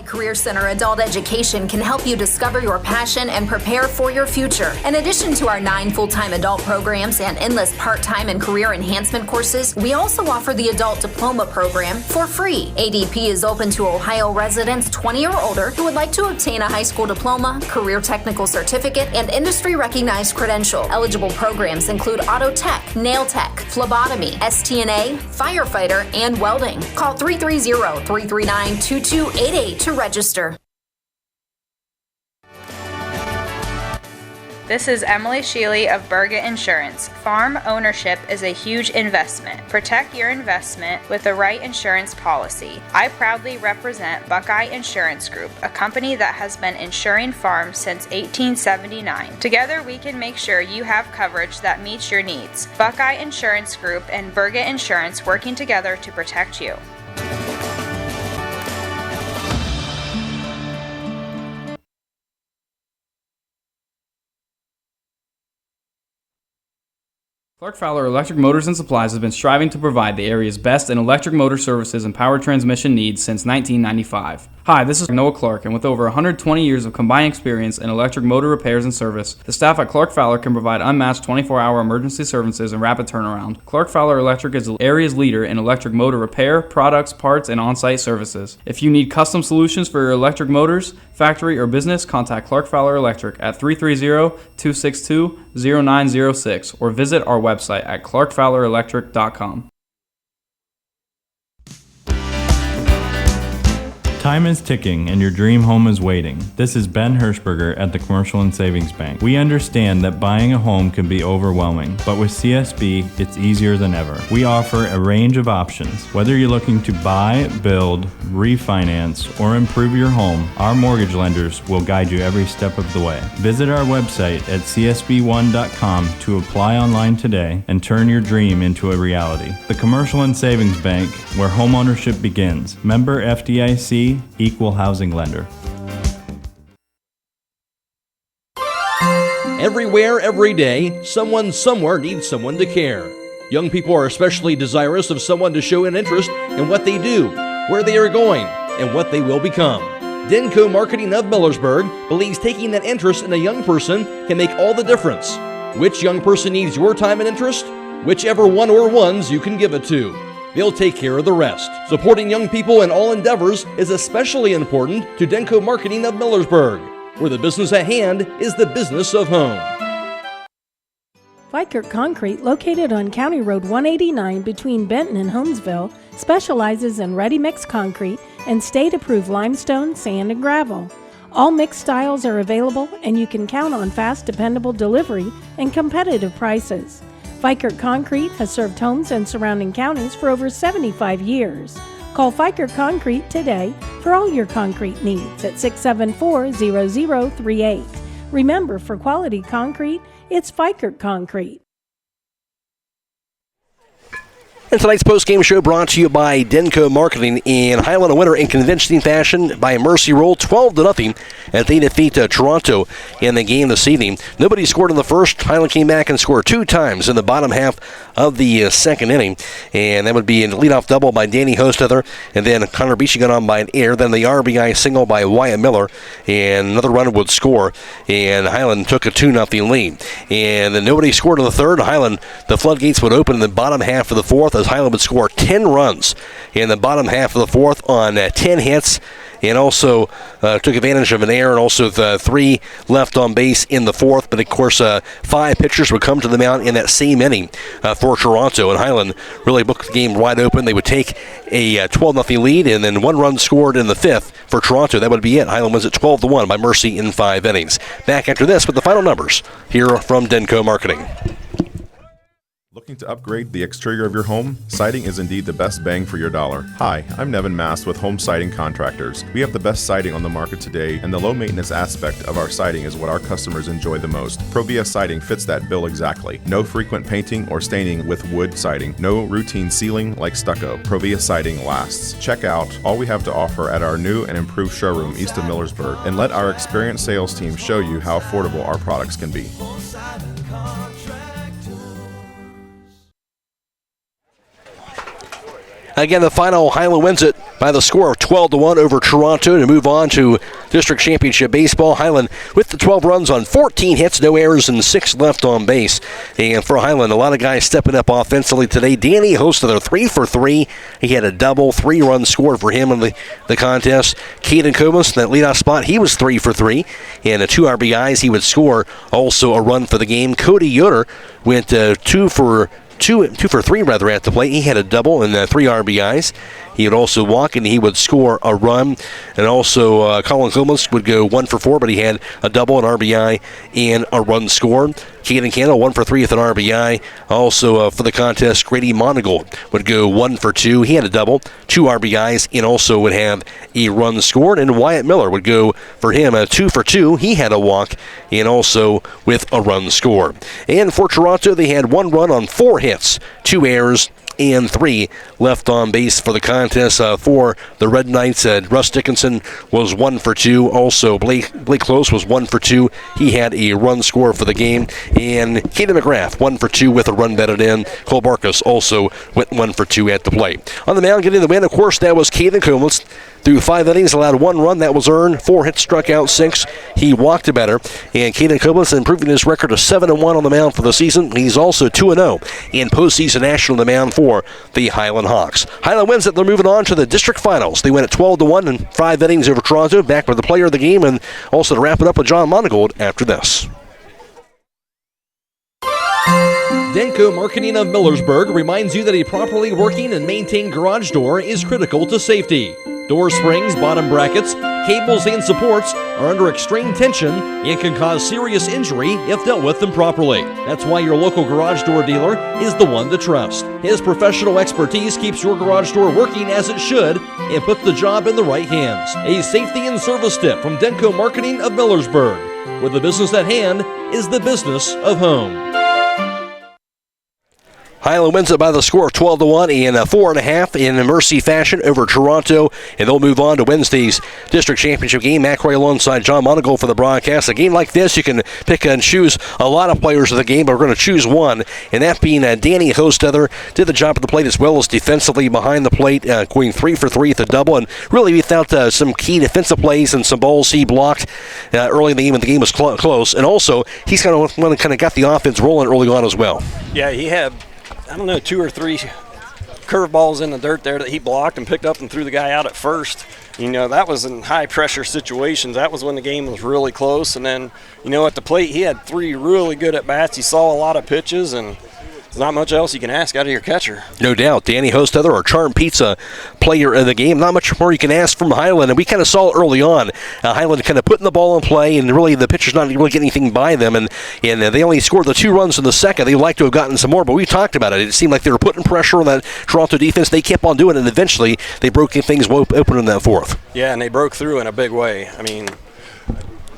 Career Center Adult Education can help you discover your passion and prepare for your future. In addition to our 9 full-time adult programs and endless part-time and career enhancement courses, we also offer the Adult Diploma Program for free. ADP is open to Ohio residents 20 or older who would like to obtain a high school diploma, career technical certificate, and industry-recognized credential. Eligible programs include auto tech, nail tech, phlebotomy, STNA, firefighter, and welding. Call 330-339-2288 to register. This is Emily Sheely of Berga Insurance. Farm ownership is a huge investment. Protect your investment with the right insurance policy. I proudly represent Buckeye Insurance Group, a company that has been insuring farms since 1879. Together we can make sure you have coverage that meets your needs. Buckeye Insurance Group and Berga Insurance working together to protect you. Clark Fowler Electric Motors and Supplies has been striving to provide the area's best in electric motor services and power transmission needs since 1995. Hi, this is Noah Clark, and with over 120 years of combined experience in electric motor repairs and service, the staff at Clark Fowler can provide unmatched 24-hour emergency services and rapid turnaround. Clark Fowler Electric is the area's leader in electric motor repair, products, parts, and on-site services. If you need custom solutions for your electric motors, factory, or business, contact Clark Fowler Electric at 330-262-0906 or visit our website at clarkfowlerelectric.com. Time is ticking and your dream home is waiting. This is Ben Hirschberger at the Commercial and Savings Bank. We understand that buying a home can be overwhelming, but with CSB, it's easier than ever. We offer a range of options. Whether you're looking to buy, build, refinance, or improve your home, our mortgage lenders will guide you every step of the way. Visit our website at csb1.com to apply online today and turn your dream into a reality. The Commercial and Savings Bank, where homeownership begins. Member FDIC, Equal Housing Lender. Everywhere, every day, someone somewhere needs someone to care. Young people are especially desirous of someone to show an interest in what they do, where they are going, and what they will become. Denko Marketing of Millersburg believes taking that interest in a young person can make all the difference. Which young person needs your time and interest? Whichever one or ones you can give it to. They'll take care of the rest. Supporting young people in all endeavors is especially important to Denko Marketing of Millersburg, where the business at hand is the business of home. Vikert Concrete, located on County Road 189 between Benton and Holmesville, specializes in ready-mix concrete and state-approved limestone, sand, and gravel. All mixed styles are available, and you can count on fast, dependable delivery and competitive prices. Vikert Concrete has served homes and surrounding counties for over 75 years. Call Vikert Concrete today for all your concrete needs at 674-0038. Remember, for quality concrete, it's Vikert Concrete. And tonight's post-game show brought to you by Denko Marketing, in Hiland, a winner in convincing fashion by Mercy Roll, 12-0 as they defeat Toronto in the game this evening. Nobody scored in the first. Hiland came back and scored 2 times in the bottom half of the second inning, and that would be a leadoff double by Danny Hostether, and then Connor Beachy got on by an error, then the RBI single by Wyatt Miller, and another runner would score, and Hiland took a 2-0 lead. And then nobody scored in the third. Hiland, the floodgates would open in the bottom half of the fourth, as Hiland would score 10 runs in the bottom half of the fourth on 10 hits, and also took advantage of an error, and also the 3 left on base in the fourth. But of course, 5 pitchers would come to the mound in that same inning for Toronto, and Hiland really booked the game wide open. They would take a 12-0 lead, and then 1 run scored in the fifth for Toronto. That would be it. Hiland wins at 12-1 by Mercy in 5 innings. Back after this with the final numbers here from Denko Marketing. Looking to upgrade the exterior of your home? Siding is indeed the best bang for your dollar. Hi, I'm Nevin Mast with Home Siding Contractors. We have the best siding on the market today, and the low maintenance aspect of our siding is what our customers enjoy the most. Provia siding fits that bill exactly. No frequent painting or staining with wood siding. No routine sealing like stucco. Provia siding lasts. Check out all we have to offer at our new and improved showroom east of Millersburg, and let our experienced sales team show you how affordable our products can be. Again, the final, Hiland wins it by the score of 12-1 over Toronto to move on to District Championship Baseball. Hiland with the 12 runs on 14 hits, no errors, and 6 left on base. And for Hiland, a lot of guys stepping up offensively today. Danny Hostether, 3 for 3. He had a double, 3 runs scored for him in the contest. Caden Comas, that leadoff spot, he was 3 for 3. And 2 RBIs, he would score also a run for the game. Cody Yoder went 2 for 3 rather at the plate. He had a double and 3 RBIs. He would also walk and he would score a run. And also Colin Comas would go 1 for 4, but he had a double, an RBI, and a run scored. Caden Cannell 1 for 3 with an RBI. Also for the contest, Grady Monagle would go 1 for 2. He had a double, 2 RBIs, and also would have a run scored. And Wyatt Miller would go for him 2 for 2. He had a walk and also with a run scored. And for Toronto, they had 1 run on 4 hits, 2 errors, and 3 left on base for the contest. For the Red Knights, Russ Dickinson was 1 for 2. Also, Blake Close was 1 for 2. He had a run score for the game. And Caden McGrath, 1 for 2 with a run batted in. Cole Barkas also went 1 for 2 at the plate. On the mound, getting the win, of course, that was Caden Comas. Through 5 innings, allowed 1 run. That was earned. 4 hits, struck out 6. He walked better. And Caden Comas improving his record to 7-1 on the mound for the season. He's also 2-0 in postseason action on the mound for the Hiland Hawks. Hiland wins it. They're moving on to the district finals. They win at 12-1 in 5 innings over Toronto. Back with the player of the game, and also to wrap it up with John Monagold after this. Denko Marketing of Millersburg reminds you that a properly working and maintained garage door is critical to safety. Door springs, bottom brackets, cables, and supports are under extreme tension and can cause serious injury if dealt with improperly. That's why your local garage door dealer is the one to trust. His professional expertise keeps your garage door working as it should and puts the job in the right hands. A safety and service tip from Denko Marketing of Millersburg, where the business at hand is the business of home. Hiland wins it by the score of 12-1 and 4.5 in Mercy fashion over Toronto, and they'll move on to Wednesday's district championship game. Matt Croy alongside John Monagle for the broadcast. A game like this, you can pick and choose a lot of players of the game, but we're going to choose one, and that being Danny Hostether. Did the job at the plate as well as defensively behind the plate, going 3 for 3 at the double, and really without some key defensive plays and some balls he blocked early in the game when the game was close. And also, he's kind of got the offense rolling early on as well. Yeah, he had, I don't know, 2 or 3 curveballs in the dirt there that he blocked and picked up and threw the guy out at first. That was in high pressure situations. That was when the game was really close. And then, at the plate, he had 3 really good at bats. He saw a lot of pitches, and there's not much else you can ask out of your catcher. No doubt. Danny Hostetler, our Charm Pizza player of the game. Not much more you can ask from Hiland, and we kind of saw it early on. Hiland kind of putting the ball in play, and really the pitcher's not really getting anything by them, and they only scored the 2 runs in the second. They'd like to have gotten some more, but we talked about it. It seemed like they were putting pressure on that Toronto defense. They kept on doing it, and eventually they broke things open in that fourth. Yeah, and they broke through in a big way. I mean,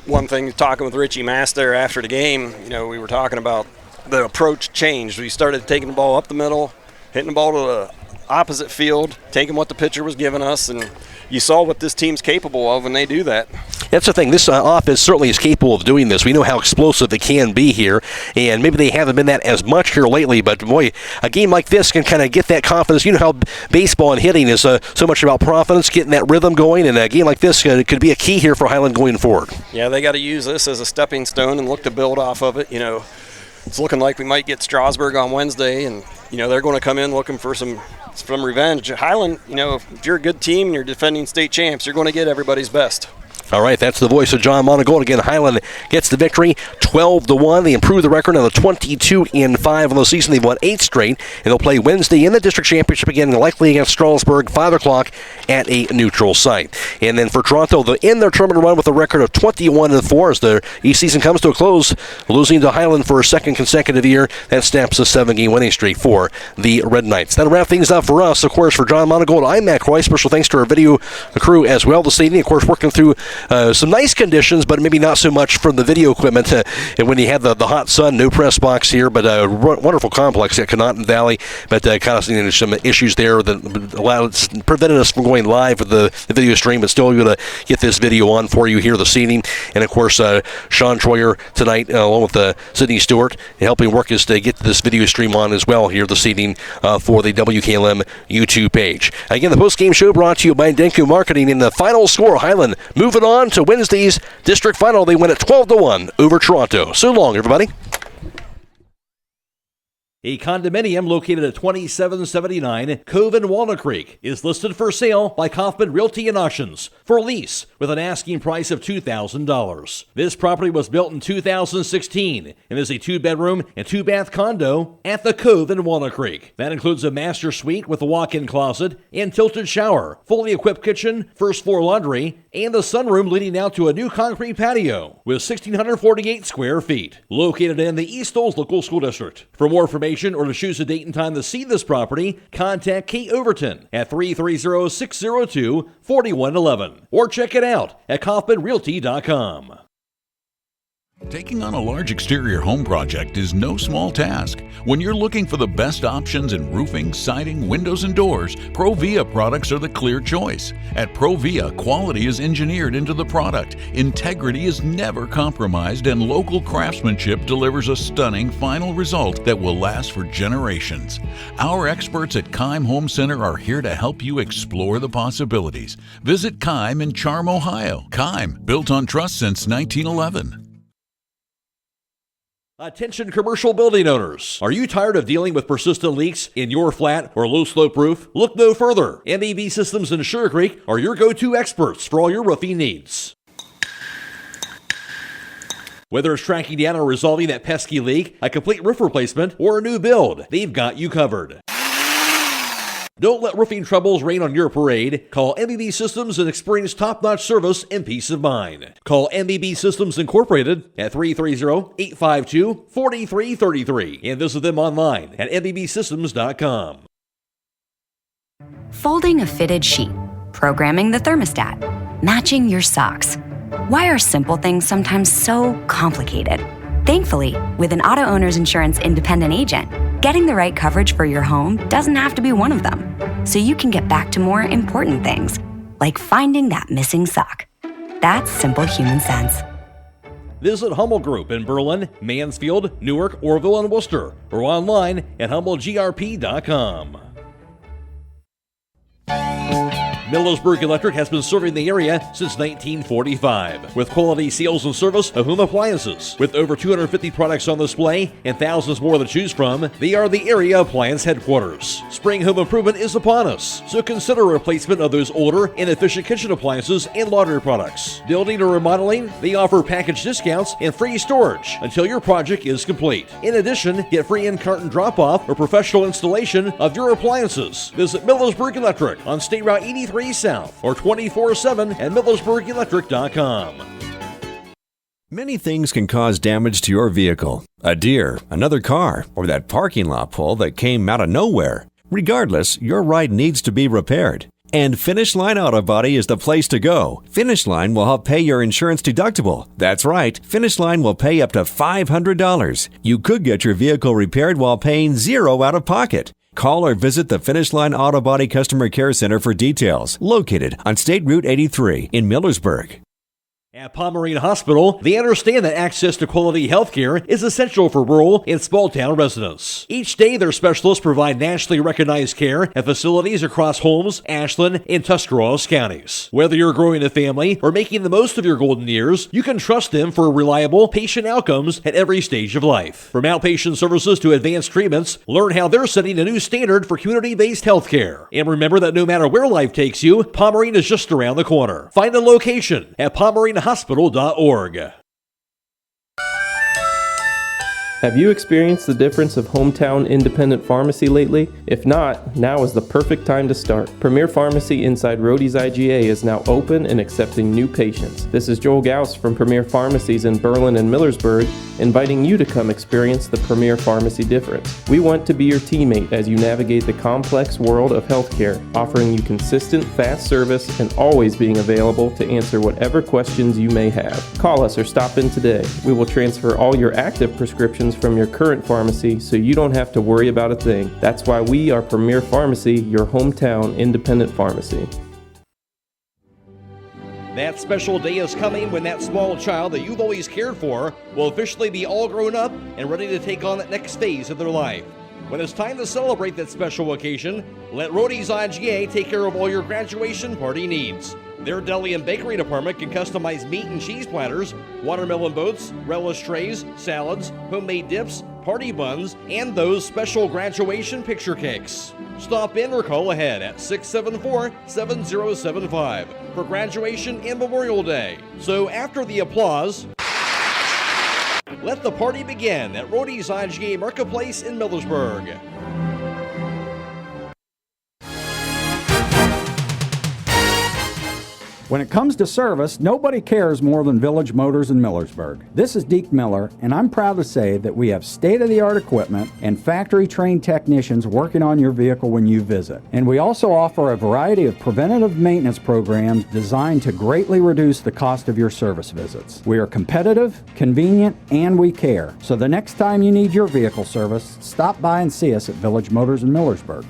one thing, talking with Richie Mass there after the game, we were talking about the approach changed. We started taking the ball up the middle, hitting the ball to the opposite field, taking what the pitcher was giving us, and you saw what this team's capable of when they do that. That's the thing. This offense certainly is capable of doing this. We know how explosive it can be here, and maybe they haven't been that as much here lately, but boy, a game like this can kind of get that confidence. You know how baseball and hitting is so much about confidence, getting that rhythm going, and a game like this could be a key here for Hiland going forward. Yeah, they got to use this as a stepping stone and look to build off of it. It's looking like we might get Strasburg on Wednesday, and they're going to come in looking for some revenge. Hiland, if you're a good team and you're defending state champs, you're going to get everybody's best. All right, that's the voice of John Monagold. Again, Hiland gets the victory, 12-1. They improve the record on the 22-5 on the season. They've won 8 straight, and they'll play Wednesday in the district championship again, likely against Strasburg, 5 o'clock at a neutral site. And then for Toronto, they'll end their tournament run with a record of 21-4 as the East season comes to a close, losing to Hiland for a second consecutive year. That snaps a 7-game winning streak for the Red Knights. That'll wrap things up for us. Of course, for John Monagold, I'm Matt Croy. Special thanks to our video crew as well this evening. Of course, working through some nice conditions, but maybe not so much from the video equipment. And when you have the hot sun, no press box here, but a wonderful complex at Conotton Valley, but constantly some issues there that prevented us from going live with the video stream, but still able to get this video on for you here this evening. And of course, Sean Troyer tonight, along with Sydney Stewart, helping work us to get this video stream on as well here this evening for the WKLM YouTube page. Again, the post-game show brought to you by Denko Marketing. In the final score, Hiland moving on to Wednesday's district final. They win at 12-1 over Toronto. So long, everybody. A condominium located at 2779 Cove in Walnut Creek is listed for sale by Kaufman Realty and Auctions for lease with an asking price of $2,000. This property was built in 2016 and is a 2-bedroom and 2-bath condo at the Cove in Walnut Creek. That includes a master suite with a walk-in closet and tilted shower, fully equipped kitchen, first floor laundry, and the sunroom leading out to a new concrete patio with 1,648 square feet. Located in the East Olds Local School District. For more information or to choose a date and time to see this property, contact Kate Overton at 330-602-4111 or check it out at KaufmanRealty.com. Taking on a large exterior home project is no small task. When you're looking for the best options in roofing, siding, windows, and doors, Provia products are the clear choice. At Provia, quality is engineered into the product, integrity is never compromised, and local craftsmanship delivers a stunning final result that will last for generations. Our experts at Keim Home Center are here to help you explore the possibilities. Visit Keim in Charm, Ohio. Keim, built on trust since 1911. Attention commercial building owners. Are you tired of dealing with persistent leaks in your flat or low slope roof? Look no further. MEB Systems in Sugar Creek are your go-to experts for all your roofing needs. Whether it's tracking down or resolving that pesky leak, a complete roof replacement, or a new build, they've got you covered. Don't let roofing troubles rain on your parade. Call MEB Systems and experience top-notch service and peace of mind. Call MEB Systems Incorporated at 330-852-4333 and visit them online at MEBsystems.com. Folding a fitted sheet, programming the thermostat, matching your socks. Why are simple things sometimes so complicated? Thankfully, with an auto owner's insurance independent agent, getting the right coverage for your home doesn't have to be one of them. So you can get back to more important things, like finding that missing sock. That's simple human sense. Visit Hummel Group in Berlin, Mansfield, Newark, Orville, and Worcester, or online at HummelGRP.com. Millersburg Electric has been serving the area since 1945 with quality sales and service of home appliances. With over 250 products on display and thousands more to choose from, they are the area appliance headquarters. Spring home improvement is upon us, so consider a replacement of those older, inefficient kitchen appliances and laundry products. Building or remodeling, they offer package discounts and free storage until your project is complete. In addition, get free in-carton drop-off or professional installation of your appliances. Visit Millersburg Electric on State Route 83 South or 24/7 at millersburgelectric.com. Many things can cause damage to your vehicle. A deer, another car, or that parking lot pole that came out of nowhere. Regardless, your ride needs to be repaired. And Finish Line Auto Body is the place to go. Finish Line will help pay your insurance deductible. That's right, Finish Line will pay up to $500. You could get your vehicle repaired while paying $0 out of pocket. Call or visit the Finish Line Auto Body Customer Care Center for details, located on State Route 83 in Millersburg. At Pomerene Hospital, they understand that access to quality health care is essential for rural and small town residents. Each day, their specialists provide nationally recognized care at facilities across Holmes, Ashland, and Tuscarawas counties. Whether you're growing a family or making the most of your golden years, you can trust them for reliable patient outcomes at every stage of life. From outpatient services to advanced treatments, learn how they're setting a new standard for community-based health care. And remember that no matter where life takes you, Pomerene is just around the corner. Find a location at pomerenehospital.org. Have you experienced the difference of hometown independent pharmacy lately? If not, now is the perfect time to start. Premier Pharmacy inside Rhodey's IGA is now open and accepting new patients. This is Joel Gauss from Premier Pharmacies in Berlin and Millersburg, inviting you to come experience the Premier Pharmacy difference. We want to be your teammate as you navigate the complex world of healthcare, offering you consistent, fast service and always being available to answer whatever questions you may have. Call us or stop in today. We will transfer all your active prescriptions from your current pharmacy so you don't have to worry about a thing. That's why we are Premier Pharmacy, your hometown independent pharmacy. That special day is coming when that small child that you've always cared for will officially be all grown up and ready to take on that next phase of their life. When it's time to celebrate that special occasion, let Rhodey's IGA take care of all your graduation party needs. Their deli and bakery department can customize meat and cheese platters, watermelon boats, relish trays, salads, homemade dips, party buns, and those special graduation picture cakes. Stop in or call ahead at 674-7075 for graduation and Memorial Day. So after the applause, let the party begin at Rhodey's IGA Marketplace in Millersburg. When it comes to service, nobody cares more than Village Motors in Millersburg. This is Deke Miller, and I'm proud to say that we have state-of-the-art equipment and factory-trained technicians working on your vehicle when you visit. And we also offer a variety of preventative maintenance programs designed to greatly reduce the cost of your service visits. We are competitive, convenient, and we care. So the next time you need your vehicle service, stop by and see us at Village Motors in Millersburg.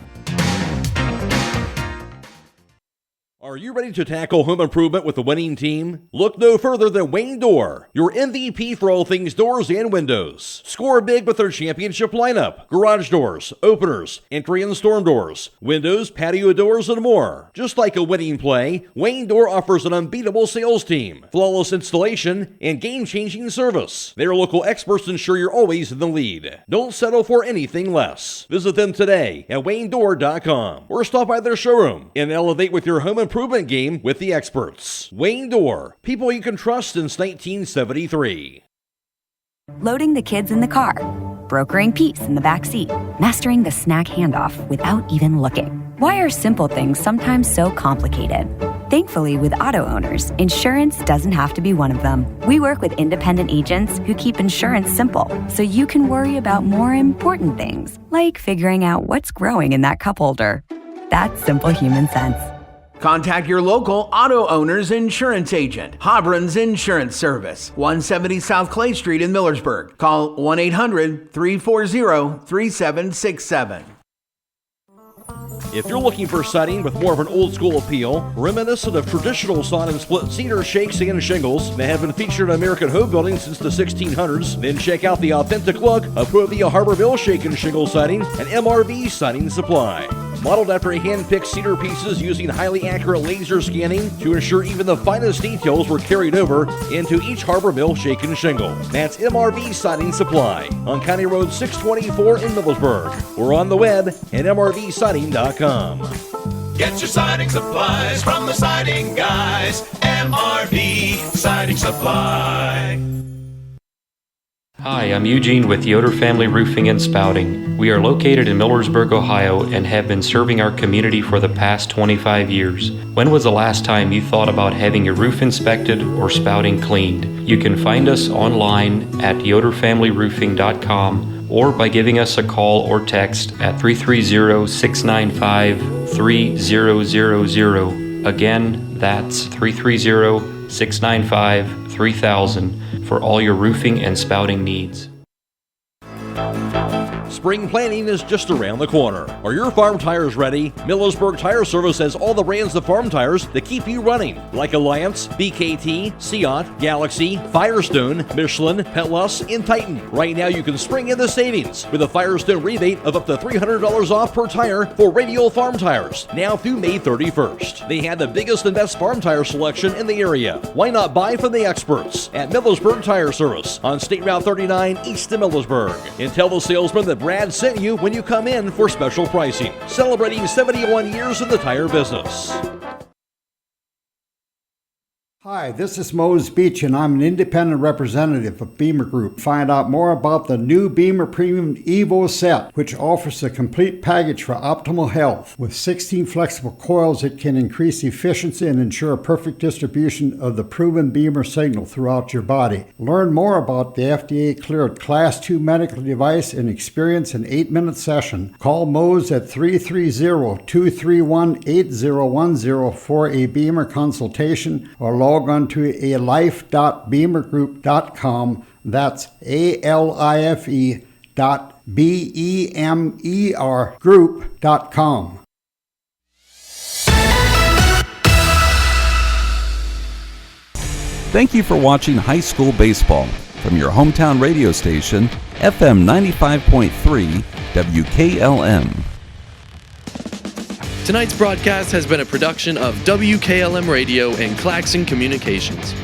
Are you ready to tackle home improvement with a winning team? Look no further than Wayne Door, your MVP for all things doors and windows. Score big with their championship lineup: garage doors, openers, entry and storm doors, windows, patio doors, and more. Just like a winning play, Wayne Door offers an unbeatable sales team, flawless installation, and game-changing service. Their local experts ensure you're always in the lead. Don't settle for anything less. Visit them today at WayneDoor.com or stop by their showroom and elevate with your home improvement game with the experts. Wayne Door, people you can trust since 1973. Loading the kids in the car, brokering peace in the back seat, mastering the snack handoff without even looking. Why are simple things sometimes so complicated? Thankfully, with auto owners, insurance doesn't have to be one of them. We work with independent agents who keep insurance simple, so you can worry about more important things, like figuring out what's growing in that cup holder. That's simple human sense. Contact your local auto owner's insurance agent. Hobron's Insurance Service, 170 South Clay Street in Millersburg. Call 1-800-340-3767. If you're looking for siding with more of an old school appeal, reminiscent of traditional sawn and split cedar shakes and shingles that have been featured in American home building since the 1600s, then check out the authentic look of Provia Harborville Shake and Shingle Siding and MRV Siding Supply. Modeled after hand-picked cedar pieces using highly accurate laser scanning to ensure even the finest details were carried over into each Harbor Mill shaken shingle. That's MRV Siding Supply on County Road 624 in Millersburg, or on the web at mrvsiding.com. Get your siding supplies from the siding guys. MRV Siding Supply. Hi, I'm Eugene with Yoder Family Roofing and Spouting. We are located in Millersburg, Ohio, and have been serving our community for the past 25 years. When was the last time you thought about having your roof inspected or spouting cleaned? You can find us online at yoderfamilyroofing.com or by giving us a call or text at 330-695-3000. Again, that's 330-695-3000 for all your roofing and spouting needs. Spring planting is just around the corner. Are your farm tires ready? Millersburg Tire Service has all the brands of farm tires that keep you running, like Alliance, BKT, Seat, Galaxy, Firestone, Michelin, Petlas, and Titan. Right now you can spring in the savings with a Firestone rebate of up to $300 off per tire for radial farm tires, now through May 31st. They have the biggest and best farm tire selection in the area. Why not buy from the experts at Millersburg Tire Service on State Route 39 east of Millersburg, and tell the salesman that Brad sent you when you come in for special pricing. Celebrating 71 years in the tire business. Hi, this is Mose Beach, and I'm an independent representative of Beamer Group. Find out more about the new Beamer Premium Evo set, which offers a complete package for optimal health. With 16 flexible coils, it can increase efficiency and ensure a perfect distribution of the proven Beamer signal throughout your body. Learn more about the FDA-cleared Class 2 medical device and experience an 8-minute session. Call Mose at 330-231-8010 for a Beamer consultation, or log on to alife.beamergroup.com. That's alife.bemer group.com. Thank you for watching high school baseball from your hometown radio station, FM 95.3 WKLM. Tonight's broadcast has been a production of WKLM Radio and Claxon Communications.